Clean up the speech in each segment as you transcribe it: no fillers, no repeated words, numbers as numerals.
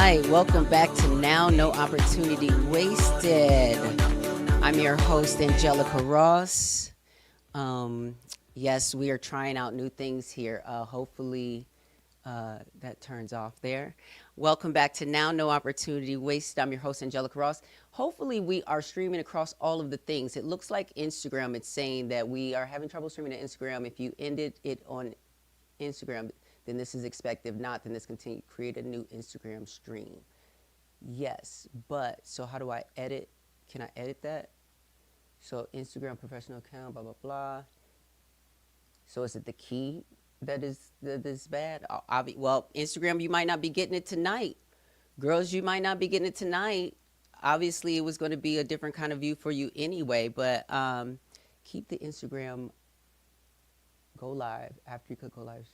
right, welcome back to Now No Opportunity Wasted. I'm your host, Angelica Ross. Um, yes, we are trying out new things here. Hopefully, that turns off there. Welcome back to Now No Opportunity Wasted. I'm your host, Angelica Ross. Hopefully, we are streaming across all of the things. It looks like Instagram, it's saying that we are having trouble streaming to Instagram. If you ended it on Instagram, then this is expected. If not, then this continue create a new Instagram stream. Yes, but so how do I edit? Can I edit that? So Instagram professional account, blah blah blah. So is it the key that is bad? Well, Instagram, you might not be getting it tonight. Girls, you might not be getting it tonight. Obviously, it was going to be a different kind of view for you anyway. But keep the Instagram. Go live after you could go live.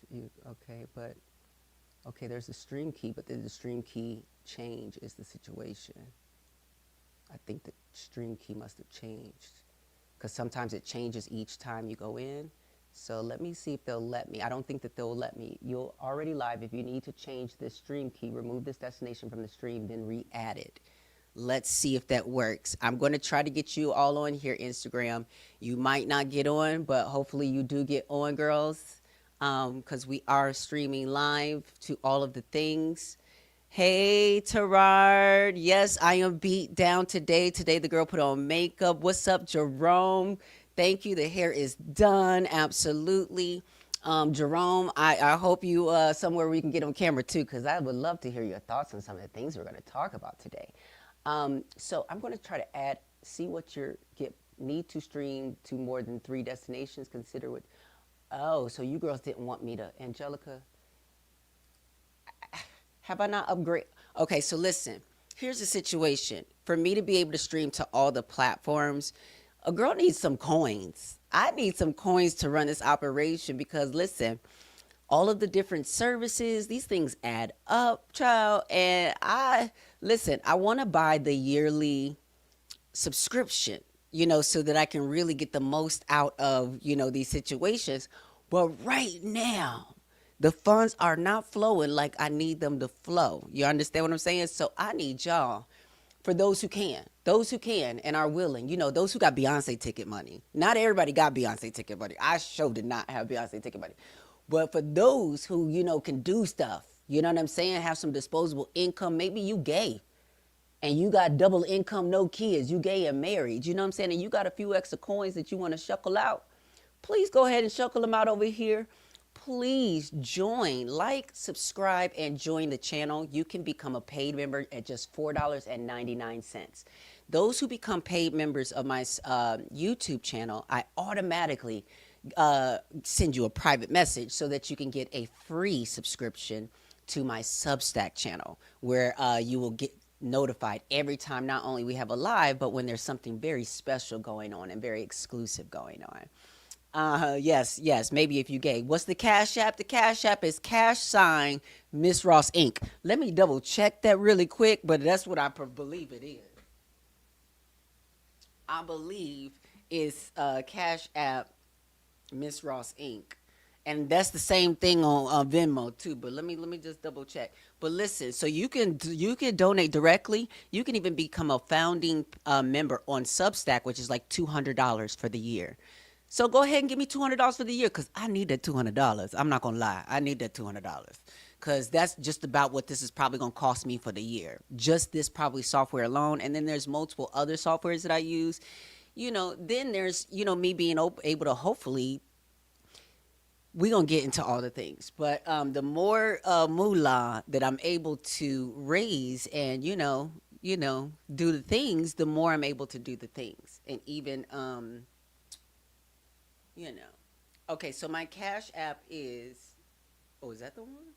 Okay, there's the stream key, but then the stream key change is the situation. I think the stream key must have changed because sometimes it changes each time you go in. So let me see if they'll let me. I don't think that they'll let me. You're already live. If you need to change this stream key, remove this destination from the stream, then re-add it. Let's see if that works. I'm going to try to get you all on here, Instagram. You might not get on, but hopefully you do get on, girls, because we are streaming live to all of the things. Hey, Terard. Yes, I am beat down today. Today, the girl put on makeup. What's up, Jerome? Thank you. The hair is done. Absolutely. Jerome, I hope you somewhere where you can get on camera, too, because I would love to hear your thoughts on some of the things we're going to talk about today. So I'm going to try to see what need to stream to more than 3 destinations. Consider what. Oh, so you girls didn't want me to. Angelica, have I not upgraded? Okay, so listen, here's the situation. For me to be able to stream to all the platforms, a girl needs some coins. I need some coins to run this operation because listen, all of the different services, these things add up, child. And I want to buy the yearly subscription, so that I can really get the most out of, these situations. But right now, the funds are not flowing like I need them to flow. You understand what I'm saying? So I need y'all, for those who can and are willing, those who got Beyonce ticket money. Not everybody got Beyonce ticket money. I sure did not have Beyonce ticket money. But for those who, can do stuff, you know what I'm saying? Have some disposable income. Maybe you gay and you got double income, no kids. You gay and married, you know what I'm saying? And you got a few extra coins that you want to shuckle out. Please go ahead and shuckle them out over here. Please join, subscribe, and join the channel. You can become a paid member at just $4.99. Those who become paid members of my YouTube channel, I automatically send you a private message so that you can get a free subscription to my Substack channel, where you will get notified every time not only we have a live, but when there's something very special going on and very exclusive going on. Yes, maybe if you gay. What's the Cash App? The Cash App is # Miss Ross Inc. Let me double check that really quick, but that's what I believe it is. I believe it's Cash App Miss Ross Inc. And that's the same thing on Venmo too. But let me just double check. But listen, so you can donate directly. You can even become a founding member on Substack, which is like $200 for the year. So go ahead and give me $200 for the year because I need that $200. I'm not gonna lie, I need that $200 because that's just about what this is probably gonna cost me for the year. Just this probably software alone, and then there's multiple other softwares that I use. Then there's me being able to hopefully. We're going to get into all the things, but the more moolah that I'm able to raise and, do the things, the more I'm able to do the things. And even, Okay, so my Cash App is, is that the one?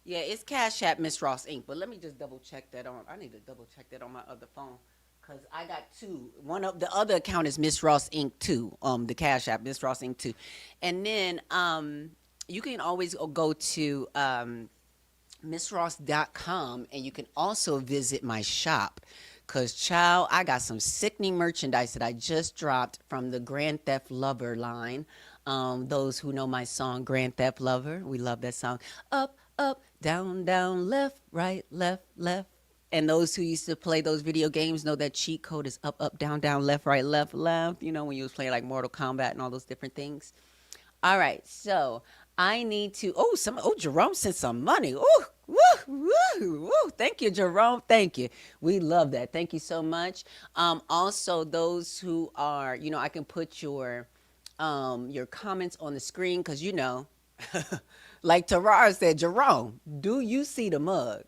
Yeah, it's Cash App Miss Ross Inc., but let me just double check that I need to double check that on my other phone. Because I got 2. One of the other account is Miss Ross Inc. 2. The Cash App, Miss Ross Inc. 2. And then you can always go to missross.com and you can also visit my shop. Because, child, I got some sickening merchandise that I just dropped from the Grand Theft Lover line. Those who know my song, Grand Theft Lover, we love that song. Up, up, down, down, left, right, left, left. And those who used to play those video games know that cheat code is up, up, down, down, left, right, left, left. You know, when you was playing like Mortal Kombat and all those different things. All right, so I need to. Jerome sent some money. Ooh, woo, woo, woo. Thank you, Jerome. Thank you. We love that. Thank you so much. Also, those who are, I can put your comments on the screen because like Tarar said, Jerome, do you see the mug?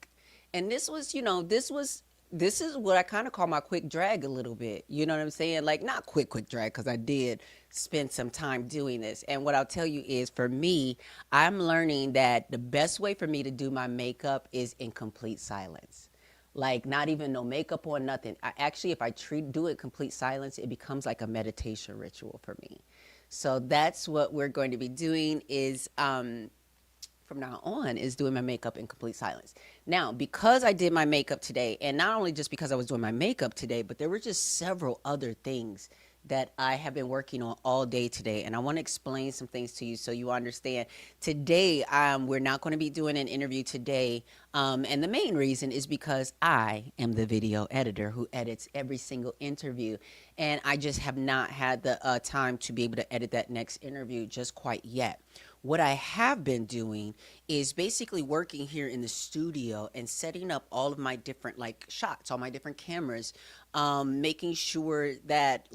And this is what I kind of call my quick drag a little bit. You know what I'm saying? Like not quick drag because I did spend some time doing this. And what I'll tell you is for me, I'm learning that the best way for me to do my makeup is in complete silence. Like not even no makeup on nothing. If I do it complete silence, it becomes like a meditation ritual for me. So that's what we're going to be doing is from now on is doing my makeup in complete silence. Now, because I did my makeup today, and not only just because I was doing my makeup today, but there were just several other things that I have been working on all day today. And I want to explain some things to you so you understand. Today, we're not going to be doing an interview today. And the main reason is because I am the video editor who edits every single interview. And I just have not had the time to be able to edit that next interview just quite yet. What I have been doing is basically working here in the studio and setting up all of my different shots, all my different cameras, making sure that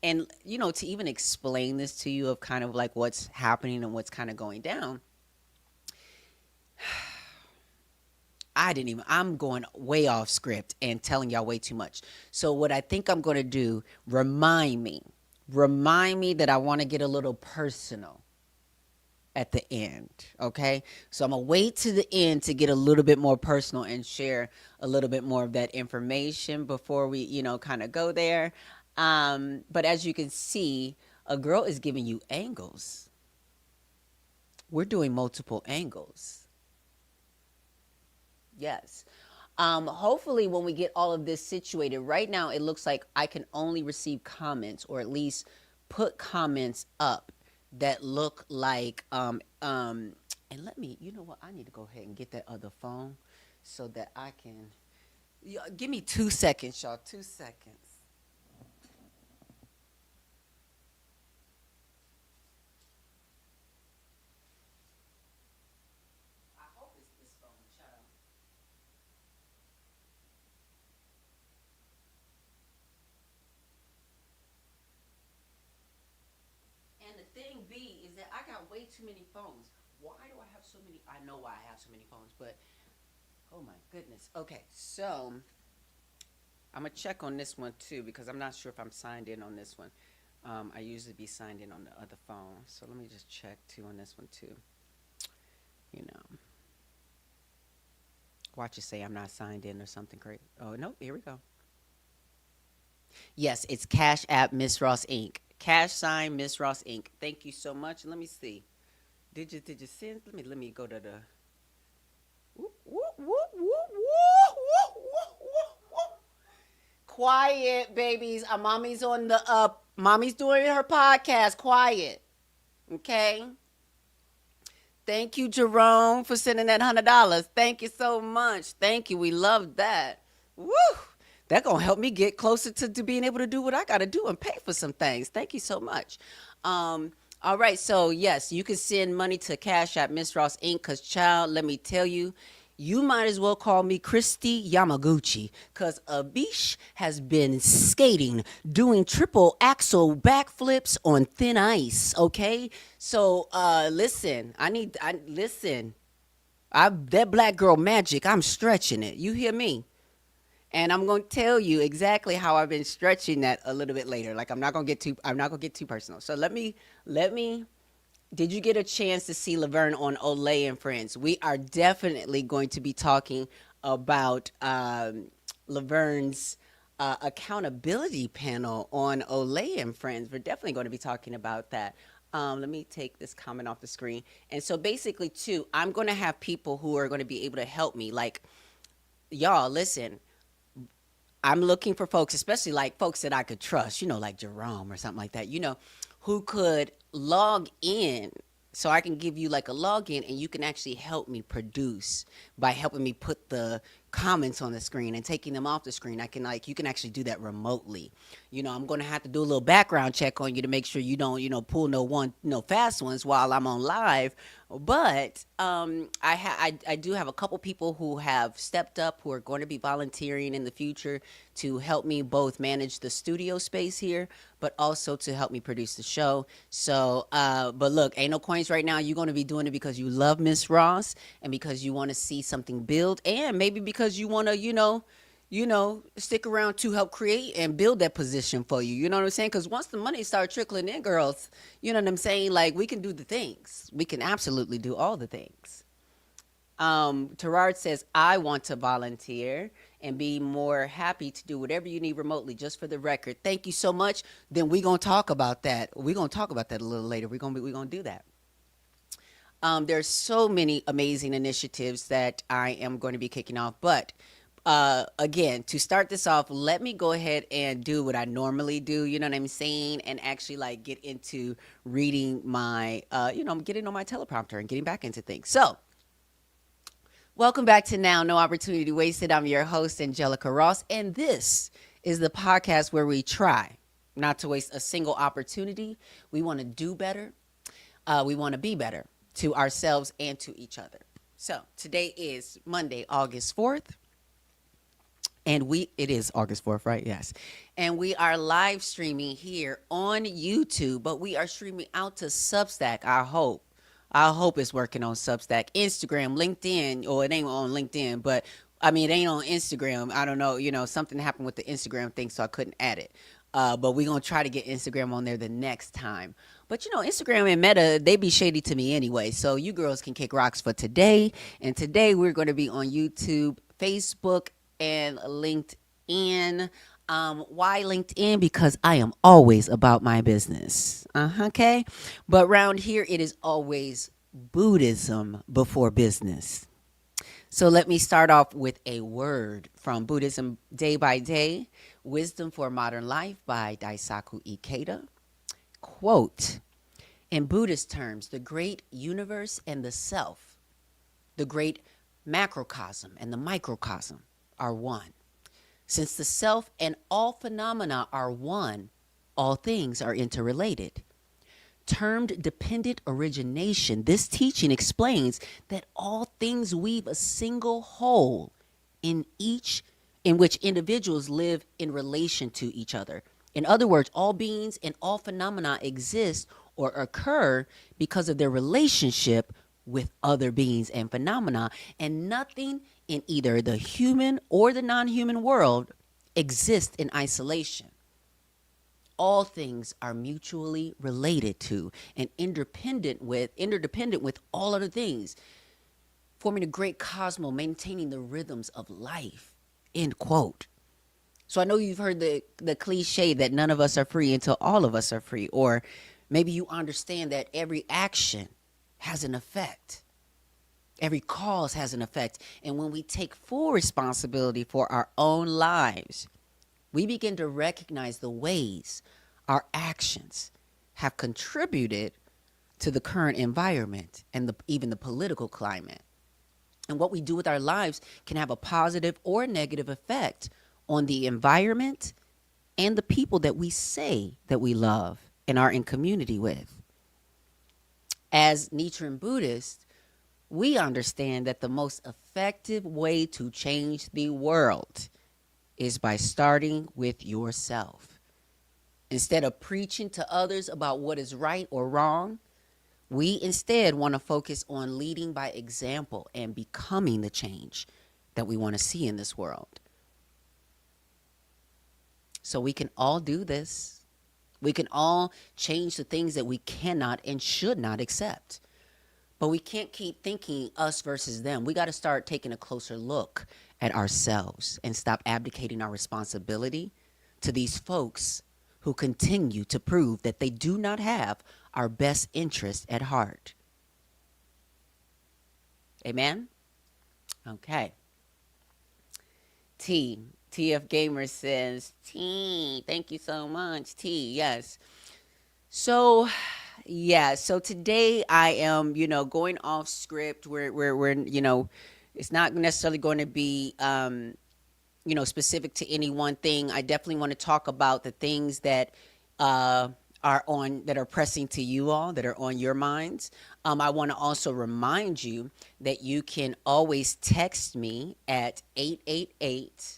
to even explain this to you of kind of like what's happening and what's kind of going down. I'm going way off script and telling y'all way too much. So what I think I'm going to do, remind me that I want to get a little personal at the end, okay? So I'm gonna wait to the end to get a little bit more personal and share a little bit more of that information before we, kind of go there. But as you can see, a girl is giving you angles. We're doing multiple angles. Yes. Hopefully when we get all of this situated, right now it looks like I can only receive comments or at least put comments up that look like and let me, you know what, I need to go ahead and get that other phone so that I can give me 2 seconds, y'all. 2 seconds. I hope it's this phone, child. And the thing B is that I got way too many phones. Why do I have so many? I know why I have so many phones, but oh my goodness. Okay, so I'm gonna check on this one too because I'm not sure if I'm signed in on this one. I usually be signed in on the other phone, so let me just check too on this one too. Watch it say I'm not signed in or something great. Oh no, here we go. Yes, it's Cash App Miss Ross Inc. Cash sign Miss Ross Inc. Thank you so much. Let me see. Did you send? Let me go to the. Whoop, whoop, whoop, whoop, whoop, whoop, whoop, whoop. Quiet, babies. Mommy's on the Mommy's doing her podcast. Quiet. Okay. Thank you, Jerome, for sending that $100. Thank you so much. Thank you. We love that. Woo! That gonna help me get closer to being able to do what I gotta do and pay for some things. Thank you so much. All right, so yes, you can send money to Cash App Miss Ross Inc. Cause child, let me tell you, you might as well call me Christy Yamaguchi, cause Abish has been skating, doing triple axel backflips on thin ice. Okay, so listen, listen. That black girl magic. I'm stretching it. You hear me? And I'm going to tell you exactly how I've been stretching that a little bit later. Like I'm not going to get too personal. So let me, did you get a chance to see Laverne on Olay and Friends? We are definitely going to be talking about Laverne's accountability panel on Olay and Friends. We're definitely going to be talking about that. Let me take this comment off the screen. And so basically too, I'm going to have people who are going to be able to help me. Like, y'all, listen, I'm looking for folks, especially like folks that I could trust, like Jerome or something like that, who could log in so I can give you like a login and you can actually help me produce by helping me put the comments on the screen and taking them off the screen. I can like you can actually do that remotely. I'm going to have to do a little background check on you to make sure you don't, pull no fast ones while I'm on live. But I do have a couple people who have stepped up who are going to be volunteering in the future to help me both manage the studio space here, but also to help me produce the show. So, but look, ain't no coins right now. You're going to be doing it because you love Miss Ross and because you want to see something build, and maybe because you want to, stick around to help create and build that position for you. You know what I'm saying? Because once the money start trickling in, girls, you know what I'm saying? Like, we can do the things. We can absolutely do all the things. Terard says, I want to volunteer and be more happy to do whatever you need remotely, just for the record. Thank you so much. Then we're going to talk about that. We're going to talk about that a little later. We're going to do that. There's so many amazing initiatives that I am going to be kicking off. But again, to start this off, let me go ahead and do what I normally do. You know what I'm saying? And actually, like, get into reading my, getting on my teleprompter and getting back into things. So, welcome back to Now No Opportunity Wasted. I'm your host, Angelica Ross, and this is the podcast where we try not to waste a single opportunity. We want to do better. We want to be better to ourselves and to each other. So today is Monday, August 4th. And it is August 4th, right? Yes. And we are live streaming here on YouTube, but we are streaming out to Substack. I hope it's working on Substack, Instagram, LinkedIn, or it ain't on LinkedIn, but I mean, it ain't on Instagram. I don't know, something happened with the Instagram thing, so I couldn't add it. But we're going to try to get Instagram on there the next time. But, Instagram and Meta, they be shady to me anyway. So you girls can kick rocks for today. And today we're going to be on YouTube, Facebook, and LinkedIn. Why LinkedIn? Because I am always about my business. Okay. But around here, it is always Buddhism before business. So let me start off with a word from Buddhism Day by Day, Wisdom for Modern Life by Daisaku Ikeda. Quote, in Buddhist terms, the great universe and the self, the great macrocosm and the microcosm are one. Since the self and all phenomena are one, all things are interrelated. Termed dependent origination, this teaching explains that all things weave a single whole in which individuals live in relation to each other. In other words, all beings and all phenomena exist or occur because of their relationship with other beings and phenomena, and nothing in either the human or the non-human world exists in isolation. All things are mutually related to and interdependent with all other things, forming a great cosmos, maintaining the rhythms of life. End quote. So I know you've heard the cliche that none of us are free until all of us are free. Or maybe you understand that every action has an effect. Every cause has an effect. And when we take full responsibility for our own lives, we begin to recognize the ways our actions have contributed to the current environment and even the political climate. And what we do with our lives can have a positive or negative effect on the environment and the people that we say that we love and are in community with. As Nichiren Buddhists, we understand that the most effective way to change the world is by starting with yourself. Instead of preaching to others about what is right or wrong, we instead want to focus on leading by example and becoming the change that we want to see in this world. So we can all do this. We can all change the things that we cannot and should not accept. But we can't keep thinking us versus them. We got to start taking a closer look at ourselves and stop abdicating our responsibility to these folks who continue to prove that they do not have our best interest at heart. Amen? Okay. TF Gamer says, T, thank you so much. T, yes. So Yeah, so today I am, going off script. We're, it's not necessarily going to be, specific to any one thing. I definitely want to talk about the things that uh, that are pressing to you all, that are on your minds. I want to also remind you that you can always text me at 888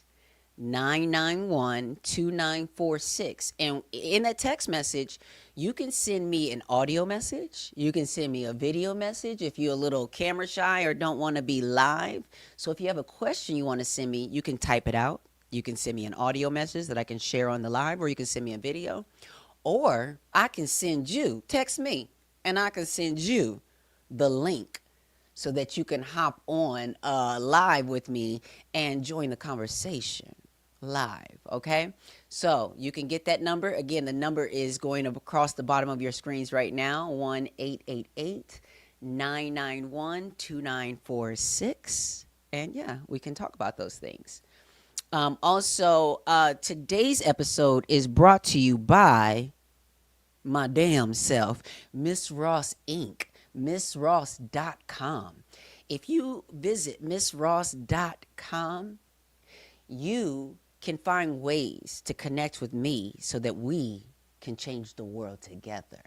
991 2946. And in that text message, you can send me an audio message. You can send me a video message if you're a little camera shy or don't want to be live. So if you have a question you want to send me, you can type it out. You can send me an audio message that I can share on the live, or you can send me a video. Or I can send you, text me, and I can send you the link so that you can hop on live with me and join the conversation live. Okay, so you can get that number. Again, the number is going across the bottom of your screens right now, 1-888-991-2946. And yeah, we can talk about those things. Also, today's episode is brought to you by my damn self, Miss Ross Inc., MissRoss.com. If you visit MissRoss.com, you can find ways to connect with me so that we can change the world together.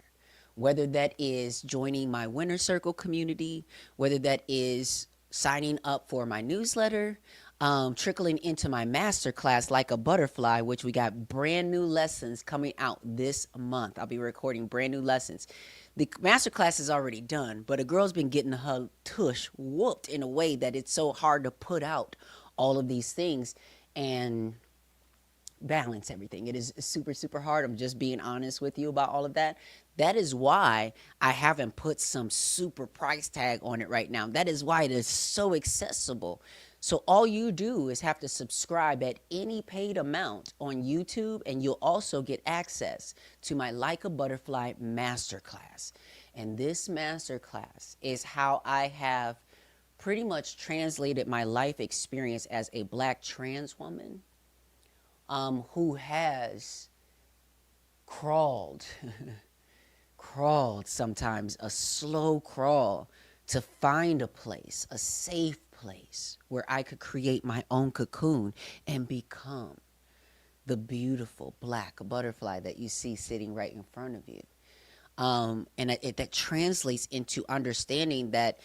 Whether that is joining my Winner Circle community, whether that is signing up for my newsletter, trickling into my masterclass like a butterfly, which we got brand new lessons coming out this month. I'll be recording brand new lessons. The masterclass is already done, but a girl's been getting her tush whooped in a way that it's so hard to put out all of these things and balance everything. It is super, super hard. I'm just being honest with you about all of that. That is why I haven't put some super price tag on it right now. That is why it is so accessible. So all you do is have to subscribe at any paid amount on YouTube, and you'll also get access to my Like a Butterfly Masterclass. And this masterclass is how I have pretty much translated my life experience as a Black trans woman who has crawled, crawled sometimes, a slow crawl to find a place, a safe place where I could create my own cocoon and become the beautiful Black butterfly that you see sitting right in front of you. That translates into understanding that,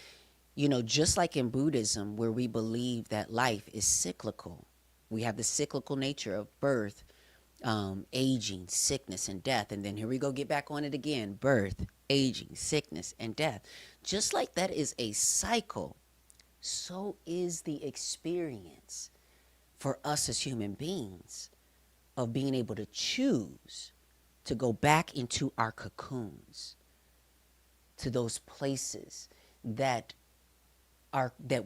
just like in Buddhism, where we believe that life is cyclical, we have the cyclical nature of birth, aging, sickness, and death. And then here we go, get back on it again. Birth, aging, sickness, and death. Just like that is a cycle, so is the experience for us as human beings of being able to choose to go back into our cocoons, to those places that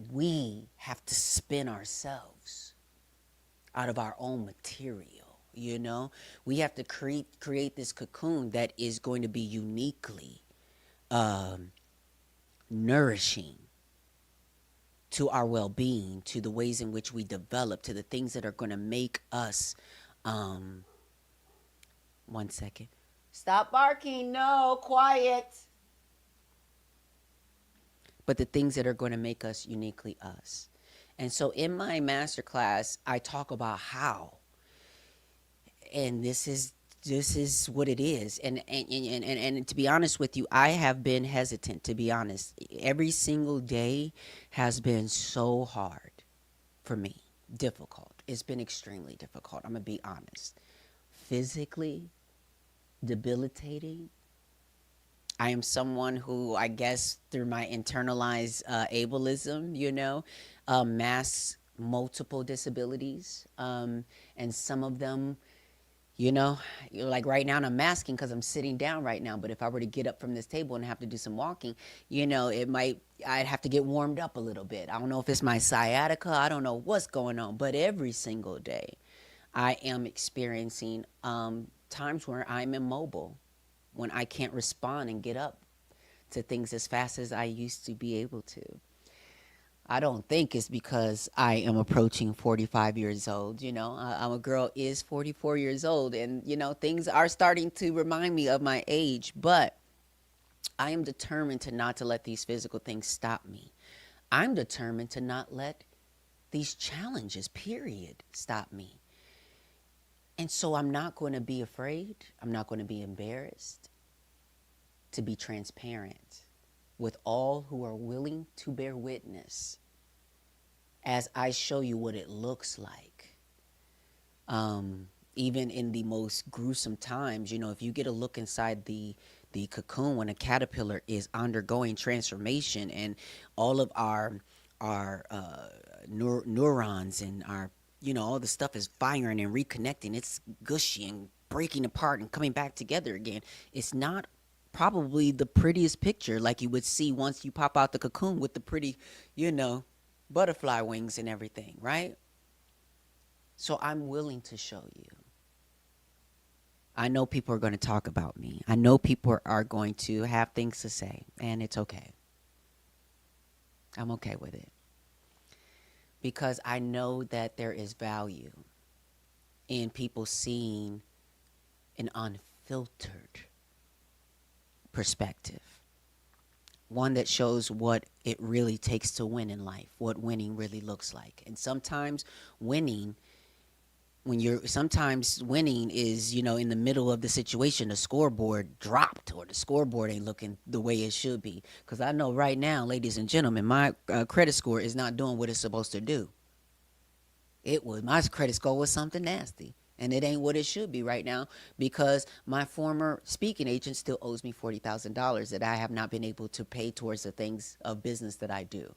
we have to spin ourselves out of our own material. We have to create this cocoon that is going to be uniquely nourishing to our well-being, to the ways in which we develop, to the things that are going to make us, 1 second. Stop barking. No, quiet. But the things that are going to make us uniquely us. And so in my masterclass, I talk about how, and this is what it is. And to be honest with you, I have been hesitant, to be honest. Every single day has been so hard for me, difficult. It's been extremely difficult. I'm going to be honest. Physically debilitating. I am someone who, I guess, through my internalized ableism, masks multiple disabilities. And some of them, like right now I'm masking because I'm sitting down right now. But if I were to get up from this table and have to do some walking, I'd have to get warmed up a little bit. I don't know if it's my sciatica. I don't know what's going on. But every single day I am experiencing times where I'm immobile, when I can't respond and get up to things as fast as I used to be able to. I don't think it's because I am approaching 45 years old. I'm a girl is 44 years old, and, things are starting to remind me of my age. But I am determined to not to let these physical things stop me. I'm determined to not let these challenges, period, stop me. And so I'm not going to be afraid. I'm not going to be embarrassed to be transparent with all who are willing to bear witness as I show you what it looks like. Even in the most gruesome times, you know, if you get a look inside the cocoon when a caterpillar is undergoing transformation, and all of our neurons and our, you know, all the stuff is firing and reconnecting. It's gushy and breaking apart and coming back together again. It's not probably the prettiest picture like you would see once you pop out the cocoon with the pretty, you know, butterfly wings and everything, right? So I'm willing to show you. I know people are going to talk about me. I know people are going to have things to say, and it's okay. I'm okay with it. Because I know that there is value in people seeing an unfiltered perspective. One that shows what it really takes to win in life, what winning really looks like. And sometimes winning is, you know, in the middle of the situation, the scoreboard dropped or the scoreboard ain't looking the way it should be. Because I know right now, ladies and gentlemen, my credit score is not doing what it's supposed to do. My credit score was something nasty. And it ain't what it should be right now, because my former speaking agent still owes me $40,000 that I have not been able to pay towards the things of business that I do.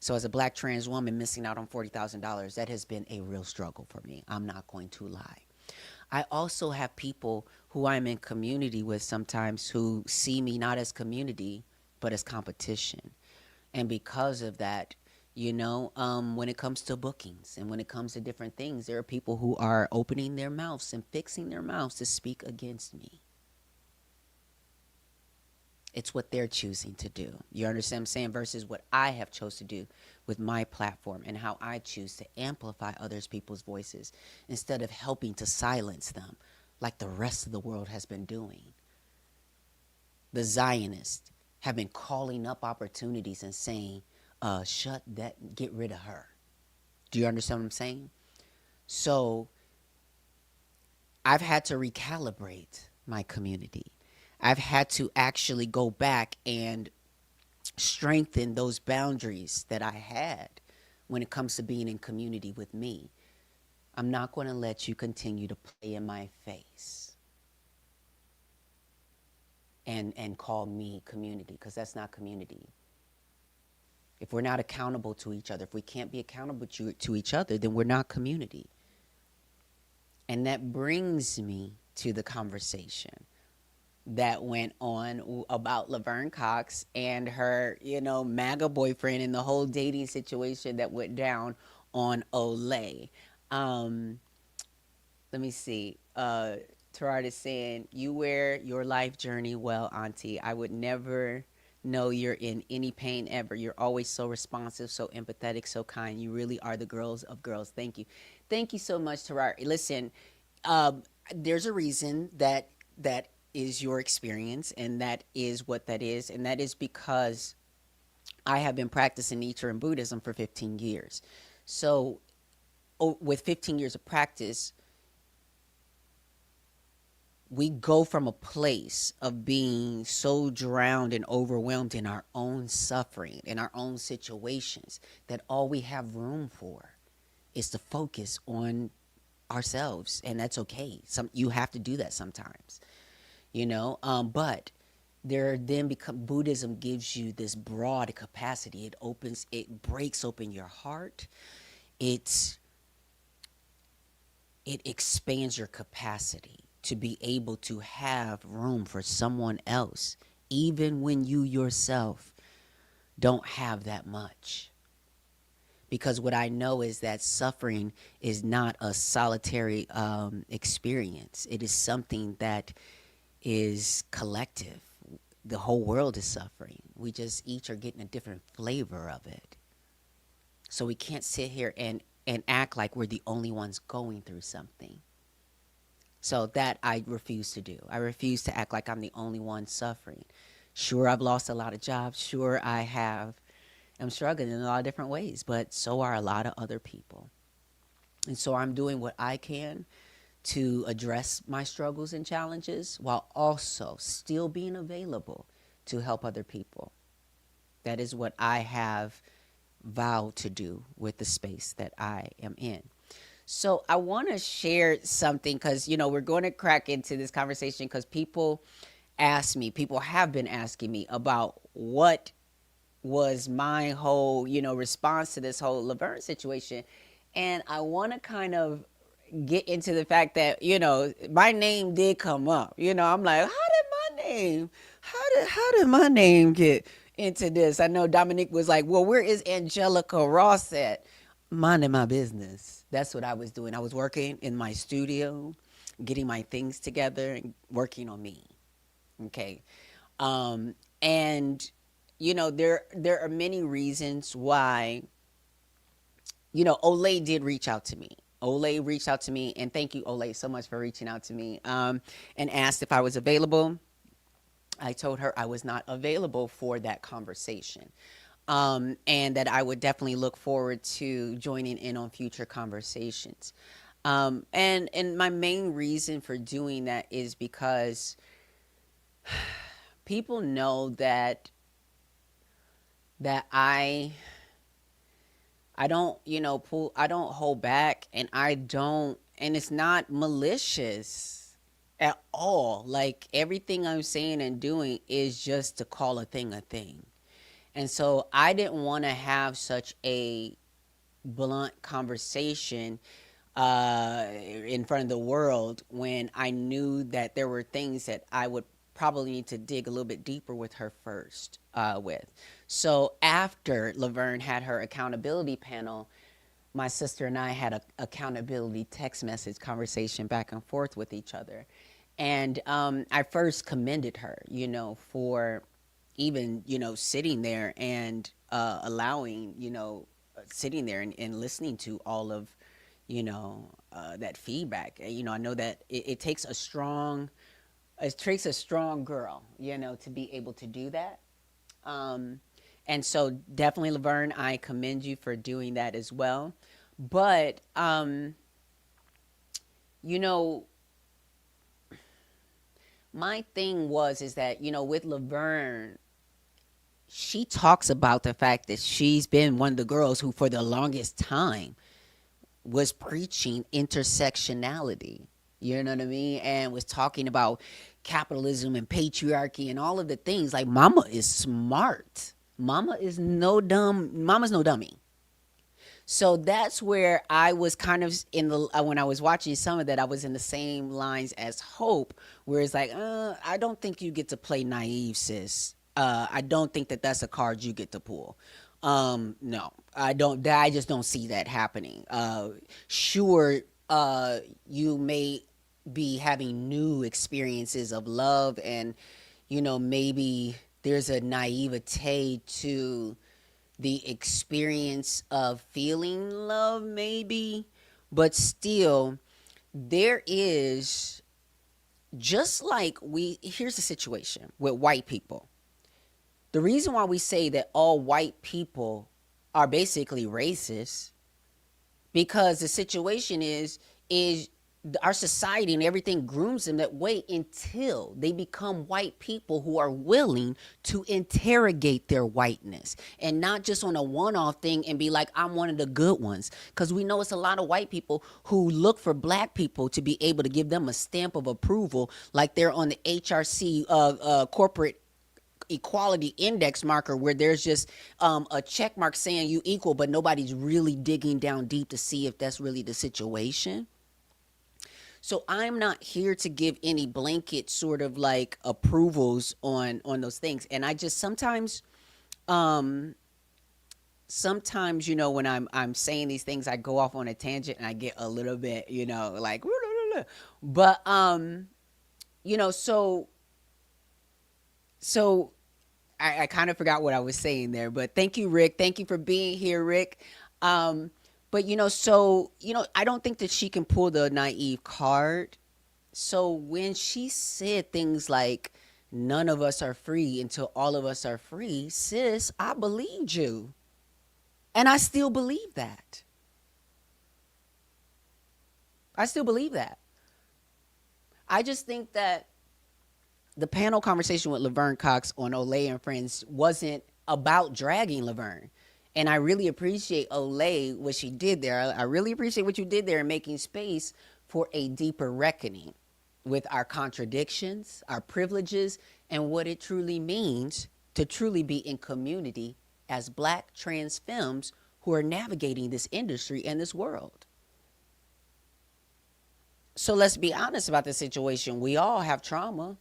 So as a black trans woman missing out on $40,000, that has been a real struggle for me. I'm not going to lie. I also have people who I'm in community with sometimes who see me not as community, but as competition. And because of that, you know, when it comes to bookings and when it comes to different things, there are people who are opening their mouths and fixing their mouths to speak against me. It's what they're choosing to do. You understand what I'm saying? Versus what I have chose to do with my platform and how I choose to amplify others people's voices instead of helping to silence them like the rest of the world has been doing. The Zionists have been calling up opportunities and saying, get rid of her. Do you understand what I'm saying? So I've had to recalibrate my community. I've had to actually go back and strengthen those boundaries that I had when it comes to being in community with me. I'm not going to let you continue to play in my face and call me community, because that's not community. If we're not accountable to each other, if we can't be accountable to each other, then we're not community. And that brings me to the conversation that went on about Laverne Cox and her, you know, MAGA boyfriend and the whole dating situation that went down on Olay. Let me see. Terard is saying, you wear your life journey well, Auntie. I would never know you're in any pain ever. You're always so responsive, so empathetic, so kind. You really are the girls of girls. Thank you. Thank you so much, Terard. Listen, there's a reason that is your experience, and that is what that is. And that is because I have been practicing Nichiren Buddhism for 15 years. So with 15 years of practice, we go from a place of being so drowned and overwhelmed in our own suffering, in our own situations, that all we have room for is to focus on ourselves. And that's okay. You have to do that sometimes, you know, but Buddhism gives you this broad capacity. It breaks open your heart. It expands your capacity to be able to have room for someone else, even when you yourself don't have that much. Because what I know is that suffering is not a solitary experience. It is something that is collective. The whole world is suffering. We just each are getting a different flavor of it. So we can't sit here and act like we're the only ones going through something. So that I refuse to do. I refuse to act like I'm the only one suffering. Sure, I've lost a lot of jobs. Sure, I'm struggling in a lot of different ways, but so are a lot of other people. And so I'm doing what I can to address my struggles and challenges while also still being available to help other people. That is what I have vowed to do with the space that I am in. So I want to share something because, we're going to crack into this conversation because people have been asking me about what was my whole, response to this whole Laverne situation. And I want to kind of get into the fact that, my name did come up. I'm like, how did my name get into this? I know Dominique was like, well, where is Angelica Ross at? Minding my business. That's what I was doing. I was working in my studio, getting my things together and working on me. Okay. And there are many reasons why, Olay did reach out to me. Olay reached out to me, and thank you, Olay, so much for reaching out to me, and asked if I was available. I told her I was not available for that conversation, and that I would definitely look forward to joining in on future conversations. And my main reason for doing that is because people know that I don't, I don't hold back, and and it's not malicious at all. Like, everything I'm saying and doing is just to call a thing a thing. And so I didn't want to have such a blunt conversation in front of the world when I knew that there were things that I would probably need to dig a little bit deeper with her first with. So after Laverne had her accountability panel, my sister and I had a accountability text message conversation back and forth with each other. And I first commended her, for even, sitting there and allowing, sitting there and listening to all of, that feedback. I know that it takes a strong girl, to be able to do that. And so definitely, Laverne, I commend you for doing that as well. But, my thing is that, with Laverne, she talks about the fact that she's been one of the girls who for the longest time was preaching intersectionality. You know what I mean? And was talking about capitalism and patriarchy and all of the things. Like, mama is smart. Mama's no dummy. So that's where I was kind of when I was watching some of that, I was in the same lines as Hope, where it's like, I don't think you get to play naive, sis. I don't think that that's a card you get to pull. No, I don't. I just don't see that happening. Sure, you may be having new experiences of love, and maybe there's a naivete to the experience of feeling love, maybe, but still, there is, just like here's the situation with white people. The reason why we say that all white people are basically racist, because the situation is our society and everything grooms them that way until they become white people who are willing to interrogate their whiteness, and not just on a one-off thing and be like, I'm one of the good ones. Because we know it's a lot of white people who look for black people to be able to give them a stamp of approval, like they're on the HRC corporate equality index marker, where there's just a check mark saying you equal, but nobody's really digging down deep to see if that's really the situation. So I'm not here to give any blanket sort of like approvals on those things. And I just sometimes when I'm saying these things, I go off on a tangent and I get a little bit, like, but so I kind of forgot what I was saying there, but thank you, Rick. Thank you for being here, Rick. But I don't think that she can pull the naive card. So when she said things like none of us are free until all of us are free. Sis, I believed you. And I still believe that. I still believe that. I just think that the panel conversation with Laverne Cox on Olay and Friends wasn't about dragging Laverne. And I really appreciate Olay, what she did there. I really appreciate what you did there in making space for a deeper reckoning with our contradictions, our privileges, and what it truly means to truly be in community as Black trans femmes who are navigating this industry and this world. So let's be honest about the situation. We all have trauma.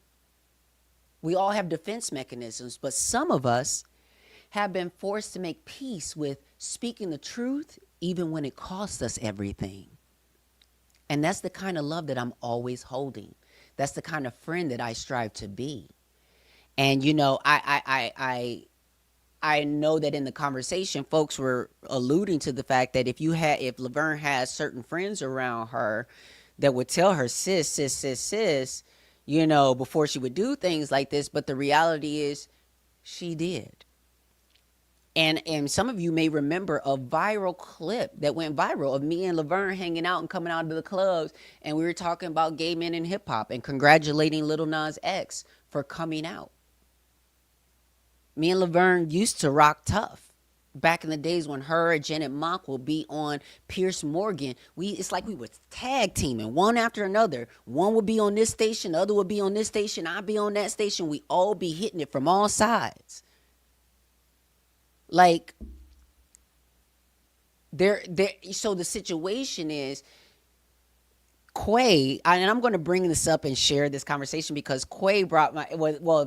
We all have defense mechanisms, but some of us have been forced to make peace with speaking the truth even when it costs us everything. And that's the kind of love that I'm always holding. That's the kind of friend that I strive to be. And you know, I know that in the conversation, folks were alluding to the fact that if Laverne has certain friends around her that would tell her, sis, you know, before she would do things like this. But the reality is she did. And some of you may remember a viral clip that went viral of me and Laverne hanging out and coming out of the clubs. And we were talking about gay men in hip hop and congratulating Lil Nas X for coming out. Me and Laverne used to rock tough. Back in the days when her and Janet Mock will be on Pierce Morgan, it's like we were tag teaming one after another. One would be on this station, the other would be on this station, I'd be on that station. We all be hitting it from all sides. Like, so the situation is, Quay, and I'm going to bring this up and share this conversation because Quay brought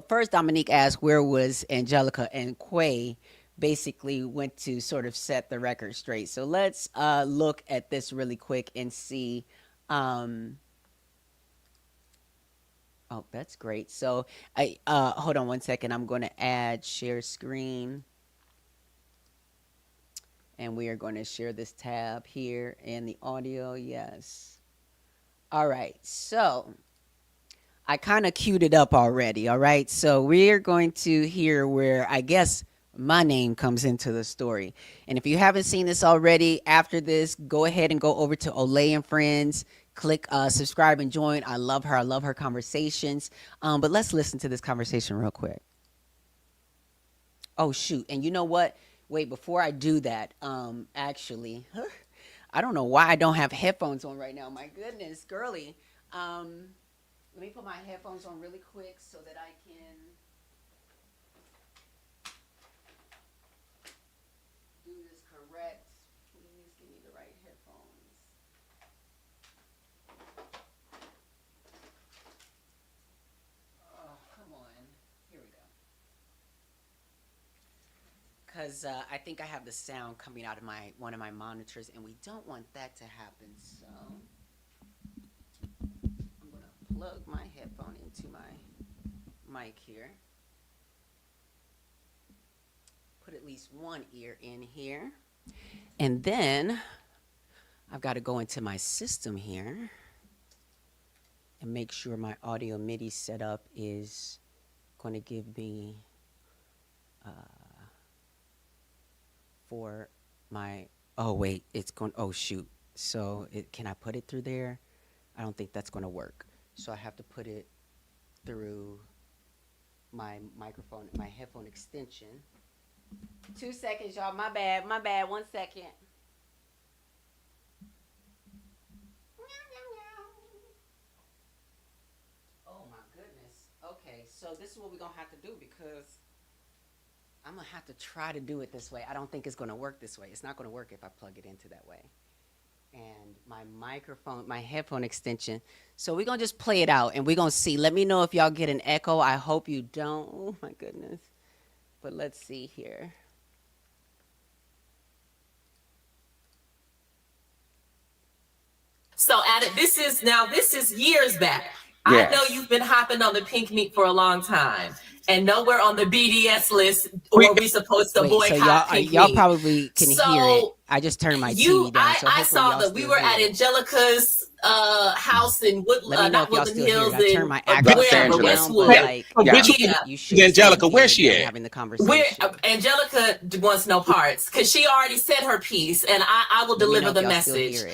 first Dominique asked where was Angelica, and Quay basically went to sort of set the record straight. So let's look at this really quick and see. Oh, that's great. So hold on one second. I'm going to add share screen. And we are going to share this tab here in the audio. Yes. All right. So I kind of queued it up already. All right. So we're going to hear where I guess my name comes into the story. And if you haven't seen this already, after this, go ahead and go over to Olay and Friends. Click subscribe and join. I love her. I love her conversations. But let's listen to this conversation real quick. Oh, shoot. And you know what? Wait, before I do that, actually, I don't know why I don't have headphones on right now. My goodness, girly. Let me put my headphones on really quick so that I can do this correct. Please give me the right headphones. Oh, come on. Here we go. Because I think I have the sound coming out of one of my monitors, and we don't want that to happen. So I'm going to plug my headphone into my mic here. Put at least one ear in here. And then I've got to go into my system here and make sure my audio MIDI setup is going to give me for my, oh wait, it's going, oh shoot. So can I put it through there? I don't think that's going to work. So I have to put it through my microphone, my headphone extension. 2 seconds, y'all. My bad. 1 second. Oh my goodness. Okay, so this is what we're going to have to do because I'm going to have to try to do it this way. I don't think it's going to work this way. It's not going to work if I plug it into that way. And my microphone, my headphone extension. So we're going to just play it out and we're going to see. Let me know if y'all get an echo. I hope you don't. Oh my goodness. But let's see here. So this is years back. Yes. I know you've been hopping on the pink meat for a long time. And nowhere on the BDS list were we supposed to boycott pink y'all meat. Probably can hear it. I just turned my TV down. So I saw that we were at Angelica's house in Let me know not if y'all Woodland still hear it. Hills I turned in my actual Los wherever, Angeles. Westwood. but like, Yeah. you should Angelica, where hear she them at? having the Where conversation. Angelica wants no parts because she already said her piece, and I will Let me deliver know if the y'all still message. hear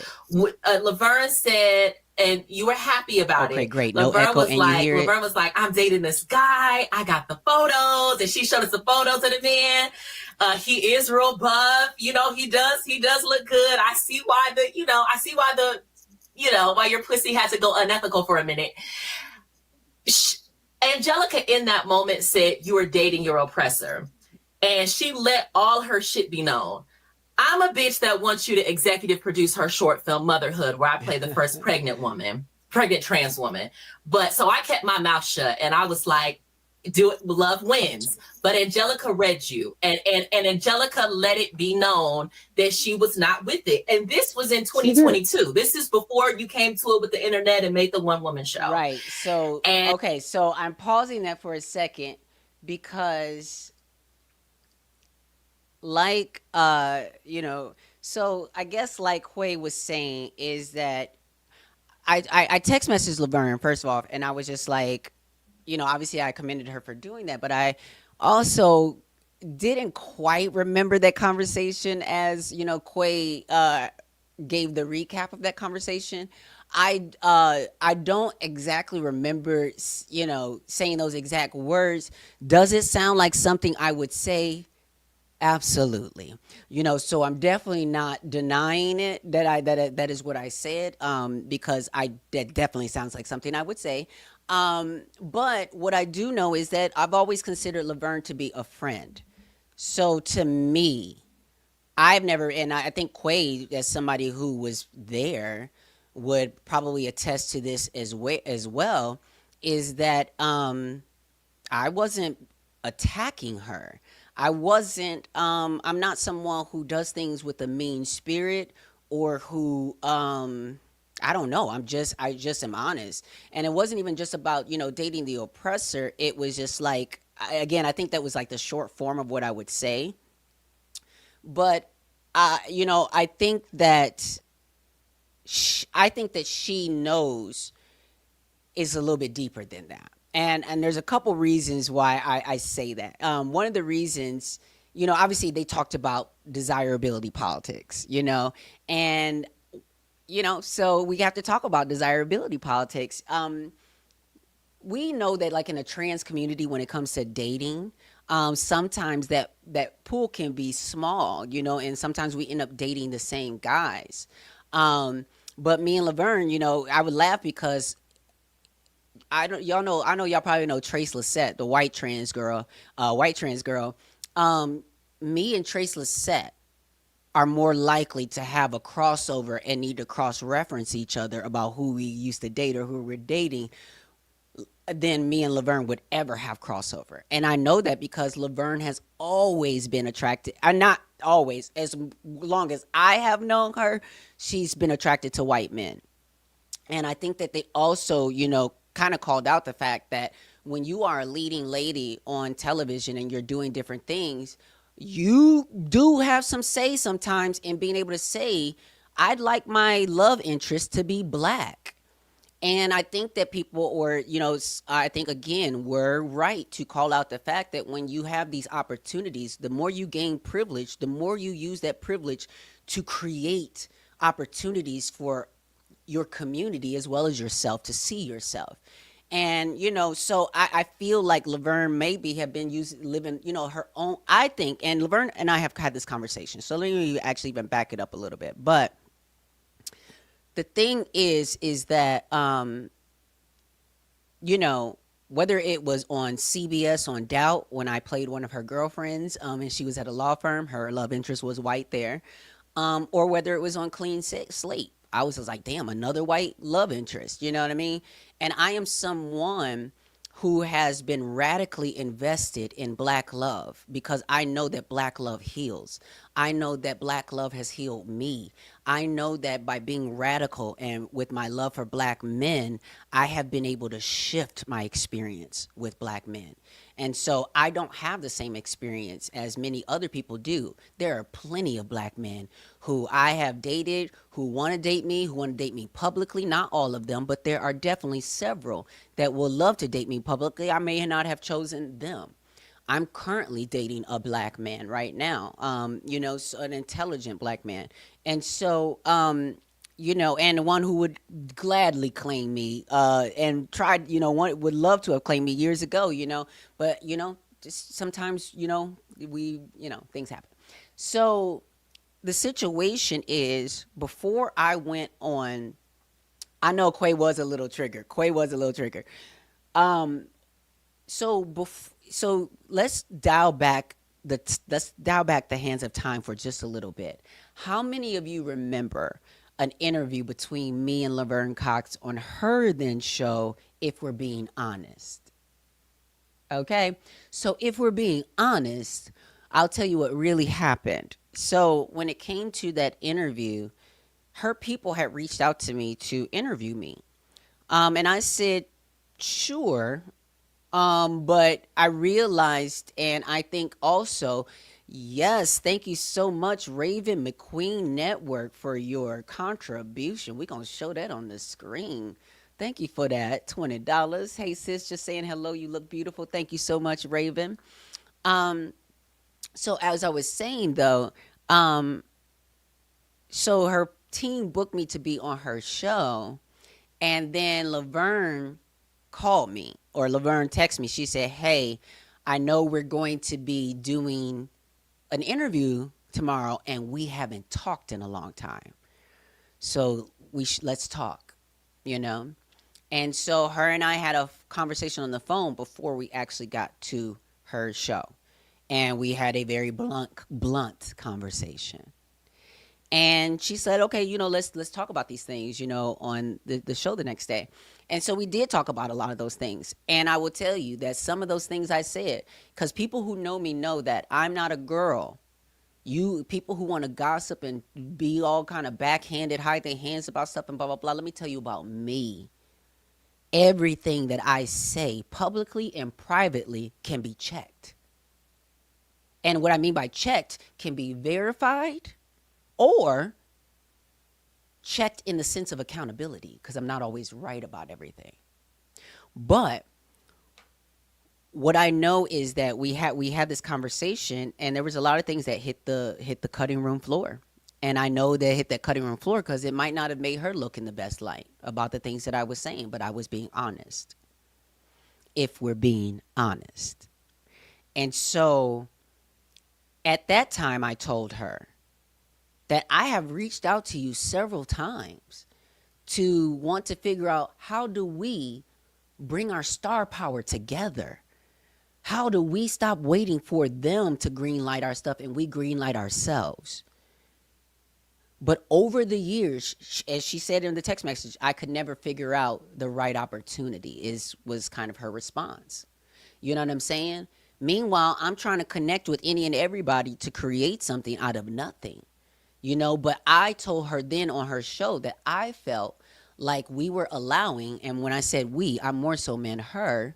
it. Laverne said, and you were happy about Okay, it. great. No Laverne echo, was and you like, hear it? Laverne was like, I'm dating this guy. I got the photos, and she showed us the photos of the man. He is real buff. You know, he does look good. I see why why your pussy has to go unethical for a minute. Angelica in that moment said, you are dating your oppressor. And she let all her shit be known. I'm a bitch that wants you to executive produce her short film Motherhood, where I play the first pregnant trans woman. But so I kept my mouth shut and I was like, do it, love wins. But Angelica read you, and Angelica let it be known that she was not with it. And this was in 2022. This is before you came to it with the internet and made the one woman show. Right. So, okay, so I'm pausing that for a second because like so I guess like Quay was saying is that I text messaged Laverne first of all, and I was just like, obviously I commended her for doing that, but I also didn't quite remember that conversation as Quay gave the recap of that conversation. I don't exactly remember saying those exact words. Does it sound like something I would say? Absolutely. So I'm definitely not denying it that is what I said, because that definitely sounds like something I would say. But what I do know is that I've always considered Laverne to be a friend. So to me, I've never, and I think Quay, as somebody who was there, would probably attest to this as well, is that I wasn't attacking her. I'm not someone who does things with a mean spirit or who I don't know. I just am honest. And it wasn't even just about, dating the oppressor. It was just like, again, I think that was like the short form of what I would say. But I think that she knows it's a little bit deeper than that. And there's a couple reasons why I say that. One of the reasons, obviously they talked about desirability politics, and so we have to talk about desirability politics. We know that like in a trans community, when it comes to dating, sometimes that pool can be small, and sometimes we end up dating the same guys. But me and Laverne, I would laugh because I know y'all probably know Trace Lissette, the white trans girl. Me and Trace Lissette are more likely to have a crossover and need to cross-reference each other about who we used to date or who we're dating than me and Laverne would ever have crossover. And I know that because Laverne has always been attracted, not always, as long as I have known her, she's been attracted to white men. And I think that they also, kind of called out the fact that when you are a leading lady on television and you're doing different things, you do have some say sometimes in being able to say, I'd like my love interest to be black. And I think that people, or, I think again, we're right to call out the fact that when you have these opportunities, the more you gain privilege, the more you use that privilege to create opportunities for your community as well as yourself to see yourself. And so I feel like Laverne maybe have been living her own, I think, and Laverne and I have had this conversation, so let me actually even back it up a little bit. But the thing is that whether it was on CBS on Doubt when I played one of her girlfriends, and she was at a law firm, her love interest was white there, or whether it was on Clean Slate, I was just like, damn, another white love interest. You know what I mean? And I am someone who has been radically invested in black love because I know that black love heals. I know that Black love has healed me. I know that by being radical and with my love for Black men, I have been able to shift my experience with Black men. And so I don't have the same experience as many other people do. There are plenty of Black men who I have dated, who want to date me, who want to date me publicly. Not all of them, but there are definitely several that will love to date me publicly. I may not have chosen them. I'm currently dating a Black man right now, an intelligent Black man. And so, and one who would gladly claim me, and tried, one would love to have claimed me years ago, but, just sometimes, things happen. So the situation is, before I went on, I know Quay was a little triggered. Quay was a little triggered. So let's dial back the hands of time for just a little bit. How many of you remember an interview between me and Laverne Cox on her then show, If We're Being Honest? Okay, so if we're being honest, I'll tell you what really happened. So when it came to that interview, her people had reached out to me to interview me. And I said, sure. But I realized, and I think also, yes, thank you so much, Raven McQueen Network, for your contribution. We're going to show that on the screen. Thank you for that. $20. Hey, sis, just saying hello. You look beautiful. Thank you so much, Raven. So as I was saying, though, so her team booked me to be on her show, and then Laverne called me, or Laverne texted me. She said, hey, I know we're going to be doing an interview tomorrow, and we haven't talked in a long time. So let's talk, And so her and I had a conversation on the phone before we actually got to her show. And we had a very blunt conversation. And she said, okay, let's talk about these things, on the show the next day. And so we did talk about a lot of those things. And I will tell you that some of those things I said, because people who know me know that I'm not a girl. You people who want to gossip and be all kind of backhanded, hide their hands about stuff and blah, blah, blah. Let me tell you about me. Everything that I say publicly and privately can be checked. And what I mean by checked can be verified or checked in the sense of accountability, because I'm not always right about everything. But what I know is that we had this conversation, and there was a lot of things that hit the cutting room floor. And I know that hit that cutting room floor because it might not have made her look in the best light about the things that I was saying, but I was being honest. If we're being honest. And so at that time, I told her that I have reached out to you several times to want to figure out, how do we bring our star power together? How do we stop waiting for them to green light our stuff and we green light ourselves? But over the years, as she said in the text message, I could never figure out the right opportunity, was kind of her response. You know what I'm saying? Meanwhile, I'm trying to connect with any and everybody to create something out of nothing. But I told her then on her show that I felt like we were allowing, and when I said we, I more so meant her,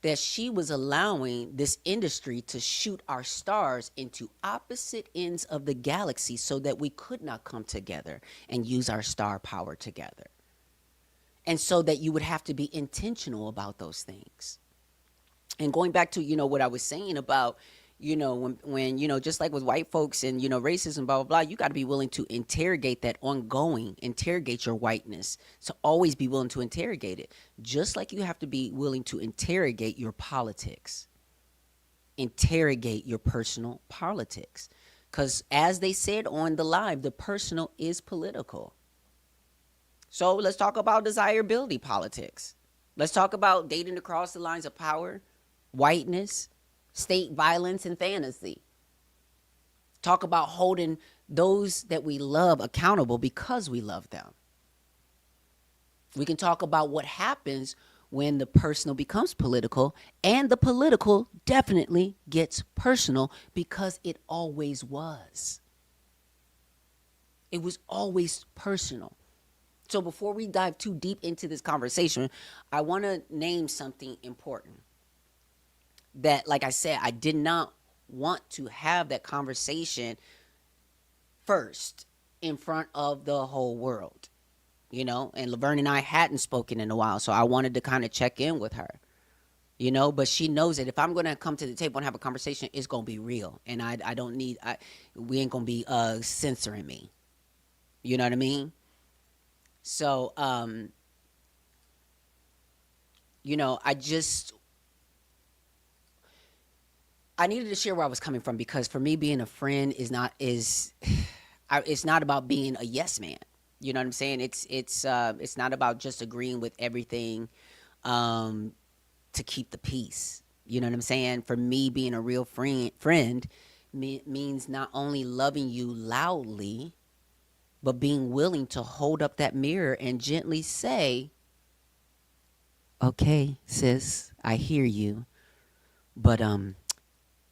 that she was allowing this industry to shoot our stars into opposite ends of the galaxy so that we could not come together and use our star power together. And so that you would have to be intentional about those things. And going back to, what I was saying about, when just like with white folks and, racism, blah, blah, blah, you got to be willing to interrogate that interrogate your whiteness. So always be willing to interrogate it. Just like you have to be willing to interrogate your politics. Interrogate your personal politics. Because as they said on the live, the personal is political. So let's talk about desirability politics. Let's talk about dating across the lines of power, whiteness, state violence, and fantasy. Talk about holding those that we love accountable because we love them. We can talk about what happens when the personal becomes political, and the political definitely gets personal because it always was. It was always personal. So before we dive too deep into this conversation, I want to name something important that, like I said, I did not want to have that conversation first in front of the whole world, you know? And Laverne and I hadn't spoken in a while, so I wanted to kind of check in with her, you know? But she knows that if I'm going to come to the table and have a conversation, it's going to be real. And I don't need, we ain't going to be censoring me. You know what I mean? So, you know, I needed to share where I was coming from, because for me, being a friend it's not about being a yes man. You know what I'm saying? It's not about just agreeing with everything, to keep the peace. You know what I'm saying? For me, being a real friend means not only loving you loudly, but being willing to hold up that mirror and gently say, okay, sis, I hear you, but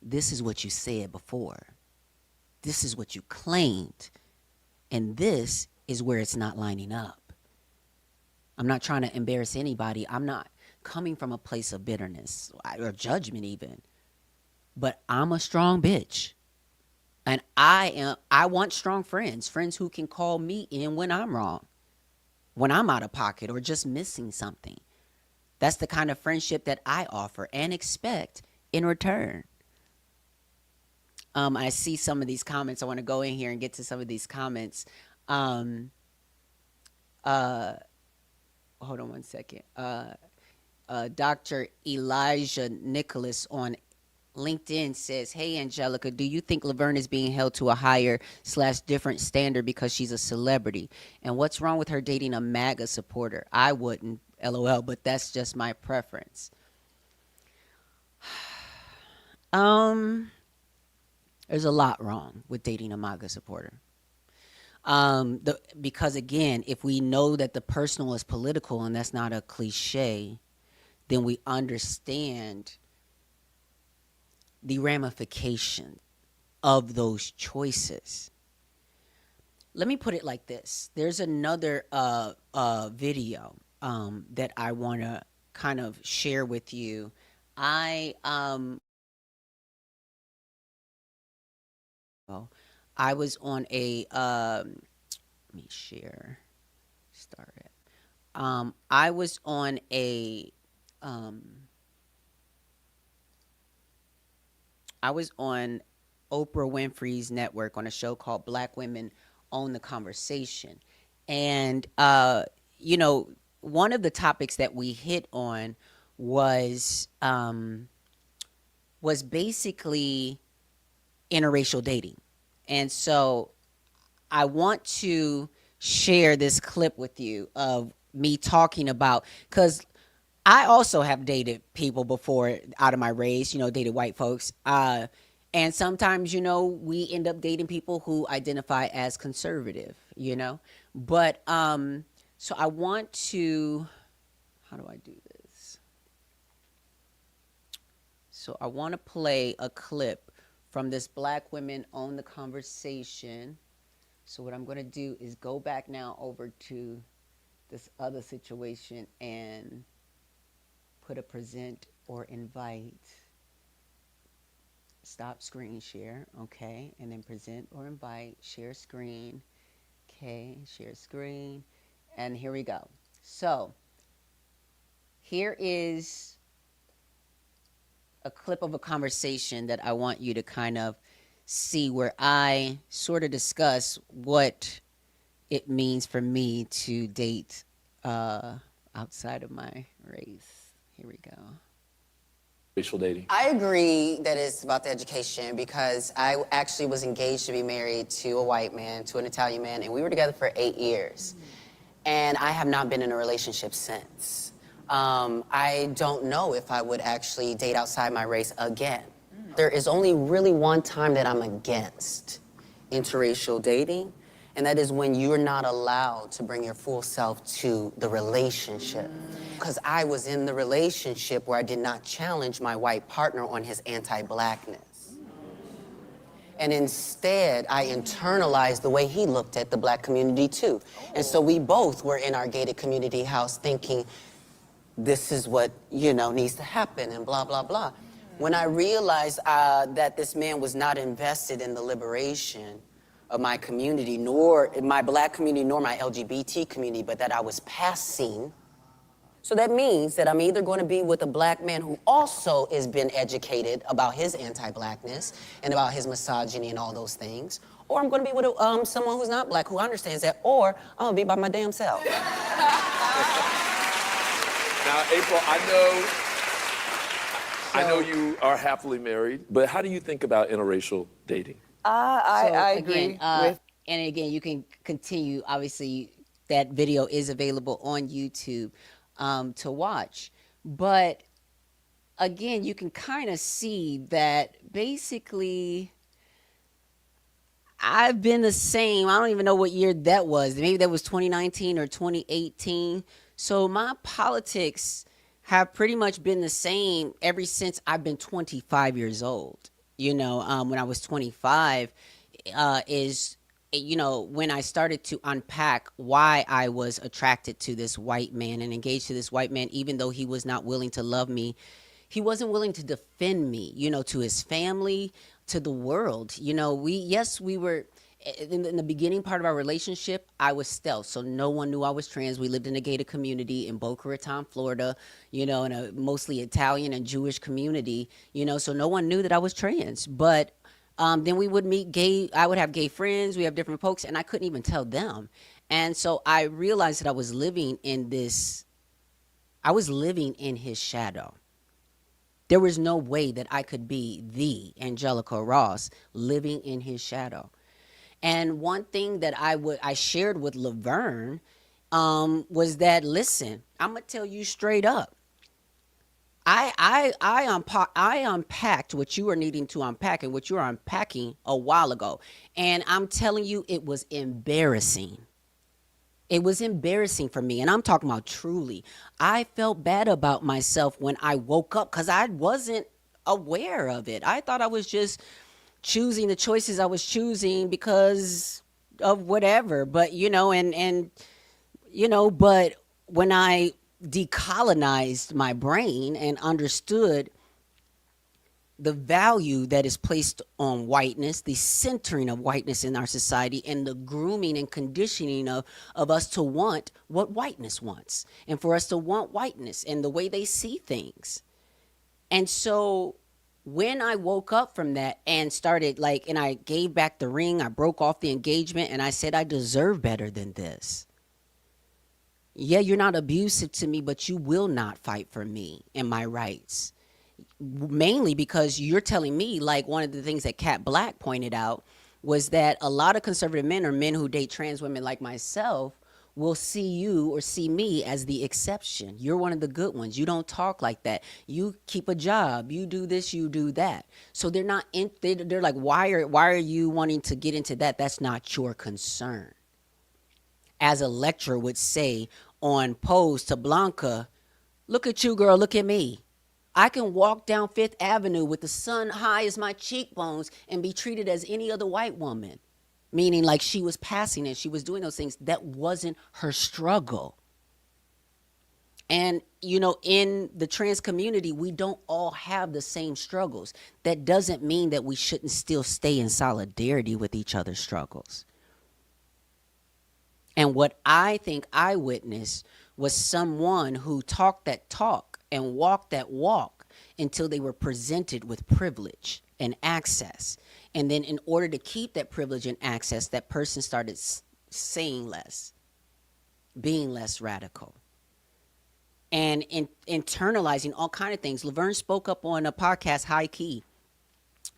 this is what you said before. This is what you claimed. And this is where it's not lining up. I'm not trying to embarrass anybody. I'm not coming from a place of bitterness or judgment even. But I'm a strong bitch. And I want strong friends who can call me in when I'm wrong, when I'm out of pocket or just missing something. That's the kind of friendship that I offer and expect in return. I see some of these comments. I want to go in here and get to some of these comments. Hold on one second. Dr. Elijah Nicholas on LinkedIn says, hey, Angelica, do you think Laverne is being held to a higher/different standard because she's a celebrity? And what's wrong with her dating a MAGA supporter? I wouldn't, LOL, but that's just my preference. There's a lot wrong with dating a MAGA supporter. Because again, if we know that the personal is political, and that's not a cliche, then we understand the ramifications of those choices. Let me put it like this. There's another video that I want to kind of share with you. I was on a let me share. Start it. I was on a I was on Oprah Winfrey's network on a show called Black Women Own the Conversation. And you know, one of the topics that we hit on was basically interracial dating. And so I want to share this clip with you of me talking about, because I also have dated people before out of my race, you know, dated white folks. And sometimes, you know, we end up dating people who identify as conservative, you know. But so I want to, how do I do this? So I want to play a clip from this Black Women Own the Conversation. So what I'm going to do is go back now over to this other situation and put a present or invite. Stop screen share, okay, and then present or invite, share screen, okay, share screen, and here we go. So here is a clip of a conversation that I want you to kind of see, where I sort of discuss what it means for me to date outside of my race. Here we go. Racial dating. I agree that it's about the education, because I actually was engaged to be married to a white man, to an Italian man, and we were together for 8 years. And I have not been in a relationship since. I don't know if I would actually date outside my race again. There is only really one time that I'm against interracial dating, and that is when you're not allowed to bring your full self to the relationship. Because I was in the relationship where I did not challenge my white partner on his anti-blackness. And instead, I internalized the way he looked at the Black community too. And so we both were in our gated community house thinking, this is what, needs to happen and blah, blah, blah. When I realized that this man was not invested in the liberation of my community, nor my Black community, nor my LGBT community, but that I was passing. So that means that I'm either going to be with a Black man who also has been educated about his anti-Blackness and about his misogyny and all those things, or I'm going to be with someone who's not Black who understands that, or I'm going to be by my damn self. Now, April, I know you are happily married, but how do you think about interracial dating? I agree with. And again, you can continue. Obviously, that video is available on YouTube to watch. But again, you can kind of see that basically I've been the same. I don't even know what year that was. Maybe that was 2019 or 2018. So my politics have pretty much been the same ever since I've been 25 years old. When I was 25 when I started to unpack why I was attracted to this white man and engaged to this white man, even though he was not willing to love me. He wasn't willing to defend me, to his family, to the world. We were in the beginning part of our relationship. I was stealth, so no one knew I was trans. We lived in a gated community in Boca Raton, Florida, in a mostly Italian and Jewish community, so no one knew that I was trans. But then we would meet I would have gay friends, we have different folks, and I couldn't even tell them. And so I realized that I was living in his shadow. There was no way that I could be the Angelica Ross living in his shadow. And one thing that I shared with Laverne was that, listen, I'm gonna tell you straight up. I unpacked what you are needing to unpack and what you are unpacking a while ago, and I'm telling you, it was embarrassing. It was embarrassing for me, and I'm talking about truly. I felt bad about myself when I woke up because I wasn't aware of it. I thought I was just choosing the choices I was choosing because of whatever, but but when I decolonized my brain and understood the value that is placed on whiteness, the centering of whiteness in our society, and the grooming and conditioning of us to want what whiteness wants, and for us to want whiteness and the way they see things. And so when I woke up from that and started and I gave back the ring, I broke off the engagement and I said, I deserve better than this. Yeah, you're not abusive to me, but you will not fight for me and my rights. Mainly because you're telling me, one of the things that Kat Black pointed out was that a lot of conservative men or men who date trans women like myself will see you or see me as the exception. You're one of the good ones. You don't talk like that. You keep a job. You do this, you do that. So they're not they're like, why are you wanting to get into that? That's not your concern. As a lecturer would say on Pose to Blanca, look at you, girl, look at me. I can walk down Fifth Avenue with the sun high as my cheekbones and be treated as any other white woman. Meaning she was passing and she was doing those things. That wasn't her struggle. And, in the trans community, we don't all have the same struggles. That doesn't mean that we shouldn't still stay in solidarity with each other's struggles. And what I think I witnessed was someone who talked that talk and walked that walk until they were presented with privilege and access. And then in order to keep that privilege and access, that person started saying less, being less radical, and internalizing all kind of things. Laverne spoke up on a podcast, High Key,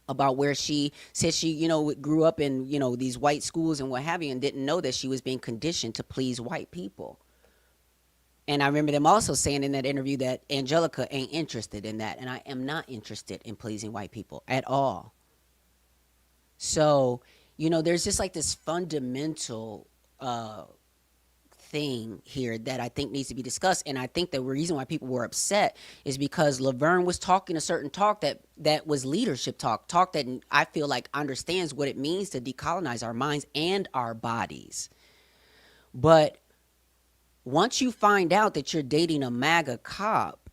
about where she said she, grew up in, these white schools and what have you, and didn't know that she was being conditioned to please white people. And I remember them also saying in that interview that Angelica ain't interested in that. And I am not interested in pleasing white people at all. So, there's just this fundamental thing here that I think needs to be discussed. And I think the reason why people were upset is because Laverne was talking a certain talk that was leadership talk that I feel like understands what it means to decolonize our minds and our bodies. But once you find out that you're dating a MAGA cop,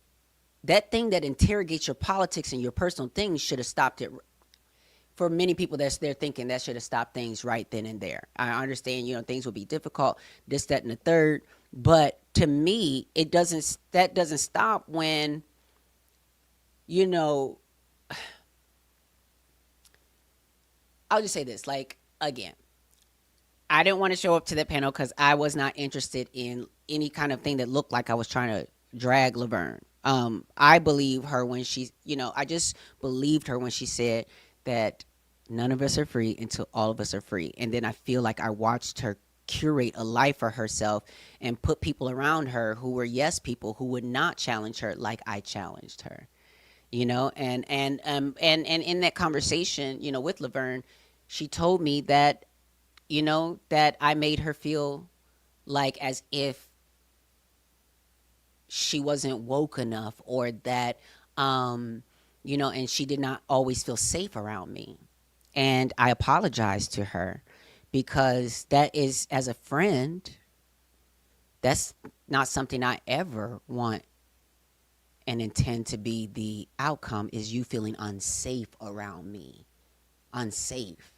that thing that interrogates your politics and your personal things should have stopped it. For many people, they're thinking that should have stopped things right then and there. I understand, things will be difficult, this, that, and the third. But to me, that doesn't stop when, I'll just say this, like, again, I didn't want to show up to that panel because I was not interested in any kind of thing that looked like I was trying to drag Laverne. I believe her when I just believed her when she said that none of us are free until all of us are free. And then I feel like I watched her curate a life for herself and put people around her who were yes people who would not challenge her like I challenged her. And in that conversation, with Laverne, she told me that, that I made her feel like as if she wasn't woke enough, or that, and she did not always feel safe around me. And I apologized to her because that is, as a friend, that's not something I ever want and intend to be the outcome, is you feeling unsafe around me. Unsafe.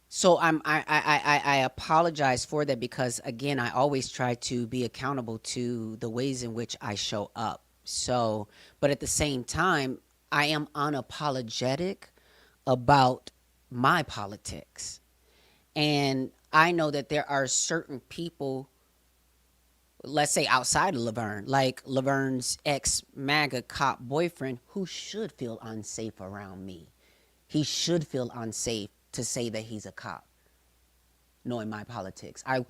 So I apologize for that because, again, I always try to be accountable to the ways in which I show up. So, but at the same time, I am unapologetic about my politics. And I know that there are certain people, let's say outside of Laverne, like Laverne's ex-MAGA cop boyfriend, who should feel unsafe around me. He should feel unsafe to say that he's a cop, knowing my politics. I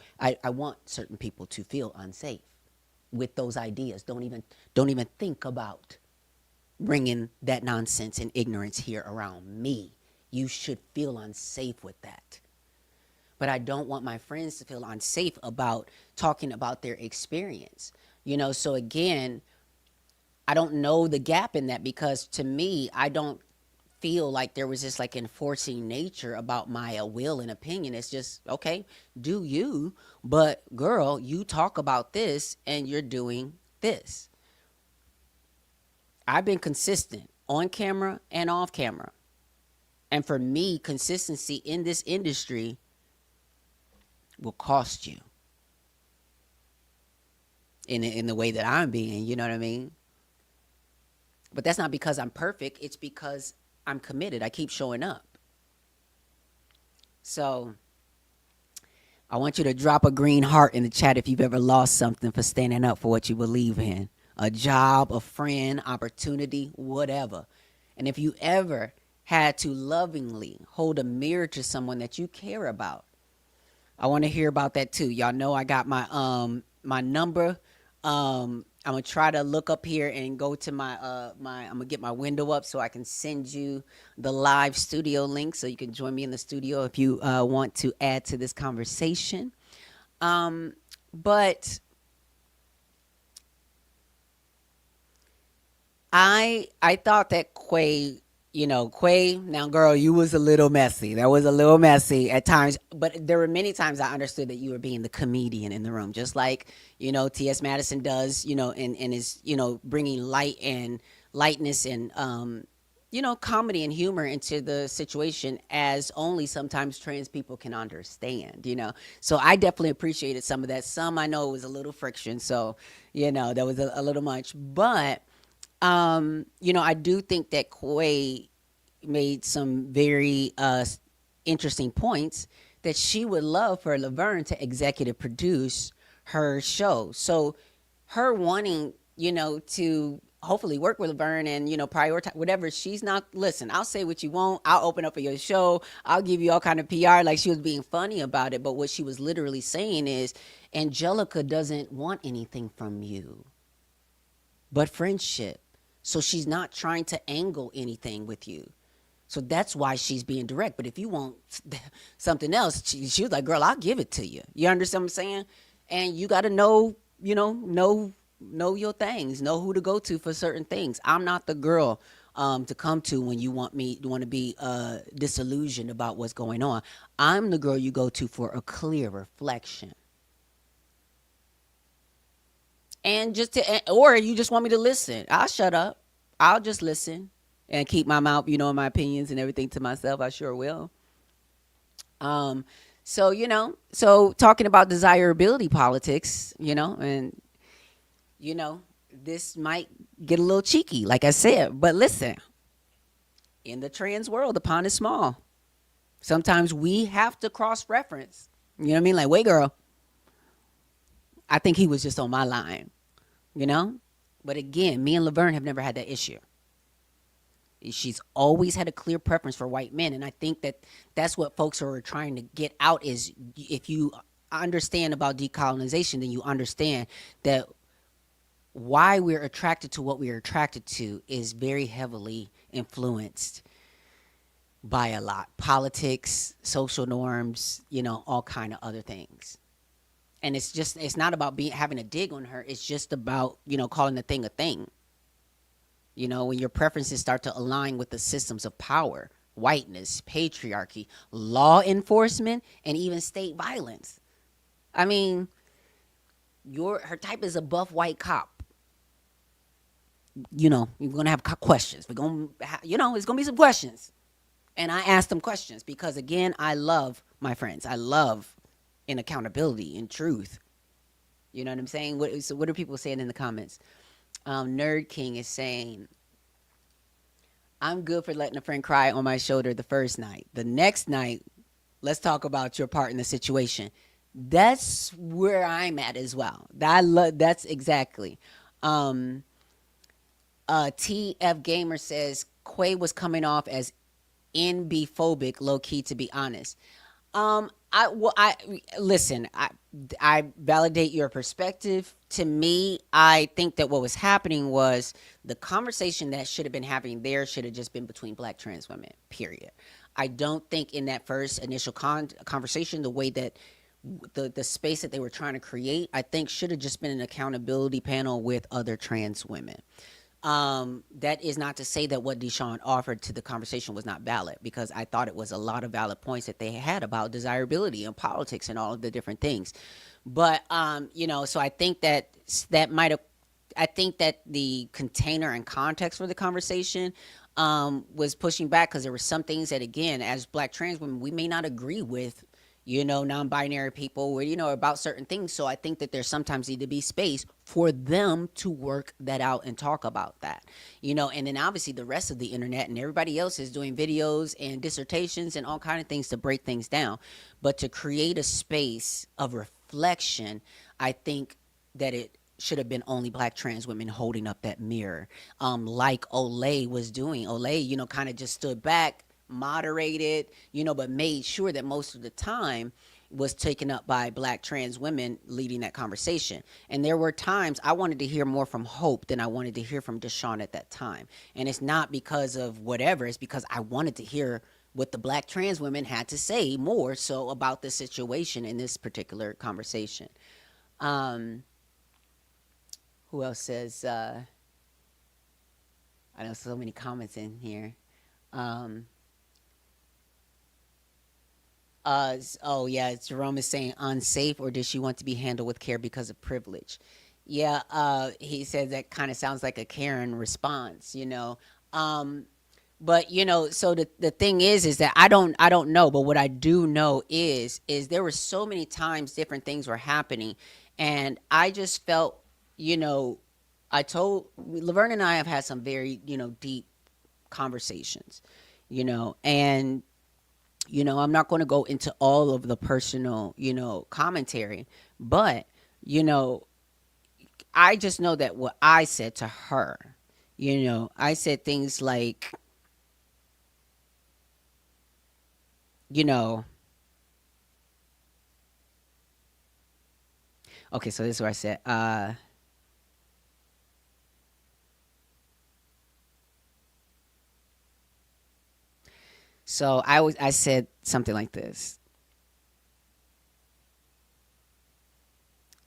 want certain people to feel unsafe with those ideas. Don't even think about bringing that nonsense and ignorance here around me. You should feel unsafe with that. But I don't want my friends to feel unsafe about talking about their experience. So again, I don't know the gap in that, because to me, I don't feel like there was this like enforcing nature about my will and opinion. It's just, okay, do you, but girl, you talk about this and you're doing this. I've been consistent on camera and off camera. And for me, consistency in this industry will cost you in the way that I'm being, you know what I mean? But that's not because I'm perfect. It's because I'm committed. I keep showing up. So I want you to drop a green heart in the chat if you've ever lost something for standing up for what you believe in. A job, a friend, opportunity, whatever. And if you ever had to lovingly hold a mirror to someone that you care about, I want to hear about that too. Y'all know I got my my number. I'm gonna try to look up here and go to my I'm gonna get my window up so I can send you the live studio link so you can join me in the studio if you want to add to this conversation. But I thought that Quay, now girl, you was a little messy. That was a little messy at times, but there were many times I understood that you were being the comedian in the room, just like, T.S. Madison does, and is, bringing lightness and, comedy and humor into the situation as only sometimes trans people can understand, So I definitely appreciated some of that. Some I know it was a little friction. So, that was a little much, but I do think that Quay made some very interesting points that she would love for Laverne to executive produce her show. So her wanting, to hopefully work with Laverne and, prioritize whatever, she's not, listen, I'll say what you want. I'll open up for your show. I'll give you all kind of PR. Like, she was being funny about it. But what she was literally saying is, Angelica doesn't want anything from you but friendship. So she's not trying to angle anything with you. So that's why she's being direct. But if you want something else, she was like, girl, I'll give it to you. You understand what I'm saying? And you got to know, know your things, know who to go to for certain things. I'm not the girl to come to when you want to be disillusioned about what's going on. I'm the girl you go to for a clear reflection. And or you just want me to listen. I'll shut up. I'll just listen and keep my mouth, my opinions and everything to myself. I sure will. So talking about desirability politics, and this might get a little cheeky, like I said, but listen, in the trans world, the pond is small. Sometimes we have to cross-reference. You know what I mean? Like, wait, girl, I think he was just on my line, But again, me and Laverne have never had that issue. She's always had a clear preference for white men. And I think that's what folks are trying to get out is if you understand about decolonization, then you understand that why we're attracted to what we're attracted to is very heavily influenced by a lot. Politics, social norms, all kind of other things. And it's not about having a dig on her. It's just about, calling the thing a thing. When your preferences start to align with the systems of power, whiteness, patriarchy, law enforcement, and even state violence. I mean, her type is a buff white cop. You're going to have questions. We're going to, it's going to be some questions. And I ask them questions because, again, I love my friends. I love in accountability and truth. You know what I'm saying? What are people saying in the comments? Nerd King is saying, I'm good for letting a friend cry on my shoulder the first night. The next night, let's talk about your part in the situation. That's where I'm at as well. That's exactly. TF Gamer says, Quay was coming off as NB-phobic, low key, to be honest. Listen, I validate your perspective. To me, I think that what was happening was the conversation that should have been happening there should have just been between black trans women, period. I don't think in that first initial conversation, the way that the space that they were trying to create, I think should have just been an accountability panel with other trans women. That is not to say that what Deshaun offered to the conversation was not valid, because I thought it was a lot of valid points that they had about desirability and politics and all of the different things. But, so I think that I think that the container and context for the conversation was pushing back, because there were some things that, again, as black trans women, we may not agree with, non-binary people, or, about certain things. So I think that there sometimes need to be space for them to work that out and talk about that, and then obviously the rest of the internet and everybody else is doing videos and dissertations and all kind of things to break things down. But to create a space of reflection, I think that it should have been only black trans women holding up that mirror, like Olay was doing. Olay, kind of just stood back, moderated, but made sure that most of the time was taken up by black trans women leading that conversation. And there were times I wanted to hear more from Hope than I wanted to hear from Deshaun at that time. And it's not because of whatever, it's because I wanted to hear what the black trans women had to say more so about the situation in this particular conversation. Who else says, I know so many comments in here. Jerome is saying unsafe, or does she want to be handled with care because of privilege? Yeah, he said that kind of sounds like a Karen response, But so the thing is that I don't know, but what I do know is there were so many times different things were happening, and I just felt, I told Laverne and I have had some very deep conversations, and I'm not going to go into all of the personal, commentary, but, I just know that what I said to her, I said things like, okay, so this is what I said. So I said something like this.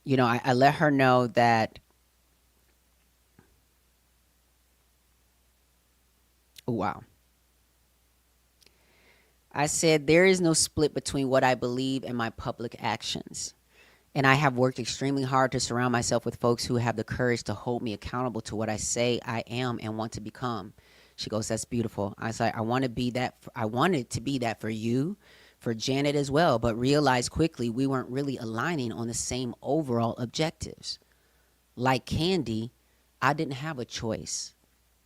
You know, I let her know that, oh, wow. I said, there is no split between what I believe and my public actions. And I have worked extremely hard to surround myself with folks who have the courage to hold me accountable to what I say I am and want to become. She goes, that's beautiful. I was like, I wanted to be that for you, for Janet as well, but realized quickly we weren't really aligning on the same overall objectives. Like Candy, I didn't have a choice.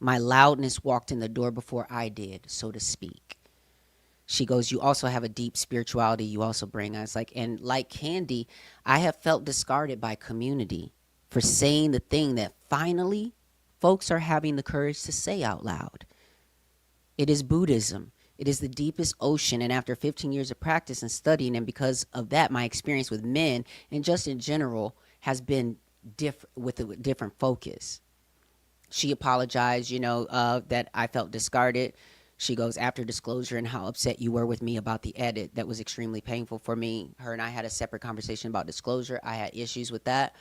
My loudness walked in the door before I did, so to speak. She goes, you also have a deep spirituality you also bring. I was like, and like Candy, I have felt discarded by community for saying the thing that finally folks are having the courage to say out loud. It is Buddhism. It is the deepest ocean. And after 15 years of practice and studying, and because of that, my experience with men and just in general has been with a different focus. She apologized, that I felt discarded. She goes, after disclosure and how upset you were with me about the edit, that was extremely painful for me. Her and I had a separate conversation about disclosure. I had issues with that,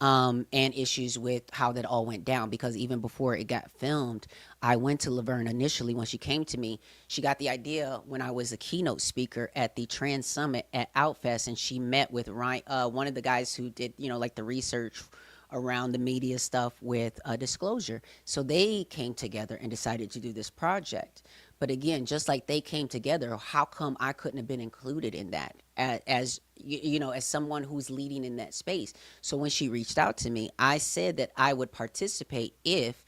and issues with how that all went down, because even before it got filmed, I went to Laverne initially. When she came to me, she got the idea when I was a keynote speaker at the Trans Summit at Outfest, and she met with Ryan, one of the guys who did, like the research around the media stuff with disclosure. So they came together and decided to do this project. But again, just like they came together, how come I couldn't have been included in that as someone who's leading in that space? So when she reached out to me, I said that I would participate if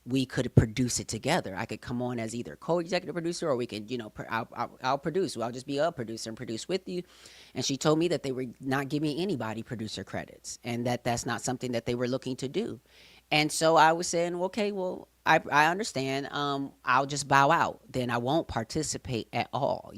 we could produce it together. I could come on as either co-executive producer, or we could, I'll produce. I'll just be a producer and produce with you. And she told me that they were not giving anybody producer credits, and that that's not something that they were looking to do. And so I was saying, okay, well, I understand. I'll just bow out. Then I won't participate at all,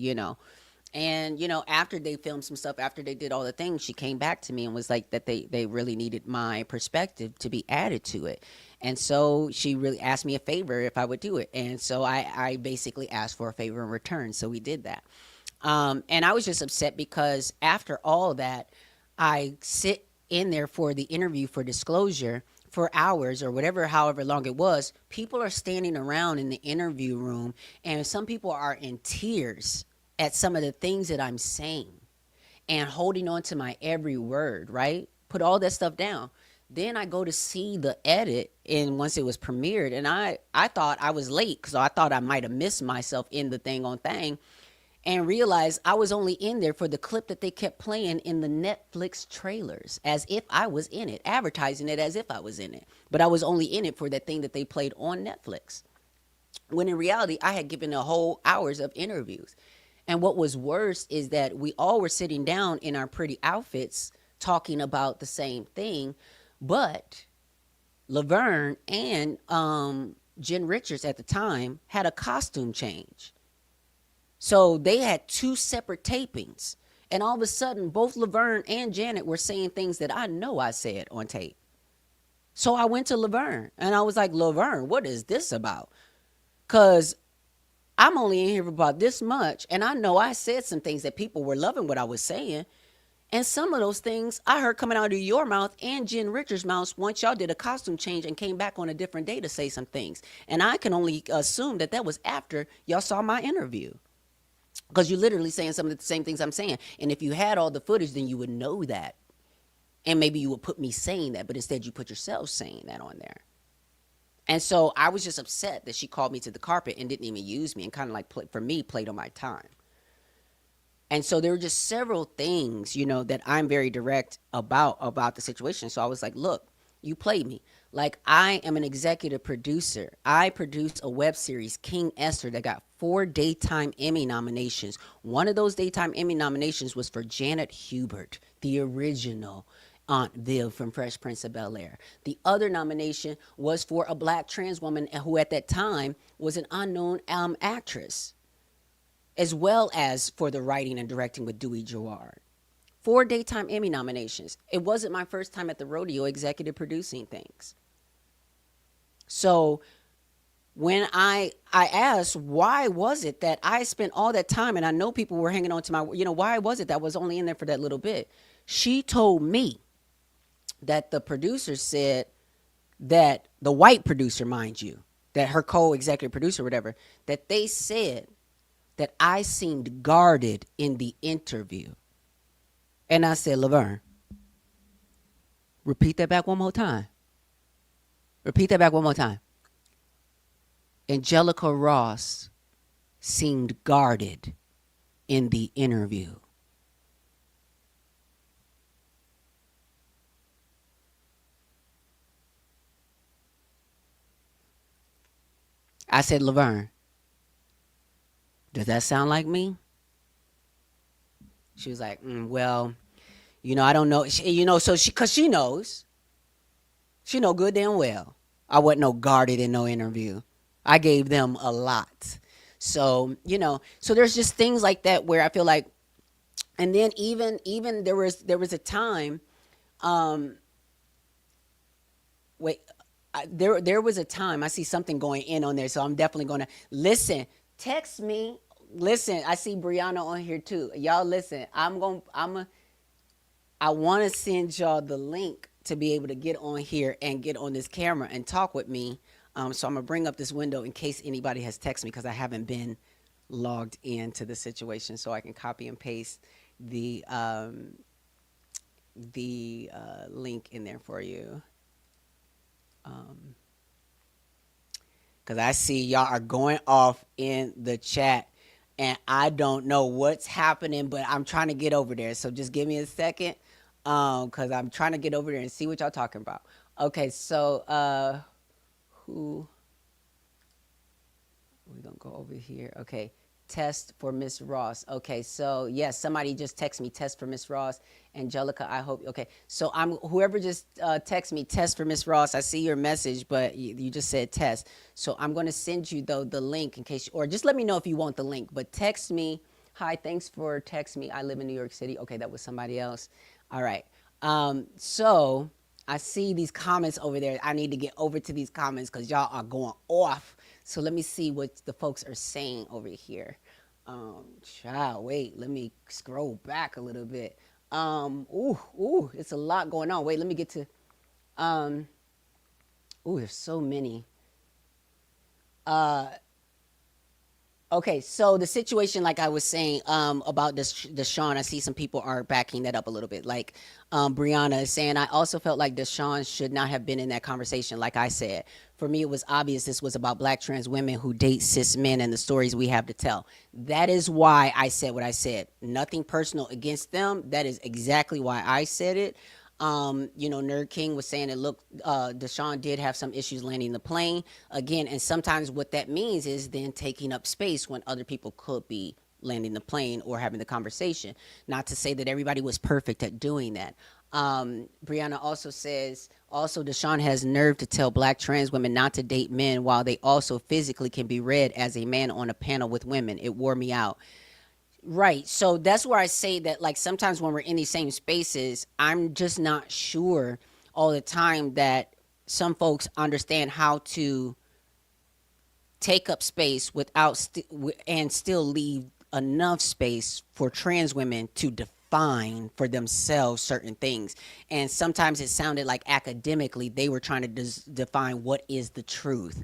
And, after they filmed some stuff, after they did all the things, she came back to me and was like that they really needed my perspective to be added to it. And so she really asked me a favor if I would do it. And so I basically asked for a favor in return. So we did that. And I was just upset because after all that, I sit in there for the interview for disclosure for hours or whatever, however long it was. People are standing around in the interview room, and some people are in tears at some of the things that I'm saying and holding on to my every word, right? Put all that stuff down. Then I go to see the edit, and once it was premiered, and I thought I was late because I thought I might have missed myself in the thing on thing, and realized I was only in there for the clip that they kept playing in the Netflix trailers, as if I was in it, advertising it as if I was in it. But I was only in it for that thing that they played on Netflix. When in reality, I had given a whole hours of interviews. And what was worse is that we all were sitting down in our pretty outfits talking about the same thing, but Laverne and Jen Richards at the time had a costume change. So they had two separate tapings. And all of a sudden, both Laverne and Janet were saying things that I know I said on tape. So I went to Laverne and I was like, Laverne, what is this about? Because I'm only in here for about this much. And I know I said some things that people were loving what I was saying. And some of those things I heard coming out of your mouth and Jen Richards' mouth once y'all did a costume change and came back on a different day to say some things. And I can only assume that that was after y'all saw my interview. Because you're literally saying some of the same things I'm saying. And if you had all the footage, then you would know that. And maybe you would put me saying that, but instead you put yourself saying that on there. And so I was just upset that she called me to the carpet and didn't even use me and kind of like, played on my time. And so there were just several things, that I'm very direct about the situation. So I was like, look, you played me. Like, I am an executive producer. I produced a web series, King Esther, that got 4 Daytime Emmy nominations. One of those Daytime Emmy nominations was for Janet Hubert, the original Aunt Viv from Fresh Prince of Bel-Air. The other nomination was for a black trans woman who at that time was an unknown actress, as well as for the writing and directing with Dewey Gerard. 4 Daytime Emmy nominations. It wasn't my first time at the rodeo executive producing things. So when I asked why was it that I spent all that time and I know people were hanging on to my, why was it that I was only in there for that little bit? She told me that the producer said that the white producer, mind you, that her co-executive producer, whatever, that they said that I seemed guarded in the interview. And I said, Laverne, repeat that back one more time. Repeat that back one more time. Angelica Ross seemed guarded in the interview. I said, Laverne, does that sound like me? She was like, well, I don't know. Because she knows. She know good damn well I wasn't no guarded in no interview. I gave them a lot. So, so there's just things like that where I feel like, and then even there was a time, there was a time, I see something going in on there, so I'm definitely going to listen. Text me. Listen, I see Brianna on here too. Y'all listen. I want to send y'all the link to be able to get on here and get on this camera and talk with me. So I'm gonna bring up this window in case anybody has texted me because I haven't been logged into the situation, so I can copy and paste the link in there for you. Because I see y'all are going off in the chat and I don't know what's happening, but I'm trying to get over there. So just give me a second because I'm trying to get over there and see what y'all talking about. Okay, so we're going to go over here. Okay, test for Miss Ross. Okay, so yes, somebody just text me test for Miss Ross. Angelica, I hope. Okay, so whoever just text me test for Miss Ross. I see your message, but you just said test. So I'm going to send you though the link in case, or just let me know if you want the link. But text me. Hi, thanks for texting me. I live in New York City. Okay, that was somebody else. All right. So I see these comments over there. I need to get over to these comments because y'all are going off. So let me see what the folks are saying over here. Child, wait, let me scroll back a little bit. It's a lot going on. Wait, let me get to, there's so many. Okay, so the situation, like I was saying, about Deshaun, I see some people are backing that up a little bit. Like Brianna is saying, I also felt like Deshaun should not have been in that conversation. Like I said, for me, it was obvious this was about Black trans women who date cis men and the stories we have to tell. That is why I said what I said. Nothing personal against them. That is exactly why I said it. Nerd King was saying that, look, Deshaun did have some issues landing the plane again. And sometimes what that means is then taking up space when other people could be landing the plane or having the conversation. Not to say that everybody was perfect at doing that. Brianna also says, also Deshaun has nerve to tell Black trans women not to date men while they also physically can be read as a man on a panel with women. It wore me out. Right. So that's where I say that, like, sometimes when we're in these same spaces, I'm just not sure all the time that some folks understand how to take up space without and still leave enough space for trans women to define for themselves certain things. And sometimes it sounded like academically they were trying to define what is the truth,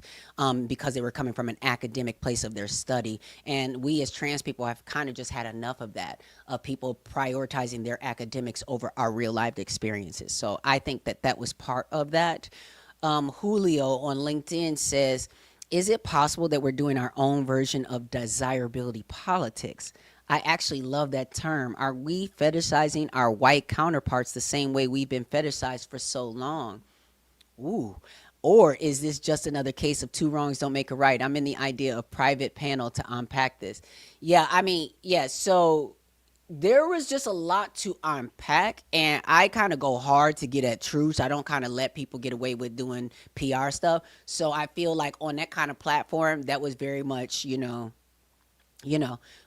because they were coming from an academic place of their study. And we as trans people have kind of just had enough of that, of people prioritizing their academics over our real life experiences. So I think that that was part of that. Julio on LinkedIn says, is it possible that we're doing our own version of desirability politics? I actually love that term. Are we fetishizing our white counterparts the same way we've been fetishized for so long? Ooh. Or is this just another case of two wrongs don't make a right? I'm in the idea of private panel to unpack this. Yeah, I mean, yeah, so there was just a lot to unpack, and I kind of go hard to get at truth. I don't kind of let people get away with doing PR stuff. So I feel like on that kind of platform, that was very much,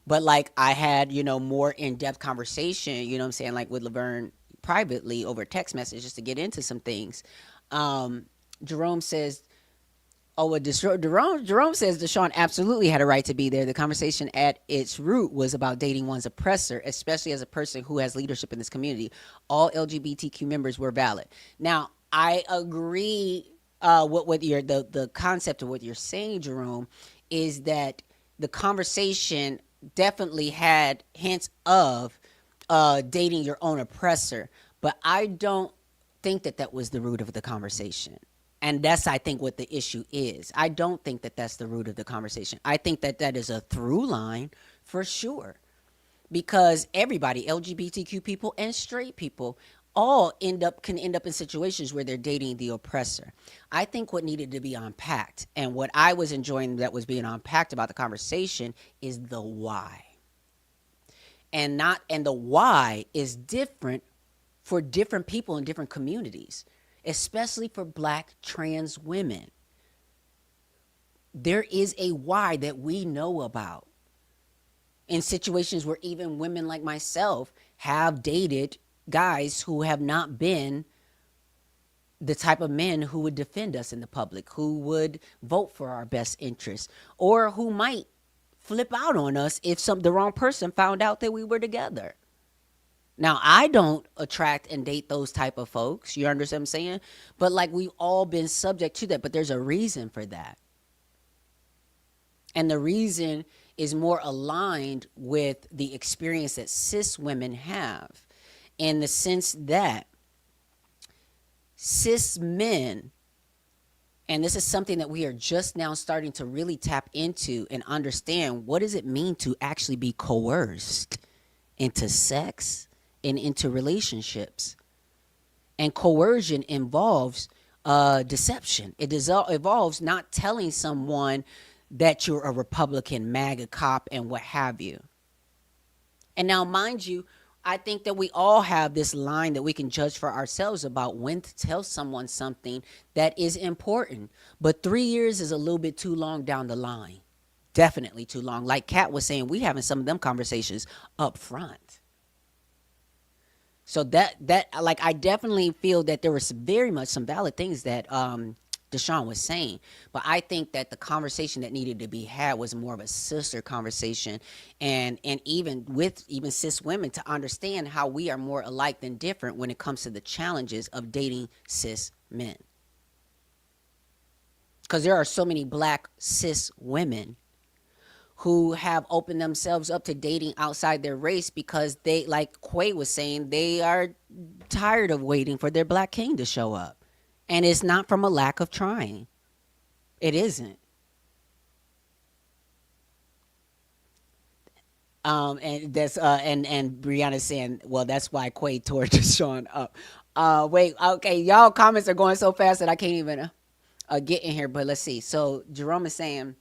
but like I had, more in-depth conversation, what I'm saying, like with Laverne privately over text messages to get into some things. Jerome says, Oh, well, Jerome says Deshaun absolutely had a right to be there. The conversation at its root was about dating one's oppressor, especially as a person who has leadership in this community. All LGBTQ members were valid. Now, I agree what you're the concept of what you're saying, Jerome, is that the conversation definitely had hints of dating your own oppressor, but I don't think that was the root of the conversation. And that's, I think, what the issue is. I don't think that that's the root of the conversation. I think that is a through line for sure. Because everybody, LGBTQ people and straight people, all can end up in situations where they're dating the oppressor. I think what needed to be unpacked, and what I was enjoying that was being unpacked about the conversation, is the why. And the why is different for different people in different communities, especially for Black trans women. There is a why that we know about in situations where even women like myself have dated guys who have not been the type of men who would defend us in the public, who would vote for our best interests, or who might flip out on us if the wrong person found out that we were together. Now, I don't attract and date those type of folks. You understand what I'm saying? But like, we've all been subject to that, but there's a reason for that. And the reason is more aligned with the experience that cis women have, in the sense that cis men, and this is something that we are just now starting to really tap into and understand, what does it mean to actually be coerced into sex and into relationships? And coercion involves deception. It involves not telling someone that you're a Republican, MAGA cop, and what have you. And now, mind you, I think that we all have this line that we can judge for ourselves about when to tell someone something that is important. But 3 years is a little bit too long down the line. Definitely too long. Like Kat was saying, we having some of them conversations up front. So that like, I definitely feel that there was very much some valid things that Deshaun was saying, but I think that the conversation that needed to be had was more of a sister conversation, and even with cis women, to understand how we are more alike than different when it comes to the challenges of dating cis men. Because there are so many Black cis women who have opened themselves up to dating outside their race because they, like Quay was saying, they are tired of waiting for their Black king to show up. And it's not from a lack of trying. It isn't. And that's and Brianna saying, well, that's why Quay tore Deshaun up. Wait, okay, y'all comments are going so fast that I can't even get in here. But let's see. So Jerome is saying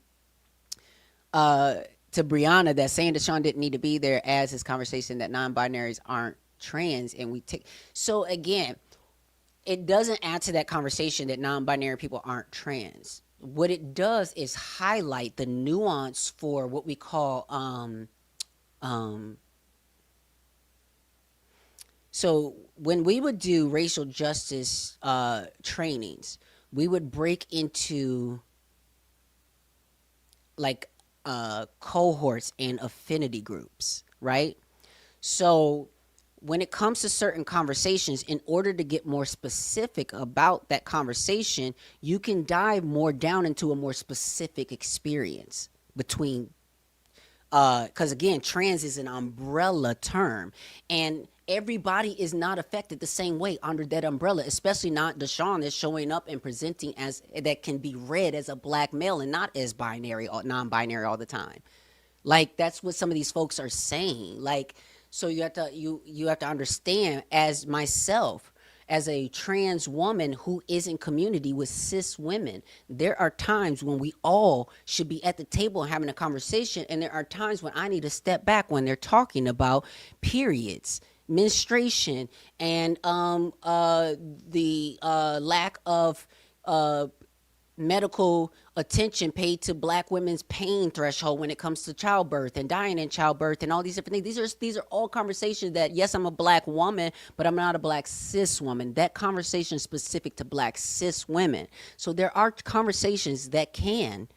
to Brianna that saying Deshaun didn't need to be there as his conversation that non-binaries aren't trans, and we take. So again, it doesn't add to that conversation that non-binary people aren't trans. What it does is highlight the nuance for what we call so when we would do racial justice trainings, we would break into like cohorts and affinity groups, right? So when it comes to certain conversations, in order to get more specific about that conversation, you can dive more down into a more specific experience between, because again, trans is an umbrella term, and everybody is not affected the same way under that umbrella, especially not Deshaun is showing up and presenting as, that can be read as a Black male and not as binary or non-binary all the time. Like, that's what some of these folks are saying. Like, so you have to understand, as myself, as a trans woman who is in community with cis women, there are times when we all should be at the table and having a conversation, and there are times when I need to step back when they're talking about periods, menstruation, and the lack of medical attention paid to black women's pain threshold when it comes to childbirth and dying in childbirth and all these different things. These are all conversations that, yes, I'm a black woman, but I'm not a black cis woman. That conversation is specific to black cis women. So there are conversations that can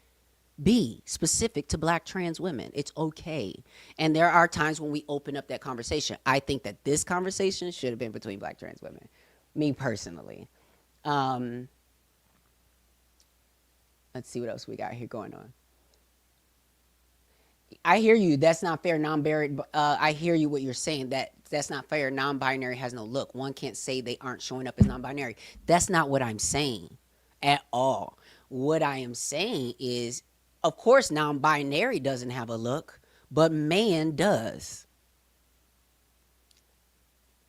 be specific to black trans women. It's okay. And there are times when we open up that conversation. I think that this conversation should have been between black trans women, me personally. Let's see what else we got here going on. I hear you. That's not fair. Non-binary. I hear you what you're saying. That's not fair. Non-binary has no look. One can't say they aren't showing up as non-binary. That's not what I'm saying at all. What I am saying is, of course, non-binary doesn't have a look, but man does.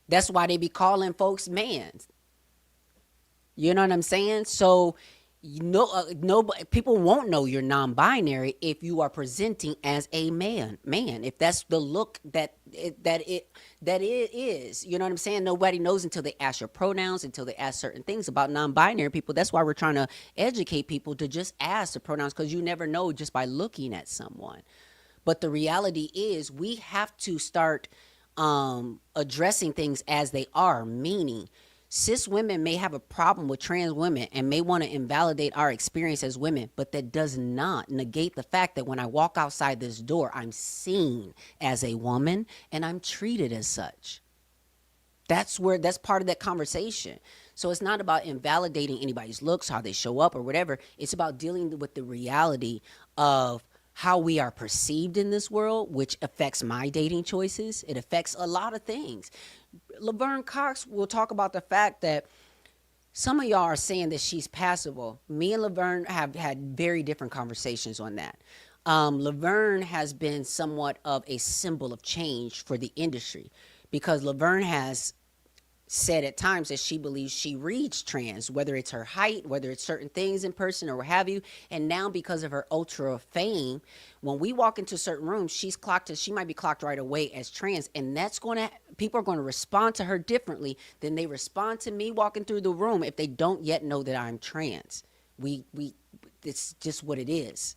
That's why they be calling folks mans. You know what I'm saying? So, people won't know you're non-binary if you are presenting as a man. If that's the look that it is. You know what I'm saying? Nobody knows until they ask your pronouns, until they ask certain things about non-binary people. That's why we're trying to educate people to just ask the pronouns, because you never know just by looking at someone. But the reality is we have to start addressing things as they are, meaning cis women may have a problem with trans women and may want to invalidate our experience as women, but that does not negate the fact that when I walk outside this door, I'm seen as a woman and I'm treated as such. That's part of that conversation. So it's not about invalidating anybody's looks, how they show up or whatever. It's about dealing with the reality of how we are perceived in this world, which affects my dating choices. It affects a lot of things. Laverne Cox will talk about the fact that some of y'all are saying that she's passable. Me and Laverne have had very different conversations on that. Laverne has been somewhat of a symbol of change for the industry, because Laverne has said at times that she believes she reads trans, whether it's her height, whether it's certain things in person or what have you. And now, because of her ultra fame, when we walk into certain rooms, she might be clocked right away as trans. And people are going to respond to her differently than they respond to me walking through the room if they don't yet know that I'm trans. It's just what it is.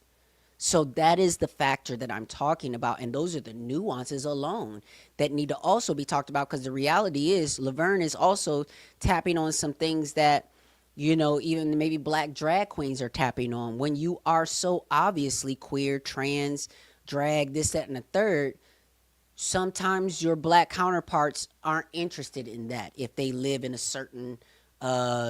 So that is the factor that I'm talking about. And those are the nuances alone that need to also be talked about, because the reality is Laverne is also tapping on some things that, even maybe black drag queens are tapping on. When you are so obviously queer, trans, drag, this, that, and the third, sometimes your black counterparts aren't interested in that if they live in a certain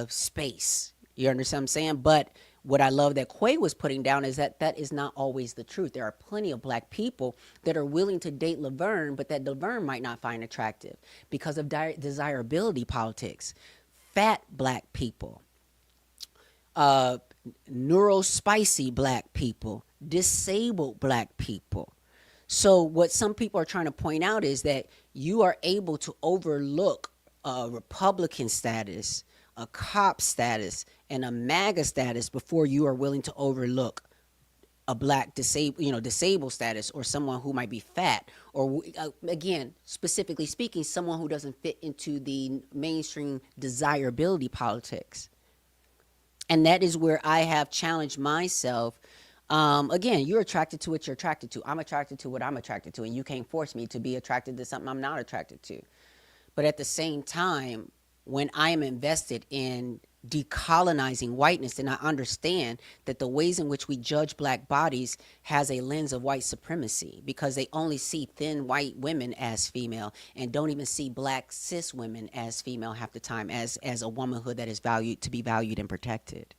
space. You understand what I'm saying? But what I love that Quay was putting down is that is not always the truth. There are plenty of black people that are willing to date Laverne, but that Laverne might not find attractive because of desirability politics. Fat black people, neurospicy black people, disabled black people. So what some people are trying to point out is that you are able to overlook a Republican status, a cop status, and a MAGA status before you are willing to overlook a black disabled status, or someone who might be fat, or again, specifically speaking, someone who doesn't fit into the mainstream desirability politics. And that is where I have challenged myself. Again, you're attracted to what you're attracted to. I'm attracted to what I'm attracted to, and you can't force me to be attracted to something I'm not attracted to. But at the same time, when I am invested in decolonizing whiteness, and I understand that the ways in which we judge black bodies has a lens of white supremacy, because they only see thin white women as female and don't even see black cis women as female half the time, as a womanhood that is to be valued and protected.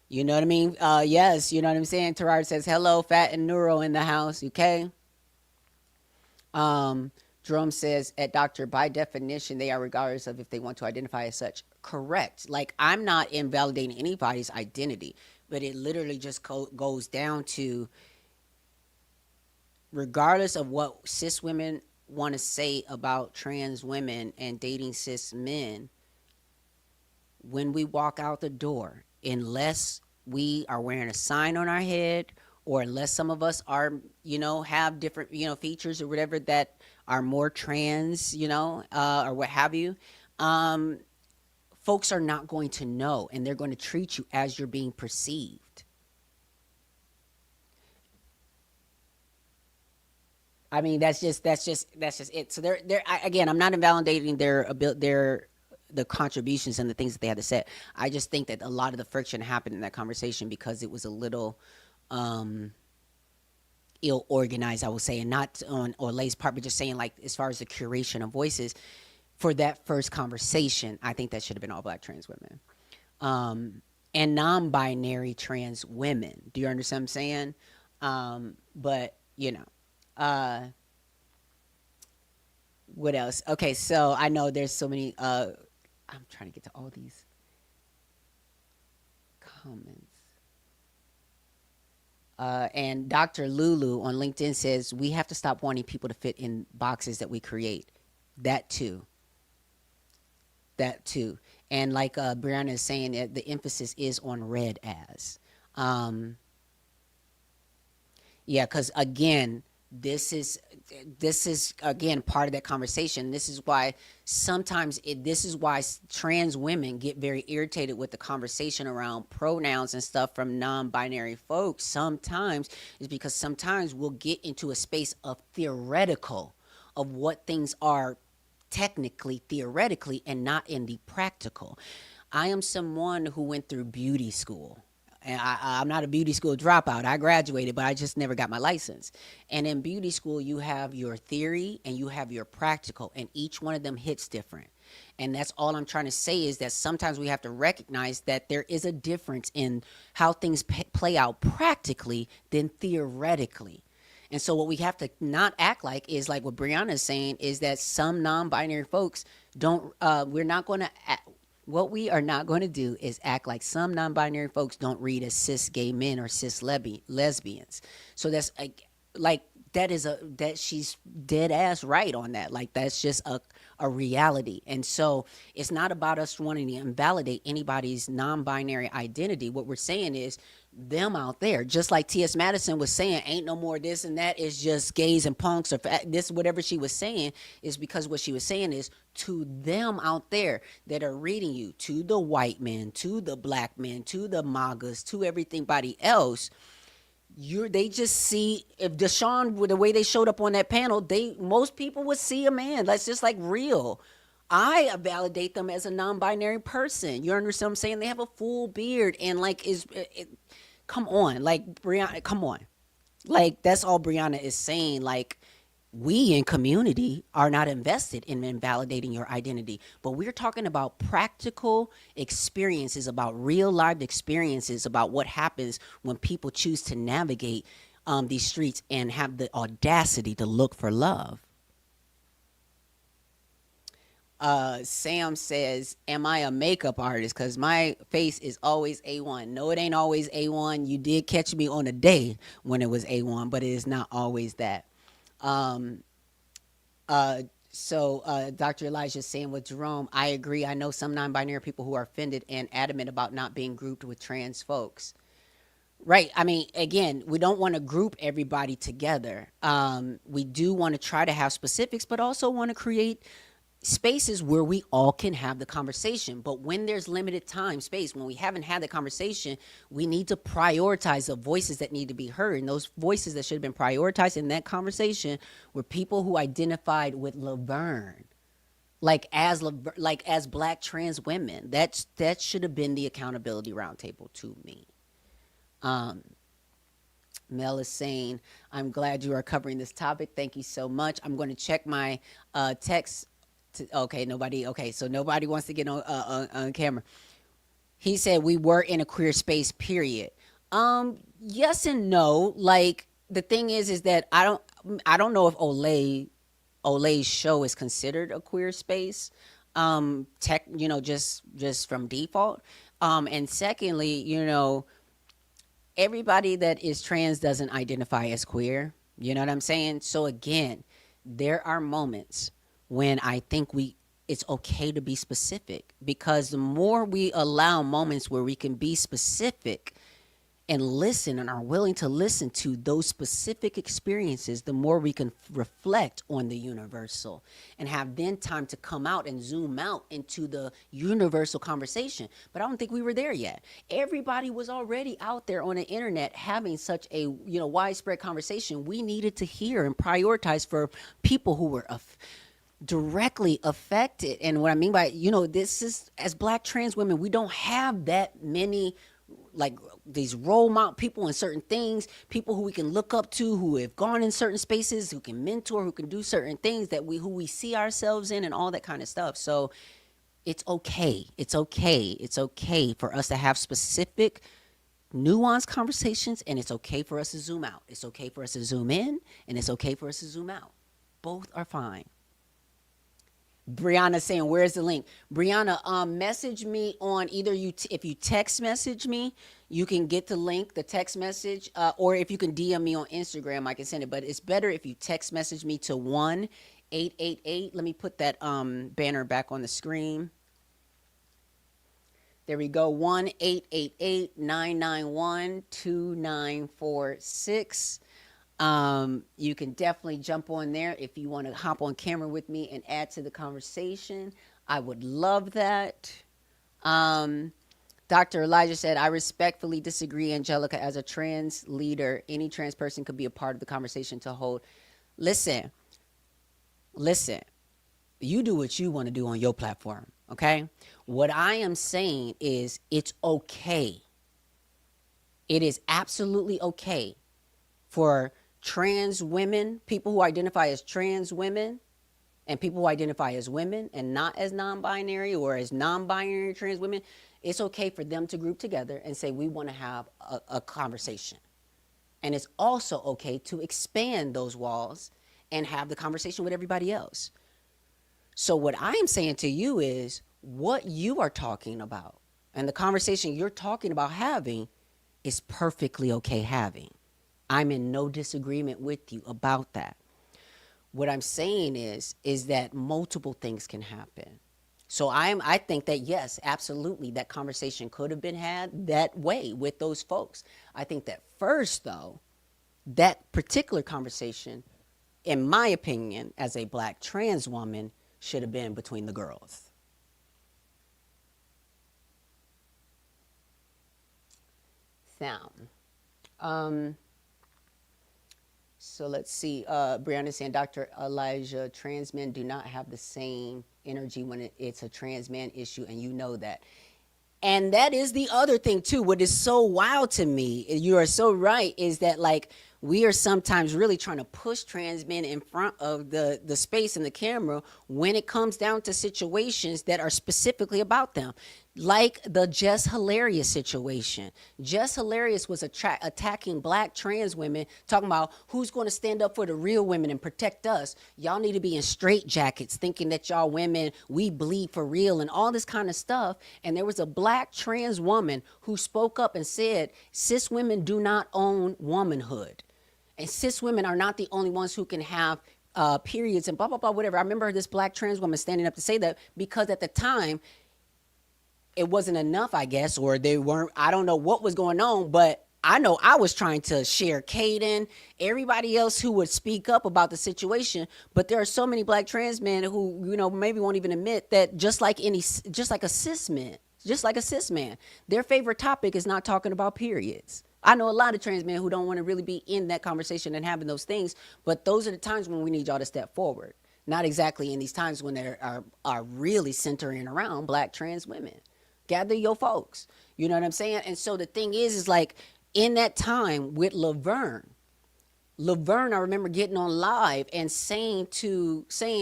You know what I mean? Yes, you know what I'm saying? Terrar says, hello, fat and neuro in the house, okay? Jerome says, at doctor, by definition, they are regardless of if they want to identify as such. Correct. Like, I'm not invalidating anybody's identity, but it literally just goes down to, regardless of what cis women want to say about trans women and dating cis men, when we walk out the door, unless we are wearing a sign on our head, or unless some of us are, have different, features or whatever that are more trans, or what have you, folks are not going to know, and they're going to treat you as you're being perceived. I mean, that's just it. So again, I'm not invalidating the contributions and the things that they had to say. I just think that a lot of the friction happened in that conversation because it was a little ill organized, I will say, and not on Olay's part, but just saying, like, as far as the curation of voices for that first conversation, I think that should have been all Black trans women and non-binary trans women. Do you understand what I'm saying? But you know. What else? Okay, so I know there's so many. I'm trying to get to all these comments. And Dr. Lulu on LinkedIn says we have to stop wanting people to fit in boxes that we create. That too. And like Brianna is saying, the emphasis is on read as. Yeah, because again, this is again part of that conversation. This is why trans women get very irritated with the conversation around pronouns and stuff from non-binary folks. Sometimes is because sometimes we'll get into a space of theoretical of what things are technically, theoretically, and not in the practical. I am someone who went through beauty school. And I'm not a beauty school dropout. I graduated, but I just never got my license. And in beauty school, you have your theory and you have your practical, and each one of them hits different. And that's all I'm trying to say is that sometimes we have to recognize that there is a difference in how things play out practically than theoretically. And so what we have to not act like is like what Brianna is saying is that some non-binary folks what we are not going to do is act like some non-binary folks don't read as cis gay men or cis lesbians. So that's like that she's dead ass right on that. Like that's just a reality. And so it's not about us wanting to invalidate anybody's non-binary identity. What we're saying is them out there, just like T.S. Madison was saying, ain't no more this and that, is just gays and punks or this, whatever she was saying, is because what she was saying is to them out there that are reading you, to the white men, to the Black men, to the MAGAs, to everybody else, they just see, if Deshaun, with the way they showed up on that panel, most people would see a man. That's just like real. I validate them as a non-binary person. You understand what I'm saying? They have a full beard and like come on, like Brianna, come on. Like that's all Brianna is saying. Like we in community are not invested in invalidating your identity, but we're talking about practical experiences, about real life experiences, about what happens when people choose to navigate these streets and have the audacity to look for love. Sam says, am I a makeup artist? Because my face is always A1. No, it ain't always A1. You did catch me on a day when it was A1, but it is not always that. So Dr. Elijah is saying with Jerome, I agree. I know some non-binary people who are offended and adamant about not being grouped with trans folks. Right. I mean, again, we don't want to group everybody together. We do want to try to have specifics, but also want to create spaces where we all can have the conversation. But when there's limited time, space, when we haven't had the conversation, we need to prioritize the voices that need to be heard. And those voices that should have been prioritized in that conversation were people who identified with Laverne, like as Black trans women. That should have been the accountability roundtable to me. Mel is saying, I'm glad you are covering this topic. Thank you so much. I'm going to check my text. So nobody wants to get on camera. He said we were in a queer space, period. Yes and no. Like the thing is that I don't know if Olay's show is considered a queer space. Just from default. And secondly, everybody that is trans doesn't identify as queer. You know what I'm saying? So again, there are moments when I think it's okay to be specific, because the more we allow moments where we can be specific and listen and are willing to listen to those specific experiences, the more we can reflect on the universal and have then time to come out and zoom out into the universal conversation. But I don't think we were there yet. Everybody was already out there on the internet having such a widespread conversation. We needed to hear and prioritize for people who were directly affected. And what I mean by, this is, as Black trans women, we don't have that many like these role model people in certain things, people who we can look up to, who have gone in certain spaces, who can mentor, who can do certain things who we see ourselves in, and all that kind of stuff. So it's okay. It's okay. It's okay for us to have specific nuanced conversations, and it's okay for us to zoom out. It's okay for us to zoom in, and it's okay for us to zoom out. Both are fine. Brianna saying, where's the link? Brianna, message me on either if you text message me, you can get the link, the text message, or if you can DM me on Instagram, I can send it. But it's better if you text message me to 1-888. Let me put that banner back on the screen. There we go. 1-888-991-2946. You can definitely jump on there if you want to hop on camera with me and add to the conversation. I would love that. Dr. Elijah said, I respectfully disagree, Angelica. As a trans leader, any trans person could be a part of the conversation to hold. Listen, you do what you want to do on your platform, okay? What I am saying is it's okay. It is absolutely okay for trans women, people who identify as trans women, and people who identify as women and not as non-binary or as non-binary trans women, it's okay for them to group together and say, we want to have a conversation. And it's also okay to expand those walls and have the conversation with everybody else. So what I am saying to you is what you are talking about and the conversation you're talking about having is perfectly okay having. I'm in no disagreement with you about that. What I'm saying is that multiple things can happen. So I think that, yes, absolutely, that conversation could have been had that way with those folks. I think that first, though, that particular conversation, in my opinion, as a Black trans woman, should have been between the girls. Sound. So let's see. Brianna saying, Dr. Elijah, trans men do not have the same energy when it's a trans man issue, and you know that. And that is the other thing, too. What is so wild to me, you are so right, is that, like, we are sometimes really trying to push trans men in front of the space and the camera when it comes down to situations that are specifically about them. Like the Just Hilarious situation. Just Hilarious was attacking Black trans women, talking about who's going to stand up for the real women and protect us. Y'all need to be in straitjackets, thinking that y'all women, we bleed for real and all this kind of stuff. And there was a Black trans woman who spoke up and said, cis women do not own womanhood. And cis women are not the only ones who can have periods and blah, blah, blah, whatever. I remember this Black trans woman standing up to say that because at the time, it wasn't enough, I guess, or they weren't, I don't know what was going on, but I know I was trying to share Caden, everybody else who would speak up about the situation, but there are so many Black trans men who, maybe won't even admit that just like a cis man, their favorite topic is not talking about periods. I know a lot of trans men who don't want to really be in that conversation and having those things, but those are the times when we need y'all to step forward. Not exactly in these times when they are really centering around Black trans women. Gather your folks. You know what I'm saying? And so the thing is like in that time with Laverne, I remember getting on live and saying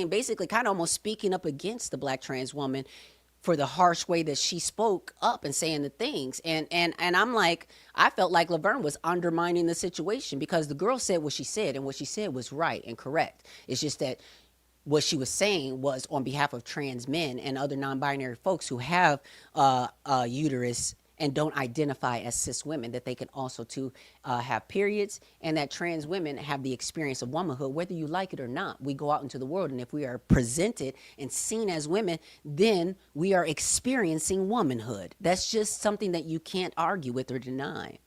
basically kind of almost speaking up against the Black trans woman for the harsh way that she spoke up and saying the things. And I'm like, I felt like Laverne was undermining the situation because the girl said what she said, and what she said was right and correct. It's just that what she was saying was on behalf of trans men and other non-binary folks who have a uterus and don't identify as cis women, that they can also too have periods, and that trans women have the experience of womanhood, whether you like it or not. We go out into the world, and if we are presented and seen as women, then we are experiencing womanhood. That's just something that you can't argue with or deny.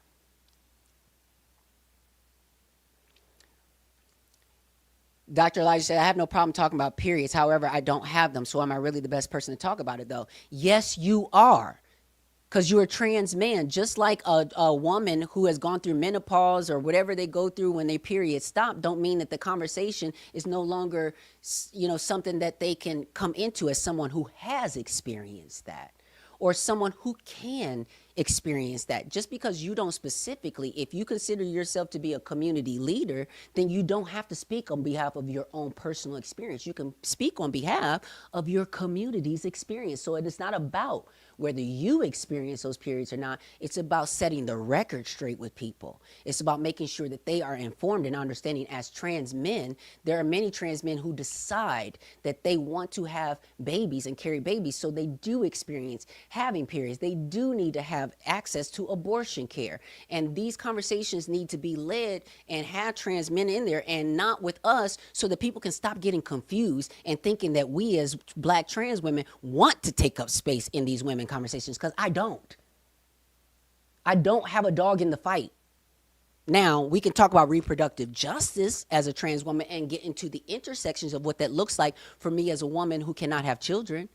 Dr. Elijah said, I have no problem talking about periods. However, I don't have them. So am I really the best person to talk about it, though? Yes, you are. Because you're a trans man, just like a woman who has gone through menopause or whatever they go through when their periods stop, don't mean that the conversation is no longer, something that they can come into as someone who has experienced that, or someone who can experience that. Just because you don't specifically, if you consider yourself to be a community leader, then you don't have to speak on behalf of your own personal experience. You can speak on behalf of your community's experience. So it is not about whether you experience those periods or not. It's about setting the record straight with people. It's about making sure that they are informed and understanding. As trans men, there are many trans men who decide that they want to have babies and carry babies, so they do experience having periods. They do need to have access to abortion care. And these conversations need to be led and have trans men in there and not with us, so that people can stop getting confused and thinking that we as Black trans women want to take up space in these women conversations, because I don't have a dog in the fight. Now, we can talk about reproductive justice as a trans woman and get into the intersections of what that looks like for me as a woman who cannot have children.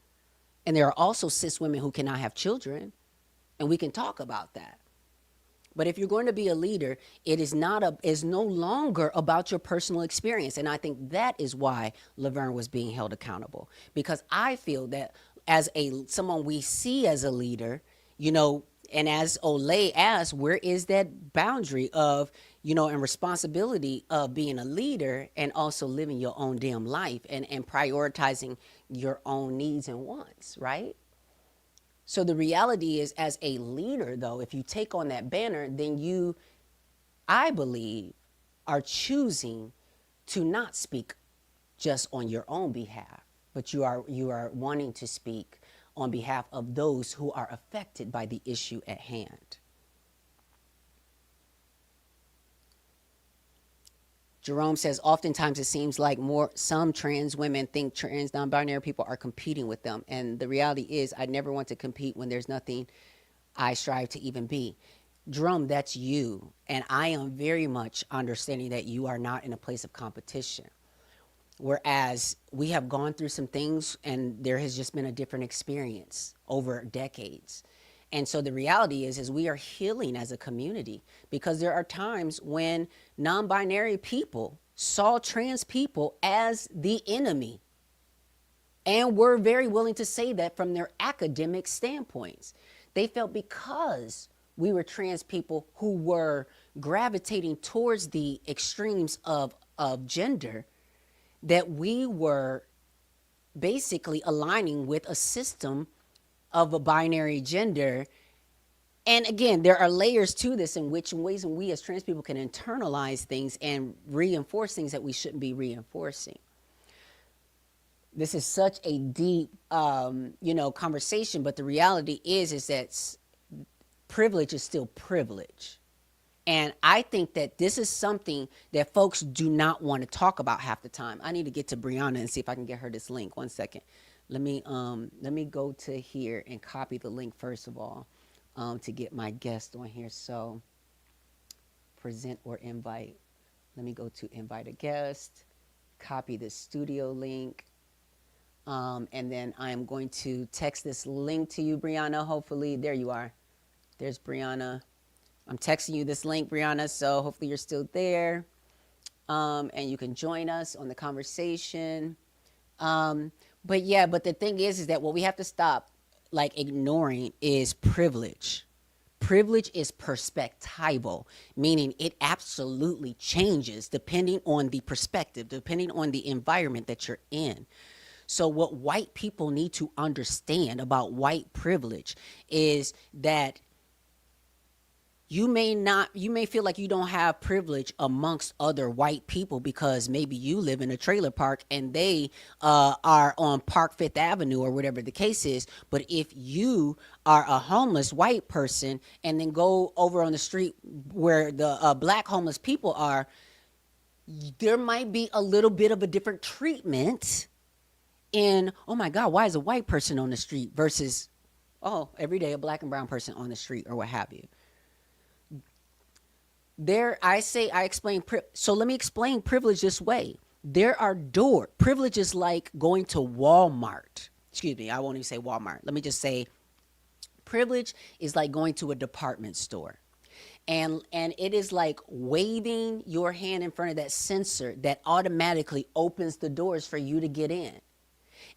And there are also cis women who cannot have children. And we can talk about that. But if you're going to be a leader, it is no longer about your personal experience. And I think that is why Laverne was being held accountable. Because I feel that as someone we see as a leader, and as Olay asked, where is that boundary of, and responsibility of being a leader and also living your own damn life and prioritizing your own needs and wants, right? So the reality is, as a leader, though, if you take on that banner, then you, I believe, are choosing to not speak just on your own behalf, but you are wanting to speak on behalf of those who are affected by the issue at hand. Jerome says, oftentimes it seems like some trans women think trans non-binary people are competing with them. And the reality is, I never want to compete when there's nothing I strive to even be. Jerome, that's you. And I am very much understanding that you are not in a place of competition. Whereas we have gone through some things and there has just been a different experience over decades. And so the reality is we are healing as a community, because there are times when non-binary people saw trans people as the enemy and were very willing to say that from their academic standpoints. They felt because we were trans people who were gravitating towards the extremes of gender, that we were basically aligning with a system of a binary gender. And again, there are layers to this in ways in we as trans people can internalize things and reinforce things that we shouldn't be reinforcing. This is such a deep, conversation, but the reality is that privilege is still privilege. And I think that this is something that folks do not want to talk about half the time. I need to get to Brianna and see if I can get her this link. 1 second. Let me go to here and copy the link first of all, to get my guest on here. So present or invite. Let me go to invite a guest, copy the studio link. And then I'm going to text this link to you, Brianna. Hopefully, there you are. There's Brianna. I'm texting you this link, Brianna, so hopefully you're still there. And you can join us on the conversation. But the thing is that what we have to stop ignoring is privilege. Privilege is perspectival, meaning it absolutely changes depending on the perspective, depending on the environment that you're in. So what white people need to understand about white privilege is that you may feel like you don't have privilege amongst other white people because maybe you live in a trailer park and they are on Park Fifth Avenue or whatever the case is. But if you are a homeless white person and then go over on the street where the black homeless people are, there might be a little bit of a different treatment in, oh my God, why is a white person on the street versus, oh, every day a black and brown person on the street or what have you. So let me explain privilege this way. There are door privileges like going to Walmart. Excuse me, I won't even say Walmart. Let me just say privilege is like going to a department store. And it is like waving your hand in front of that sensor that automatically opens the doors for you to get in.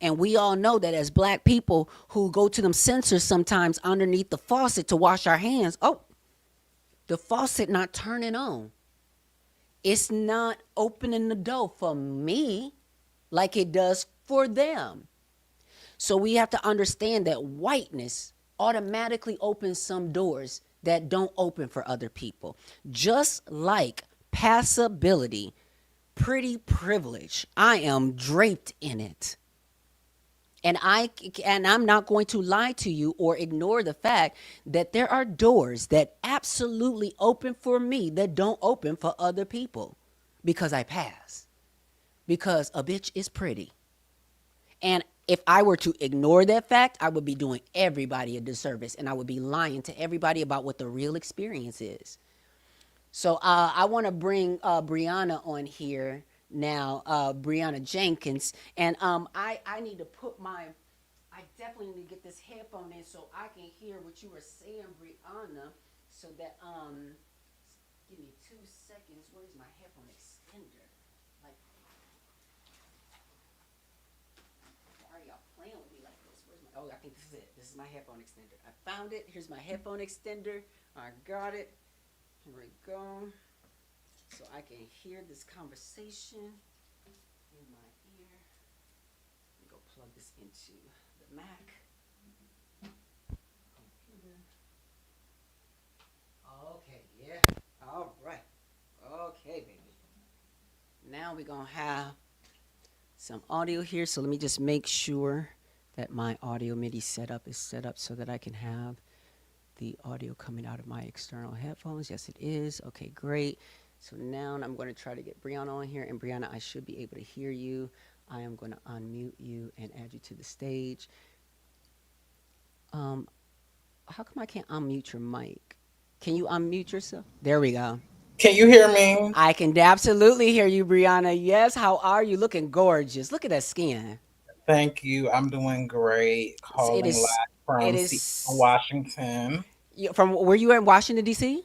And we all know that as black people who go to them sensors sometimes underneath the faucet to wash our hands, oh, the faucet not turning on. It's not opening the door for me like it does for them. So we have to understand that whiteness automatically opens some doors that don't open for other people. Just like passability, pretty privilege, I am draped in it. And I'm not going to lie to you or ignore the fact that there are doors that absolutely open for me that don't open for other people because I pass. Because a bitch is pretty. And if I were to ignore that fact, I would be doing everybody a disservice and I would be lying to everybody about what the real experience is. So I want to bring Brianna on here now, Brianna Jenkins. And I need to put I definitely need to get this headphone in so I can hear what you were saying, Brianna, so that, give me 2 seconds. Where's my headphone extender? Like, why are y'all playing with me like this? Oh, I think this is it. This is my headphone extender. I found it. Here's my headphone extender. I got it. Here we go. So I can hear this conversation in my ear. Let me go plug this into the Mac. Computer. Okay, yeah. All right. Okay, baby. Now we're going to have some audio here. So let me just make sure that my audio MIDI setup is set up so that I can have the audio coming out of my external headphones. Yes, it is. Okay, great. So now I'm going to try to get Brianna on here. And Brianna, I should be able to hear you. I am going to unmute you and add you to the stage. How come I can't unmute your mic? Can you unmute yourself? There we go. Can you hear me? I can absolutely hear you, Brianna. Yes, how are you? Looking gorgeous. Look at that skin. Thank you. I'm doing great. It Calling is. live It from is. Washington. From where you in Washington D.C.?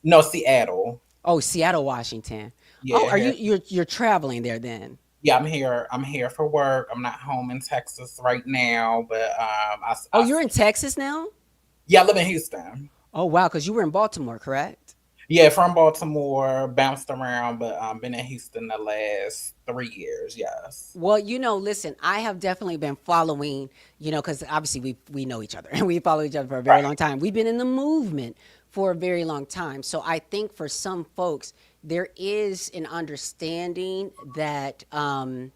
No, Seattle. Oh, Seattle, Washington. Oh, Yeah, are here. you're traveling there then? Yeah, I'm here. I'm here for work. I'm not home in Texas right now, but Oh, you're in Texas now? yeah, I live in Houston. Oh, wow, because you were in Baltimore, correct? Yeah, from Baltimore, bounced around, but been in Houston the last 3 years. Yes. Well, listen, I have definitely been following, because obviously we know each other and we follow each other for a very long time. We've been in the movement for a very long time. So I think for some folks, there is an understanding that a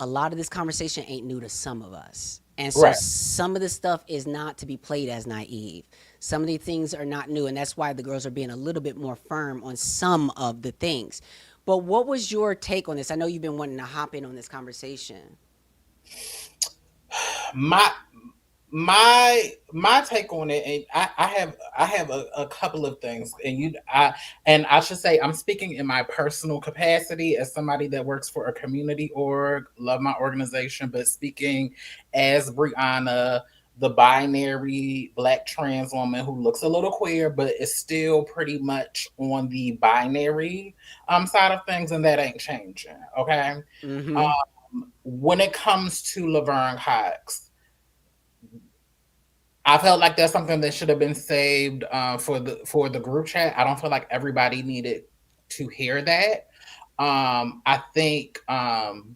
lot of this conversation ain't new to some of us. And so Right. some of the stuff is not to be played as naive. Some of the things are not new, and that's why the girls are being a little bit more firm on some of the things. But what was your take on this? I know you've been wanting to hop in on this conversation. My my take on it, and I have a couple of things, and I should say I'm speaking in my personal capacity as somebody that works for a community org, love my organization, but speaking as Brianna, the binary black trans woman who looks a little queer but is still pretty much on the binary side of things, and that ain't changing. Okay. Mm-hmm. When it comes to Laverne Cox, I felt like that's something that should have been saved for the group chat. I don't feel like everybody needed to hear that. I think I'm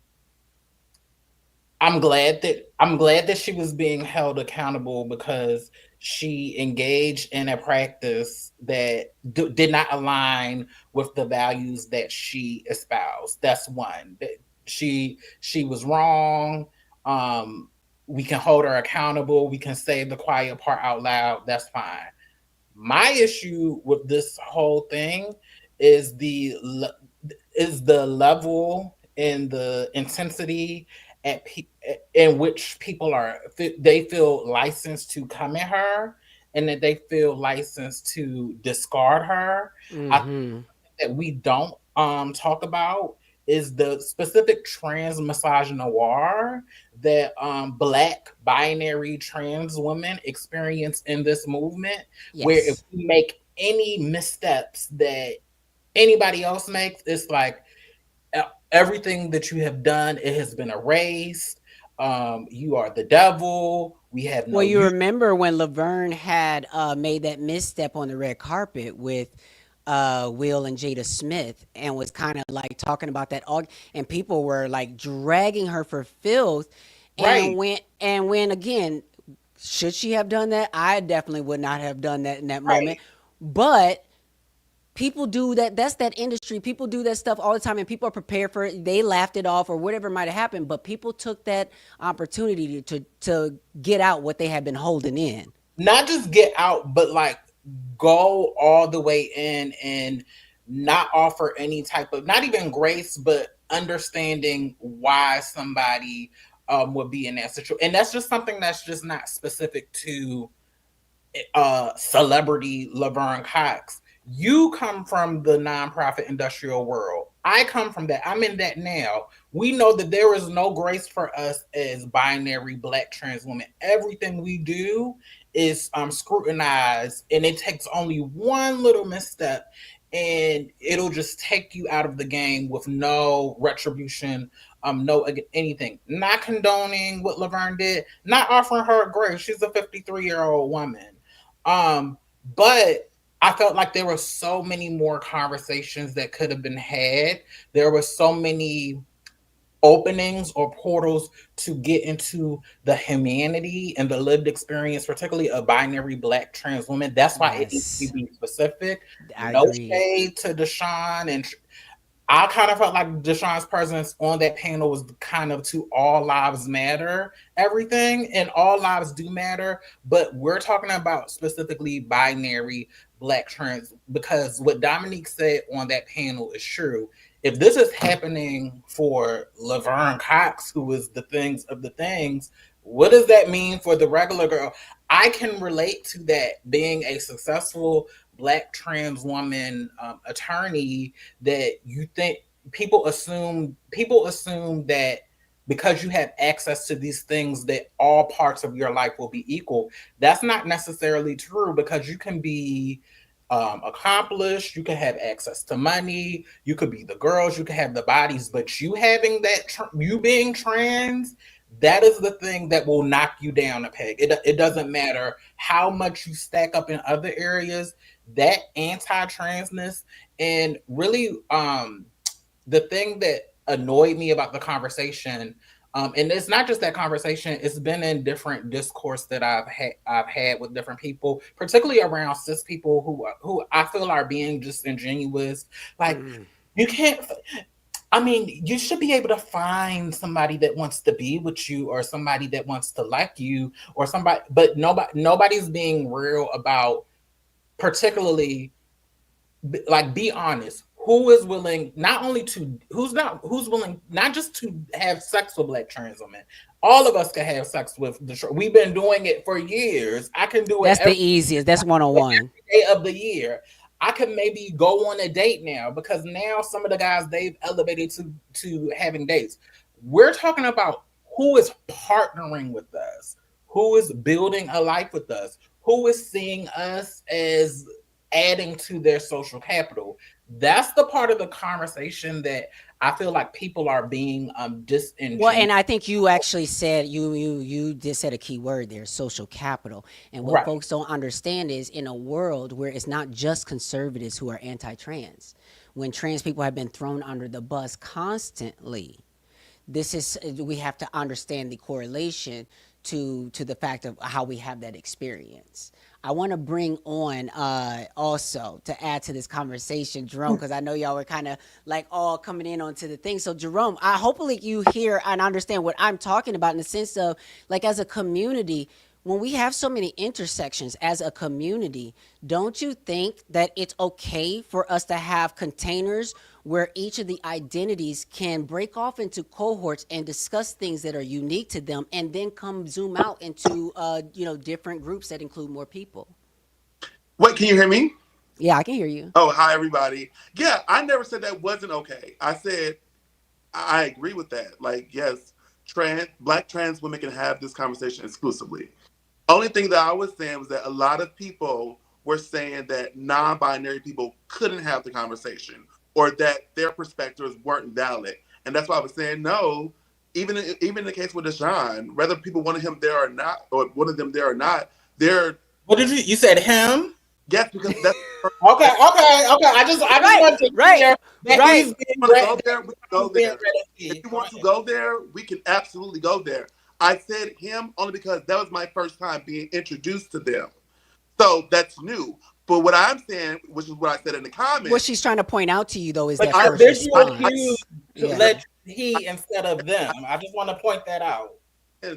glad that she was being held accountable because she engaged in a practice that did not align with the values that she espoused. That's one. She was wrong. Um, we can hold her accountable. We can say the quiet part out loud. That's fine. My issue with this whole thing is the level and the intensity in which people they feel licensed to come at her, and that they feel licensed to discard her. I think Mm-hmm. that we don't talk about is the specific trans misogynoir that Black binary trans women experience in this movement, where if Yes. we make any missteps that anybody else makes, it's like everything that you have done, it has been erased. You are the devil. We have Well, no you use. remember when Laverne had made that misstep on the red carpet with Will and Jada Smith, and was kind of like talking about that, and people were like dragging her for filth. And Right, when again, should she have done that? I definitely would not have done that in that moment. right. But people do that. That's that industry. People do that stuff all the time, and people are prepared for it. They laughed it off or whatever might have happened, but people took that opportunity to get out what they had been holding in. Not just get out, but like go all the way in and not offer any type of, not even grace, but understanding why somebody would be in that situation. And that's just something that's just not specific to celebrity Laverne Cox. You come from the nonprofit industrial world. I come from that. I'm in that now. We know that there is no grace for us as binary Black trans women. Everything we do is scrutinized, and it takes only one little misstep, and it'll just take you out of the game with no retribution, no anything. Not condoning what Laverne did, not offering her grace. She's a 53-year-old woman. But I felt like there were so many more conversations that could have been had. There were so many openings or portals to get into the humanity and the lived experience, particularly a binary Black trans woman. That's why it needs to Yes, be specific. I No agree. shade to Deshaun, and I kind of felt like Deshaun's presence on that panel was kind of to all lives matter everything, and all lives do matter, but we're talking about specifically binary Black trans, because what Dominique said on that panel is true. If this is happening for Laverne Cox, who is the things of the things, what does that mean for the regular girl? I can relate to that, being a successful Black trans woman attorney, that you think people assume that because you have access to these things that all parts of your life will be equal. That's not necessarily true, because you can be accomplished, you can have access to money, you could be the girls, you can have the bodies, but you having that you being trans, that is the thing that will knock you down a peg. It doesn't matter how much you stack up in other areas. That anti-transness, and really the thing that annoyed me about the conversation, and it's not just that conversation, it's been in different discourse that I've had with different people, particularly around cis people who I feel are being just ingenuous. Like, Mm. you can't, I mean, you should be able to find somebody that wants to be with you, or somebody that wants to like you, or somebody, but nobody's being real about, particularly, like, be honest. Who is willing not only to who's willing not just to have sex with Black trans women? All of us can have sex with we've been doing it for years. I can do it That's the easiest. That's one on one. day of the year. I can maybe go on a date now, because now some of the guys, they've elevated to having dates. We're talking about who is partnering with us, who is building a life with us, who is seeing us as adding to their social capital. That's the part of the conversation that I feel like people are being Well, disingenuous. and I think you actually said you just said a key word there, social capital. And what Right. folks don't understand is, in a world where it's not just conservatives who are anti-trans, when trans people have been thrown under the bus constantly, this is we have to understand the correlation to the fact of how we have that experience. I want to bring on also to add to this conversation, Jerome, because I know y'all were kind of like all coming in onto the thing. So Jerome, I hopefully you hear and understand what I'm talking about, in the sense of, like, as a community, when we have so many intersections as a community, don't you think that it's okay for us to have containers where each of the identities can break off into cohorts and discuss things that are unique to them, and then come zoom out into different groups that include more people? Wait, can you hear me? Yeah, I can hear you. Oh, hi, everybody. Yeah, I never said that wasn't okay. I said I agree with that. Like, yes, black trans women can have this conversation exclusively. Only thing that I was saying was that a lot of people were saying that non-binary people couldn't have the conversation or that their perspectives weren't valid. And that's why I was saying no. Even in the case with Deshaun, whether people wanted him there or not, or wanted them there or not, they're What did you said him? yes, because that's Okay. I just want to hear that he's being want to go there, we can go being there. If ready. you want to go there, we can absolutely go there. I said him only because that was my first time being introduced to them. So that's new. But what I'm saying, which is what I said in the comments. What she's trying to point out to you, though, is But that first there's you response. accused to let he instead of them. I just want to point that out.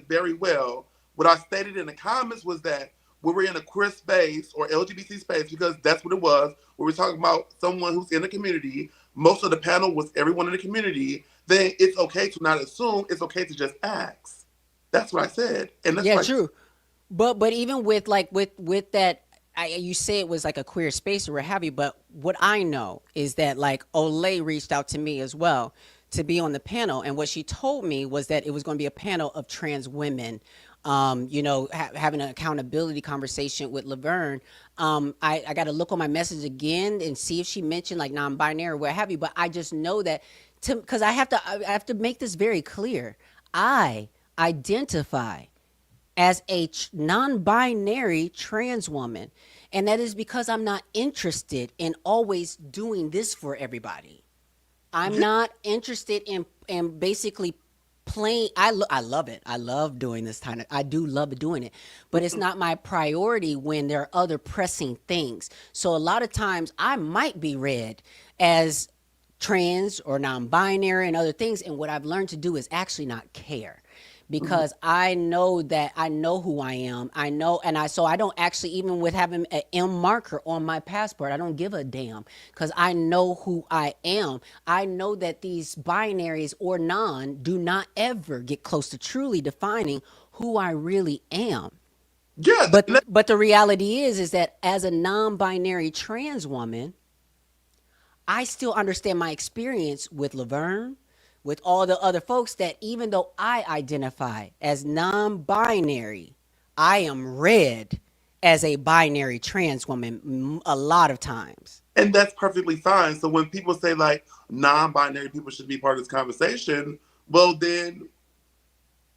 Very well. What I stated in the comments was that when we're in a queer space or LGBT space, because that's what it was, where we're talking about someone who's in the community, most of the panel was everyone in the community, then it's okay to not assume, it's okay to just ask. That's what I said. And that's True. But even with that, you say it was like a queer space or what have you. But what I know is that like Olay reached out to me as well to be on the panel, and what she told me was that it was going to be a panel of trans women. Having an accountability conversation with Laverne. I got to look on my message again and see if she mentioned like non-binary or what have you. But I just know that because I have to make this very clear. I identify as a non-binary trans woman, and that is because I'm not interested in always doing this for everybody. I'm not interested in basically playing. I love it. I love doing this kind of. I do love doing it, but it's not my priority when there are other pressing things. So a lot of times I might be read as trans or non-binary and other things, and what I've learned to do is actually not care. Because I know who I am. I know, so I don't actually, even with having an M marker on my passport, I don't give a damn because I know who I am. I know that these binaries or non do not ever get close to truly defining who I really am. Yeah. But the reality is that as a non-binary trans woman, I still understand my experience with Laverne, with all the other folks, that even though I identify as non-binary, I am read as a binary trans woman a lot of times. And that's perfectly fine. So when people say like non-binary people should be part of this conversation, well then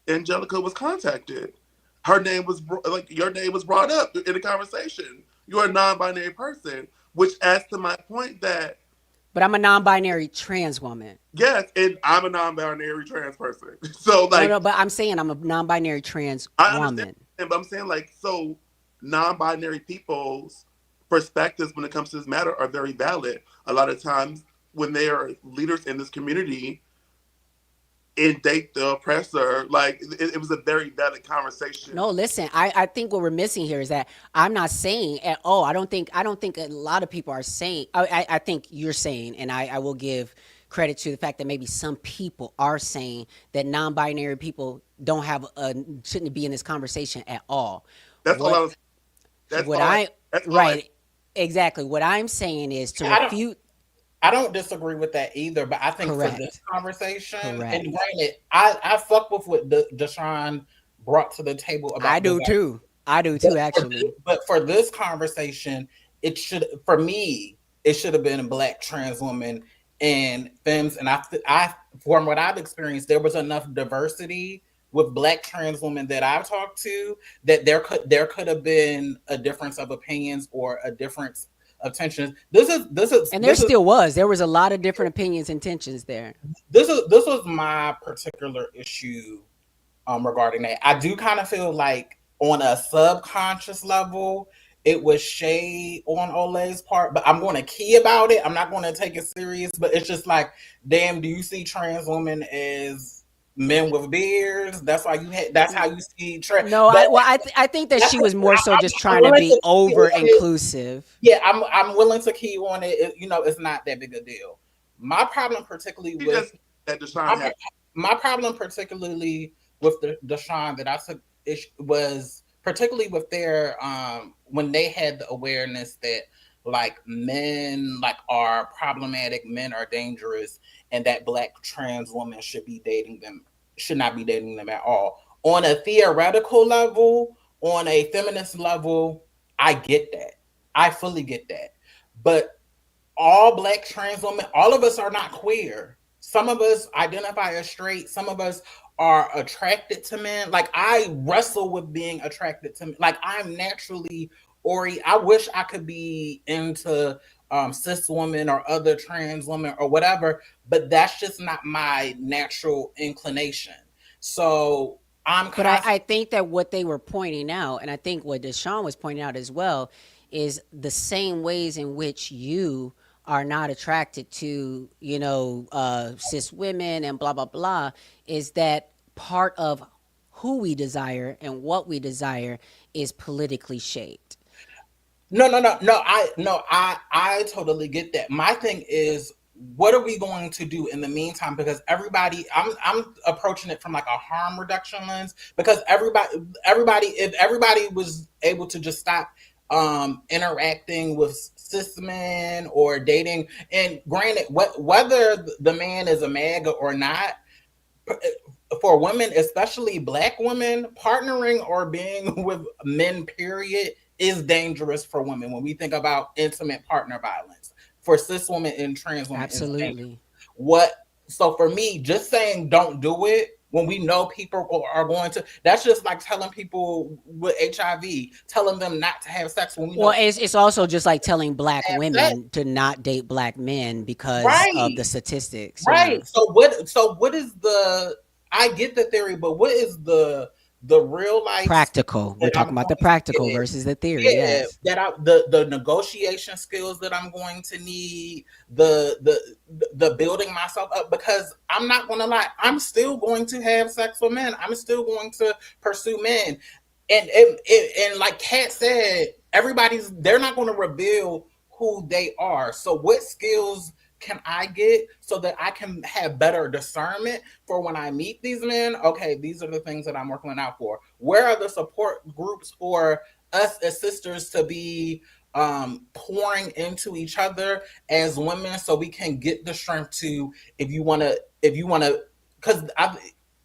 Angelica was contacted. Her name was your name was brought up in the conversation. You're a non-binary person, which adds to my point that. But I'm a non-binary trans woman. Yes, and I'm a non-binary trans person. So like, no, but I'm saying I'm a non-binary trans woman. But I'm saying like, so non-binary people's perspectives when it comes to this matter are very valid. A lot of times when they are leaders in this community, indict the oppressor, like it was a very valid conversation. No, listen, I think what we're missing here is that I'm not saying at all. I don't think a lot of people are saying. I think you're saying, and I will give credit to the fact that maybe some people are saying that non-binary people don't have shouldn't be in this conversation at all. That's all I was. That's what all I right. Exactly. What I'm saying is to refute. I don't disagree with that either, but I think for this conversation, and granted, I fuck with what Deshaun brought to the table. I do too, actually. But for this conversation, it should have been a black trans woman and femmes, and I from what I've experienced, there was enough diversity with black trans women that I've talked to that there could have been a difference of opinions or a difference of tensions. There was a lot of different opinions and tensions there. This was my particular issue regarding that. I do kind of feel like on a subconscious level it was shade on Olay's part, but I'm going to key about it. I'm not going to take it serious, but it's just like, damn, do you see trans women as men with beards? That's why that's how you see trans. No, I think that she was more so just trying to be over inclusive. Yeah, I'm willing to key on it. It's not that big a deal. My problem particularly with my problem particularly with the Deshaun that I took was particularly with their when they had the awareness that like men like are problematic, men are dangerous, and that Black trans women should not be dating them at all. On a theoretical level, on a feminist level, I get that. I fully get that. But all Black trans women, all of us are not queer. Some of us identify as straight. Some of us are attracted to men. Like, I wrestle with being attracted to men. Like, I'm naturally I wish I could be into cis women or other trans women or whatever, but that's just not my natural inclination. So But I think that what they were pointing out, and I think what Deshaun was pointing out as well, is the same ways in which you are not attracted to, cis women and blah, blah, blah, is that part of who we desire and what we desire is politically shaped. No. I totally get that. My thing is, what are we going to do in the meantime? Because I'm approaching it from like a harm reduction lens. Because if everybody was able to just stop interacting with cis men or dating, and granted, whether the man is a MAGA or not, for women, especially Black women, partnering or being with men, period, is dangerous for women when we think about intimate partner violence. For cis women and trans women, absolutely. So for me, just saying don't do it when we know people are going to, that's just like telling people with HIV, telling them not to have sex when we know. Well, it's also just like telling Black women to not date Black men because of the statistics. Right. Yeah. So what is I get the theory, but what is the real life practical? We're talking about the practical versus the theory. Yes. That the negotiation skills that I'm going to need, the building myself up, because I'm not going to lie, I'm still going to have sex with men. I'm still going to pursue men, and like Kat said, they're not going to reveal who they are. So what skills can I get so that I can have better discernment for when I meet these men? Okay, these are the things that I'm working out for. Where are the support groups for us as sisters to be pouring into each other as women, so we can get the strength to, if you want to, because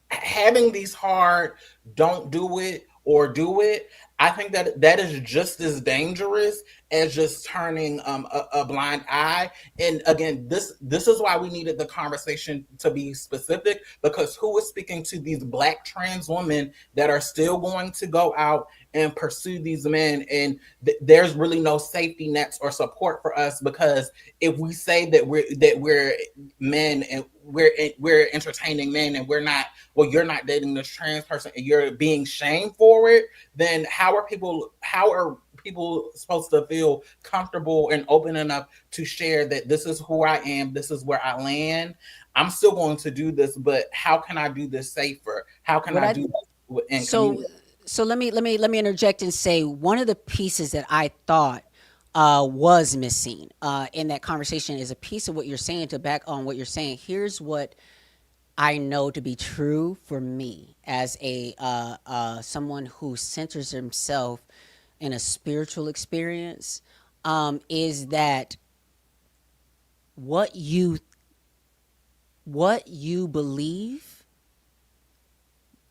having these hard don't do it or do it, I think that is just as dangerous as just turning a blind eye. And again, this is why we needed the conversation to be specific, because who is speaking to these Black trans women that are still going to go out and pursue these men, and there's really no safety nets or support for us? Because if we say that we're men and we're entertaining men, and we're not, well, you're not dating this trans person and you're being shamed for it, then how are people supposed to feel comfortable and open enough to share that this is who I am, this is where I land? I'm still going to do this, but how can I do this safer? How can I do this in community? So let me interject and say, one of the pieces that I thought was missing in that conversation is a piece of what you're saying. To back on what you're saying, here's what I know to be true for me as a someone who centers himself in a spiritual experience, is that what you believe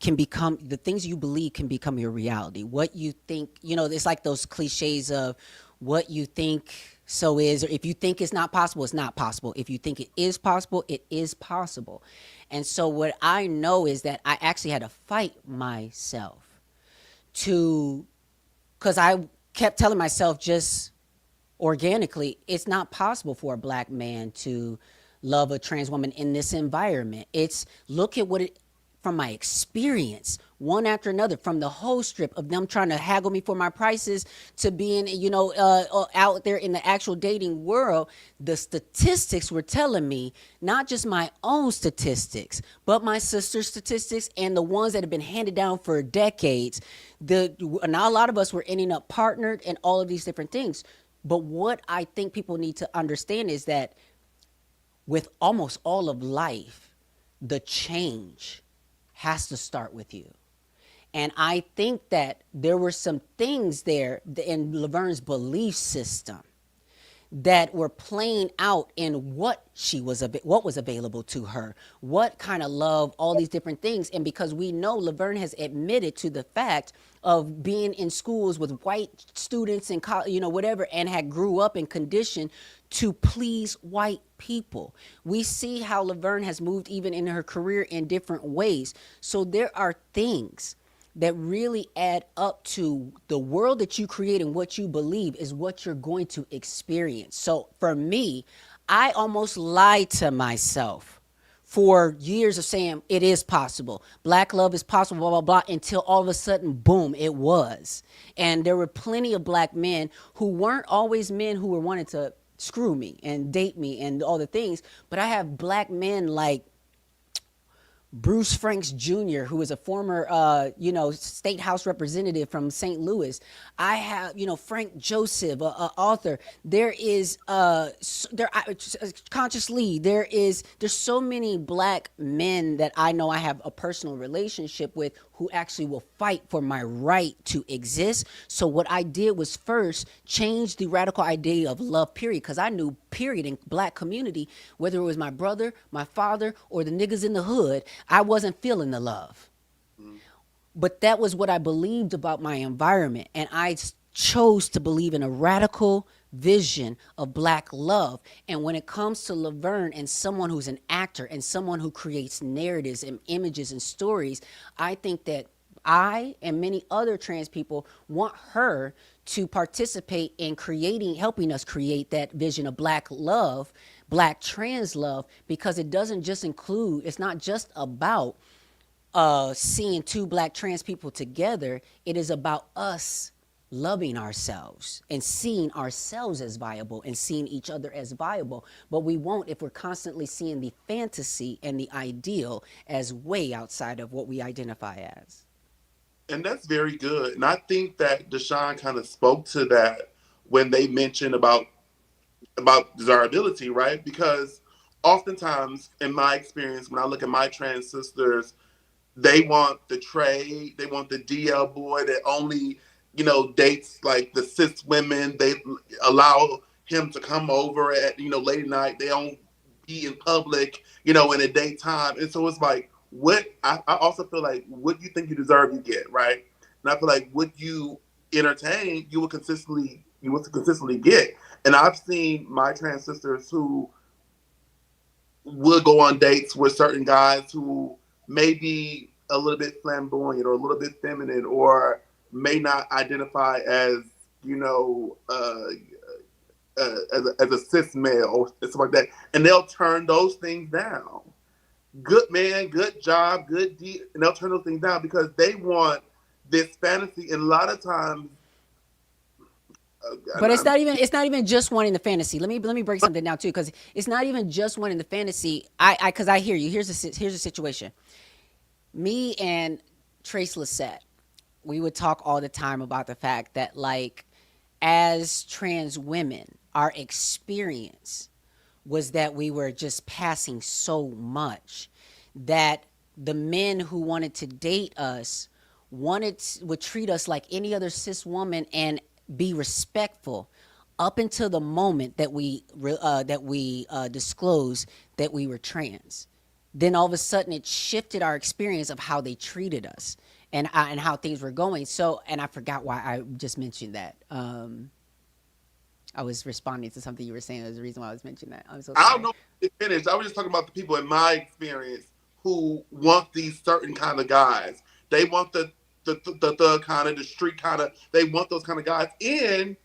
can become, the things you believe can become your reality. What you think, it's like those cliches of what you think so is, or if you think it's not possible, it's not possible. If you think it is possible, it is possible. And so what I know is that I actually had to fight myself because I kept telling myself just organically, it's not possible for a Black man to love a trans woman in this environment. It's, look at what it, from my experience, one after another, from the whole strip of them trying to haggle me for my prices to being, out there in the actual dating world, the statistics were telling me, not just my own statistics, but my sister's statistics and the ones that have been handed down for decades. Now a lot of us were ending up partnered and all of these different things. But what I think people need to understand is that with almost all of life, the change has to start with you. And I think that there were some things there in Laverne's belief system that were playing out in what what was available to her, what kind of love, all these different things. And because we know Laverne has admitted to the fact of being in schools with white students and whatever, and had grew up and conditioned to please white people. We see how Laverne has moved even in her career in different ways. So there are things that really add up to the world that you create, and what you believe is what you're going to experience. So for me, I almost lied to myself for years of saying it is possible. Black love is possible, blah, blah, blah, until all of a sudden, boom, it was. And there were plenty of black men who weren't always men who were wanting to screw me and date me and all the things. But I have black men like Bruce Franks Jr., who is a former, state house representative from St. Louis. I have, Frank Joseph, author. There is, Conscious Lee. There's so many black men that I know I have a personal relationship with who actually will fight for my right to exist. So what I did was first change the radical idea of love, period, because I knew, period, in black community, whether it was my brother, my father, or the niggas in the hood, I wasn't feeling the love. But that was what I believed about my environment. And I chose to believe in a radical vision of black love. And when it comes to Laverne and someone who's an actor and someone who creates narratives and images and stories, I think that I and many other trans people want her to participate in helping us create that vision of black love, black trans love, because it doesn't just include, it's not just about seeing two black trans people together. It is about us loving ourselves and seeing ourselves as viable and seeing each other as viable. But we won't if we're constantly seeing the fantasy and the ideal as way outside of what we identify as. And that's very good. And I think that Deshaun kind of spoke to that when they mentioned about desirability, right? Because oftentimes, in my experience, when I look at my trans sisters, they want the trade, they want the DL boy that only, dates like the cis women. They allow him to come over at, late at night. They don't be in public, in the daytime. And so it's like, I also feel like what you think you deserve, you get, right? And I feel like what you entertain, you will consistently get. And I've seen my trans sisters who would go on dates with certain guys who may be a little bit flamboyant or a little bit feminine or may not identify as, as a cis male or something like that. And they'll turn those things down. Good man, good job, good deed, and they'll turn those things down because they want this fantasy. And a lot of times, but it's not even just wanting the fantasy. Let me break something down too, because it's not even just wanting the fantasy. Because I hear you. Here's the situation. Me and Trace Lissette, we would talk all the time about the fact that, like, as trans women, our experience was that we were just passing so much that the men who wanted to date us would treat us like any other cis woman and be respectful up until the moment that we disclosed that we were trans. Then all of a sudden it shifted our experience of how they treated us and how things were going. So, and I forgot why I just mentioned that. I was responding to something you were saying. There's a reason why I was mentioning that. I'm so sorry. I don't know if it finished. I was just talking about the people in my experience who want these certain kind of guys. They want the kind of, the street kind of, they want those kind of guys. And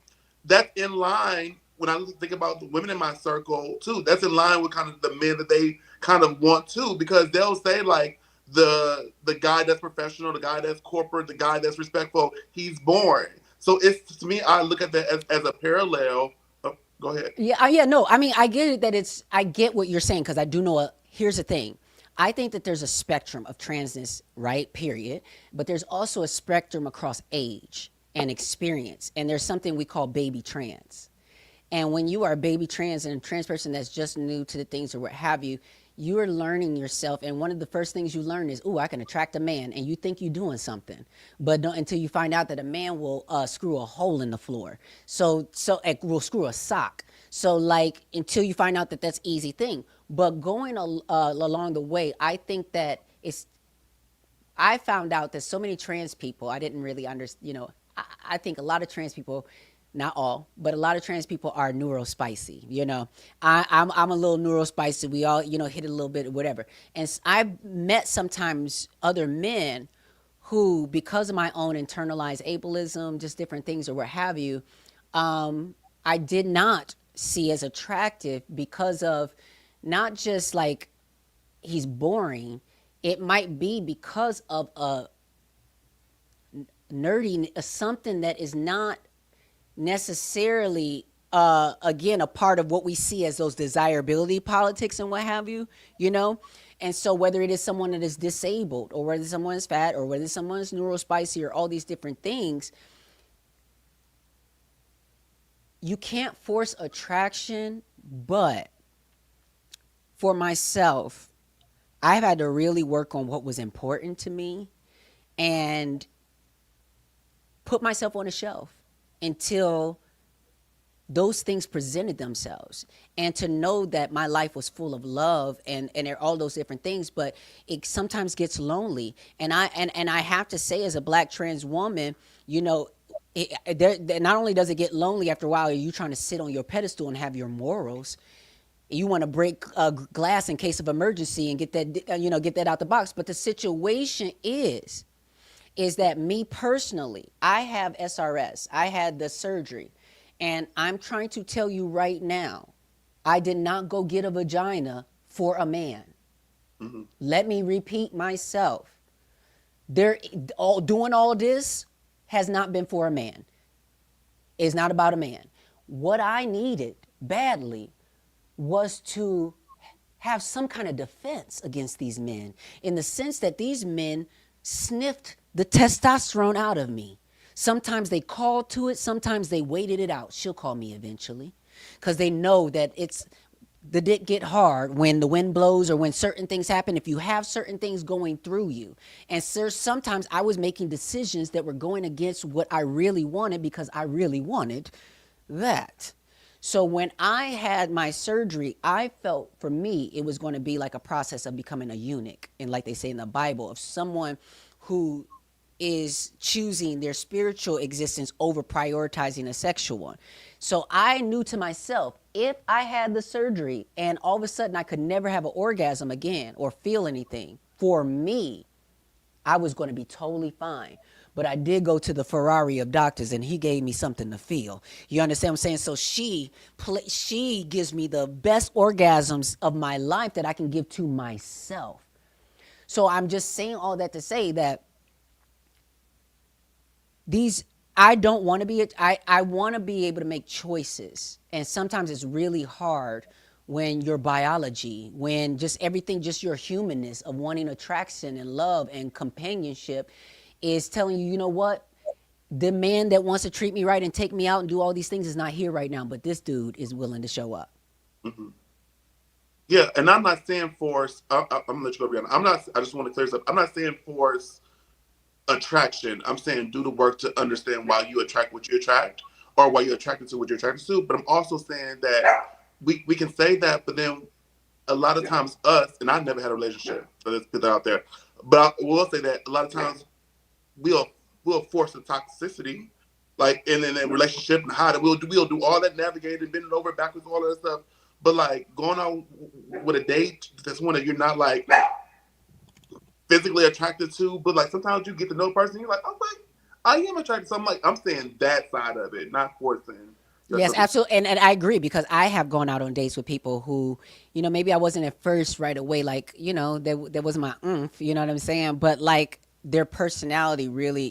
that's in line, when I think about the women in my circle too, that's in line with kind of the men that they kind of want too, because they'll say like, the guy that's professional, the guy that's corporate, the guy that's respectful, he's boring. So it's, to me, I look at that as a parallel. Oh, go ahead. Yeah, no, I mean, I get it I get what you're saying, because I do know, here's the thing. I think that there's a spectrum of transness, right, period. But there's also a spectrum across age and experience. And there's something we call baby trans. And when you are a baby trans and a trans person that's just new to the things or what have you, you are learning yourself. And one of the first things you learn is, I can attract a man. And you think you're doing something. But don't, until you find out that a man will screw a hole in the floor. So will screw a sock. So like until you find out that that's easy thing, but going along the way, I think that I found out that so many trans people, I didn't really understand, I think a lot of trans people, not all, but a lot of trans people are neurospicy, I'm a little neurospicy. We all, hit it a little bit, whatever. And I've met sometimes other men who, because of my own internalized ableism, just different things or what have you, I did not see as attractive because of not just like he's boring. It might be because of a nerdy, something that is not necessarily, again, a part of what we see as those desirability politics and what have you, And so whether it is someone that is disabled or whether someone is fat or whether someone is neurospicy or all these different things, you can't force attraction. But for myself, I've had to really work on what was important to me and put myself on a shelf until those things presented themselves, and to know that my life was full of love and all those different things. But it sometimes gets lonely. And I have to say, as a Black trans woman, not only does it get lonely after a while, are you trying to sit on your pedestal and have your morals. You want to break glass in case of emergency and get that out the box. But the situation is that me personally, I have SRS. I had the surgery. And I'm trying to tell you right now, I did not go get a vagina for a man. Mm-hmm. Let me repeat myself. Doing all this has not been for a man. It's not about a man. What I needed badly was to have some kind of defense against these men, in the sense that these men sniffed the testosterone out of me. Sometimes they called to it, sometimes they waited it out. She'll call me eventually, because they know that the dick get hard when the wind blows or when certain things happen, if you have certain things going through you. And sometimes I was making decisions that were going against what I really wanted, because I really wanted that. So when I had my surgery, I felt, for me, it was going to be like a process of becoming a eunuch. And like they say in the Bible, of someone who is choosing their spiritual existence over prioritizing a sexual one. So I knew to myself, if I had the surgery and all of a sudden I could never have an orgasm again or feel anything, for me, I was going to be totally fine. But I did go to the Ferrari of doctors, and he gave me something to feel. You understand what I'm saying? So she gives me the best orgasms of my life that I can give to myself. So I'm just saying all that to say that I don't want to be, I want to be able to make choices. And sometimes it's really hard when your biology, when just everything, just your humanness of wanting attraction and love and companionship is telling you, you know what? The man that wants to treat me right and take me out and do all these things is not here right now, but this dude is willing to show up. Mm-hmm. Yeah, and I'm not saying force. I'm gonna let you go, Brianna. I just want to clear this up. I'm not saying force attraction. I'm saying do the work to understand why you attract what you attract, or why you're attracted to what you're attracted to. But I'm also saying that we can say that, but then a lot of times and I never had a relationship, so let's put that out there. But I will say that a lot of times we'll force the toxicity, like in a relationship, and how we'll do all that navigating, bending over backwards, all that stuff. But like going on with a date that's one that you're not like physically attracted to, but like sometimes you get to know a person, you're like, oh wait, I am attracted. So I'm saying that side of it, not forcing. Yes, absolutely. And I agree, because I have gone out on dates with people who, maybe I wasn't at first right away, like, that was my oomph, you know what I'm saying? But like their personality really,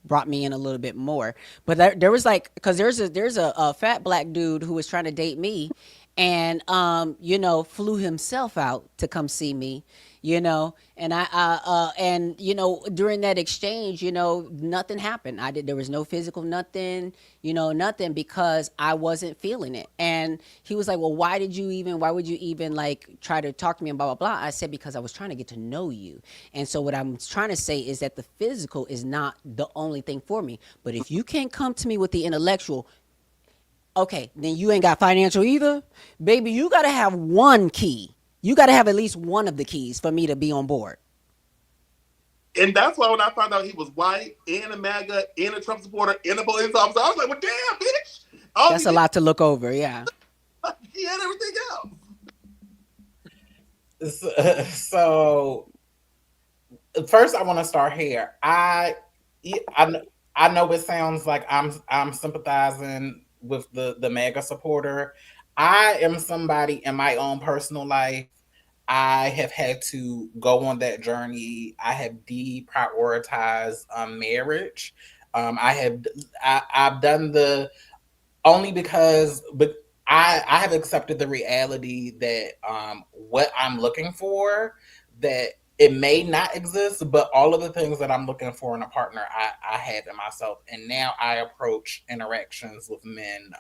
brought me in a little bit more. But there was like, because there's a fat Black dude who was trying to date me, and flew himself out to come see me, and I during that exchange, nothing happened. There was no physical, nothing, nothing, because I wasn't feeling it. And he was like, well, why would you even like try to talk to me and blah, blah, blah. I said, because I was trying to get to know you. And so what I'm trying to say is that the physical is not the only thing for me. But if you can't come to me with the intellectual, Okay, then you ain't got financial either. Baby, you got to have one key. You got to have at least one of the keys for me to be on board. And that's why when I found out he was white and a MAGA and a Trump supporter and a police officer, I was like, well, damn, bitch. That's a lot to look over, yeah. He had everything else. So first, I want to start here. I know it sounds like I'm sympathizing with the MAGA supporter. I am somebody in my own personal life. I have had to go on that journey. I have deprioritized marriage. I've done the only because, but I have accepted the reality that what I'm looking for, that it may not exist, but all of the things that I'm looking for in a partner, I have in myself. And now I approach interactions with men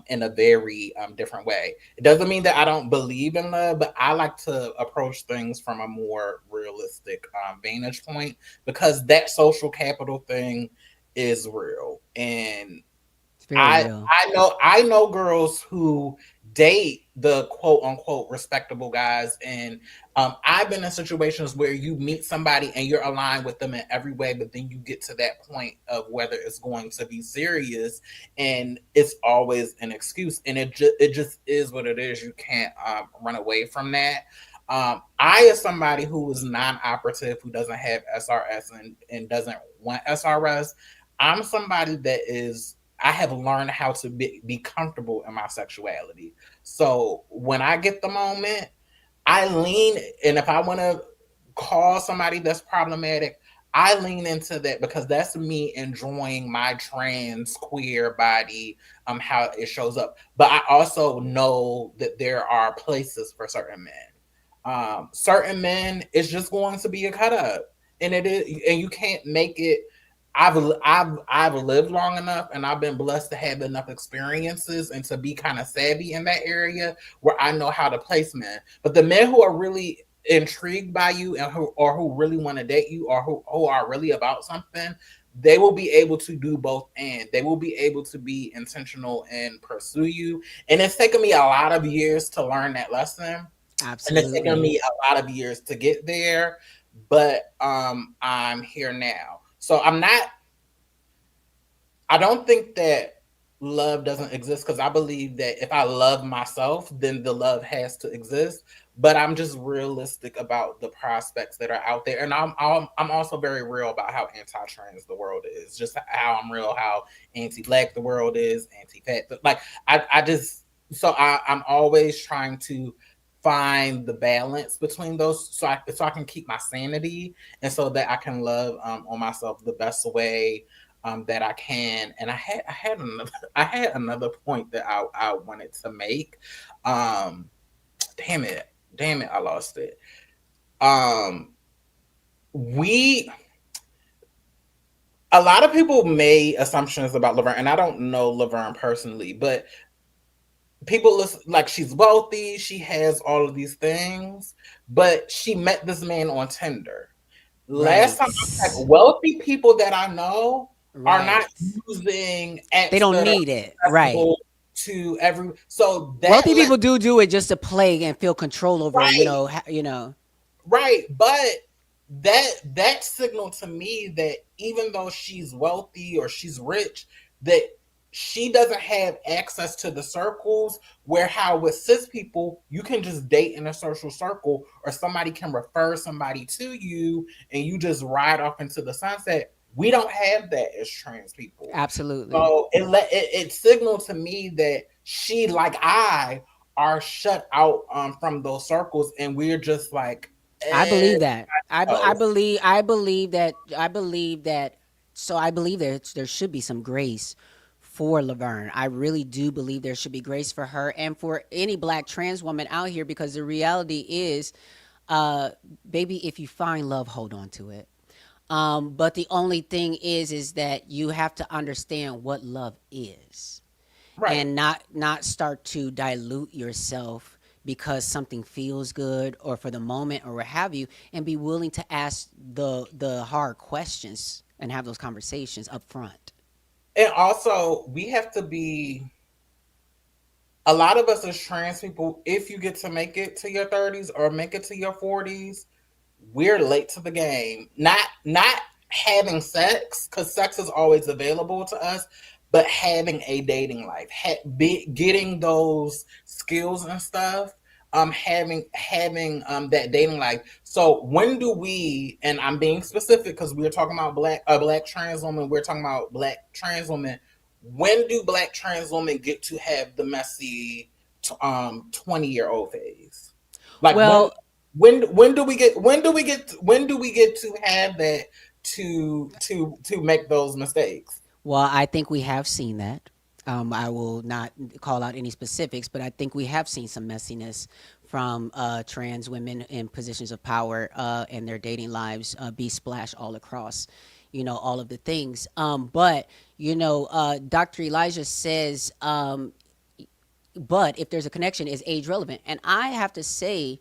in a very different way. It doesn't mean that I don't believe in love, but I like to approach things from a more realistic vantage point, because that social capital thing is real. And Very real. I know girls who date the quote unquote respectable guys, and I've been in situations where you meet somebody and you're aligned with them in every way, but then you get to that point of whether it's going to be serious, and it's always an excuse, and it just is what it is. You can't run away from that. I, as somebody who is non-operative, who doesn't have SRS and doesn't want SRS, I'm somebody that is, I have learned how to be comfortable in my sexuality. So when I get the moment, I lean, and if I want to call somebody that's problematic, I lean into that, because that's me enjoying my trans queer body, how it shows up. But I also know that there are places for certain men. Certain men, it's just going to be a cut up, and it is, and you can't make it. I've lived long enough, and I've been blessed to have enough experiences and to be kind of savvy in that area where I know how to place men. But the men who are really intrigued by you and who really want to date you, or who are really about something, they will be able to do both, and they will be able to be intentional and pursue you. And it's taken me a lot of years to learn that lesson. And it's taken me a lot of years to get there, but I'm here now. So I don't think that love doesn't exist, because I believe that if I love myself, then the love has to exist. But I'm just realistic about the prospects that are out there, and I'm also very real about how anti-trans the world is. Just how I'm real, how anti-black the world is, anti-fat. Like I just, so I'm always trying to find the balance between those, so I can keep my sanity, and so that I can love on myself the best way that I can. And I had another point that I wanted to make. Damn it, I lost it. A lot of people made assumptions about Laverne, and I don't know Laverne personally, but people listen, like, she's wealthy, she has all of these things, but she met this man on Tinder. Last time I checked, wealthy people that I know are not using apps. They don't need it, right? To every, so that wealthy people do it just to play and feel control over, right. you know. Right, but that signaled to me that even though she's wealthy or she's rich, that she doesn't have access to the circles where, how with cis people, you can just date in a social circle, or somebody can refer somebody to you and you just ride off into the sunset. We don't have that as trans people. Absolutely. So it signaled to me that she, like I, are shut out from those circles, and we're just like, I believe that. I believe that. So I believe there should be some grace for Laverne. I really do believe there should be grace for her and for any Black trans woman out here, because the reality is, baby, if you find love, hold on to it. But the only thing is that you have to understand what love is, right, and not start to dilute yourself because something feels good or for the moment or what have you, and be willing to ask the hard questions and have those conversations up front. And also, we have to be, a lot of us as trans people, if you get to make it to your 30s or make it to your 40s, we're late to the game. Not having sex, because sex is always available to us, but having a dating life, getting those skills and stuff, having that dating life. So when do we? And I'm being specific because we're talking about black trans women. We're talking about black trans women. When do black trans women get to have the messy 20-year-old phase? Like, Well, when do we get to have that to make those mistakes? well, I think we have seen that. I will not call out any specifics, but I think we have seen some messiness from trans women in positions of power and their dating lives be splashed all across, all of the things. But Dr. Elijah says, but if there's a connection, is age relevant? And I have to say,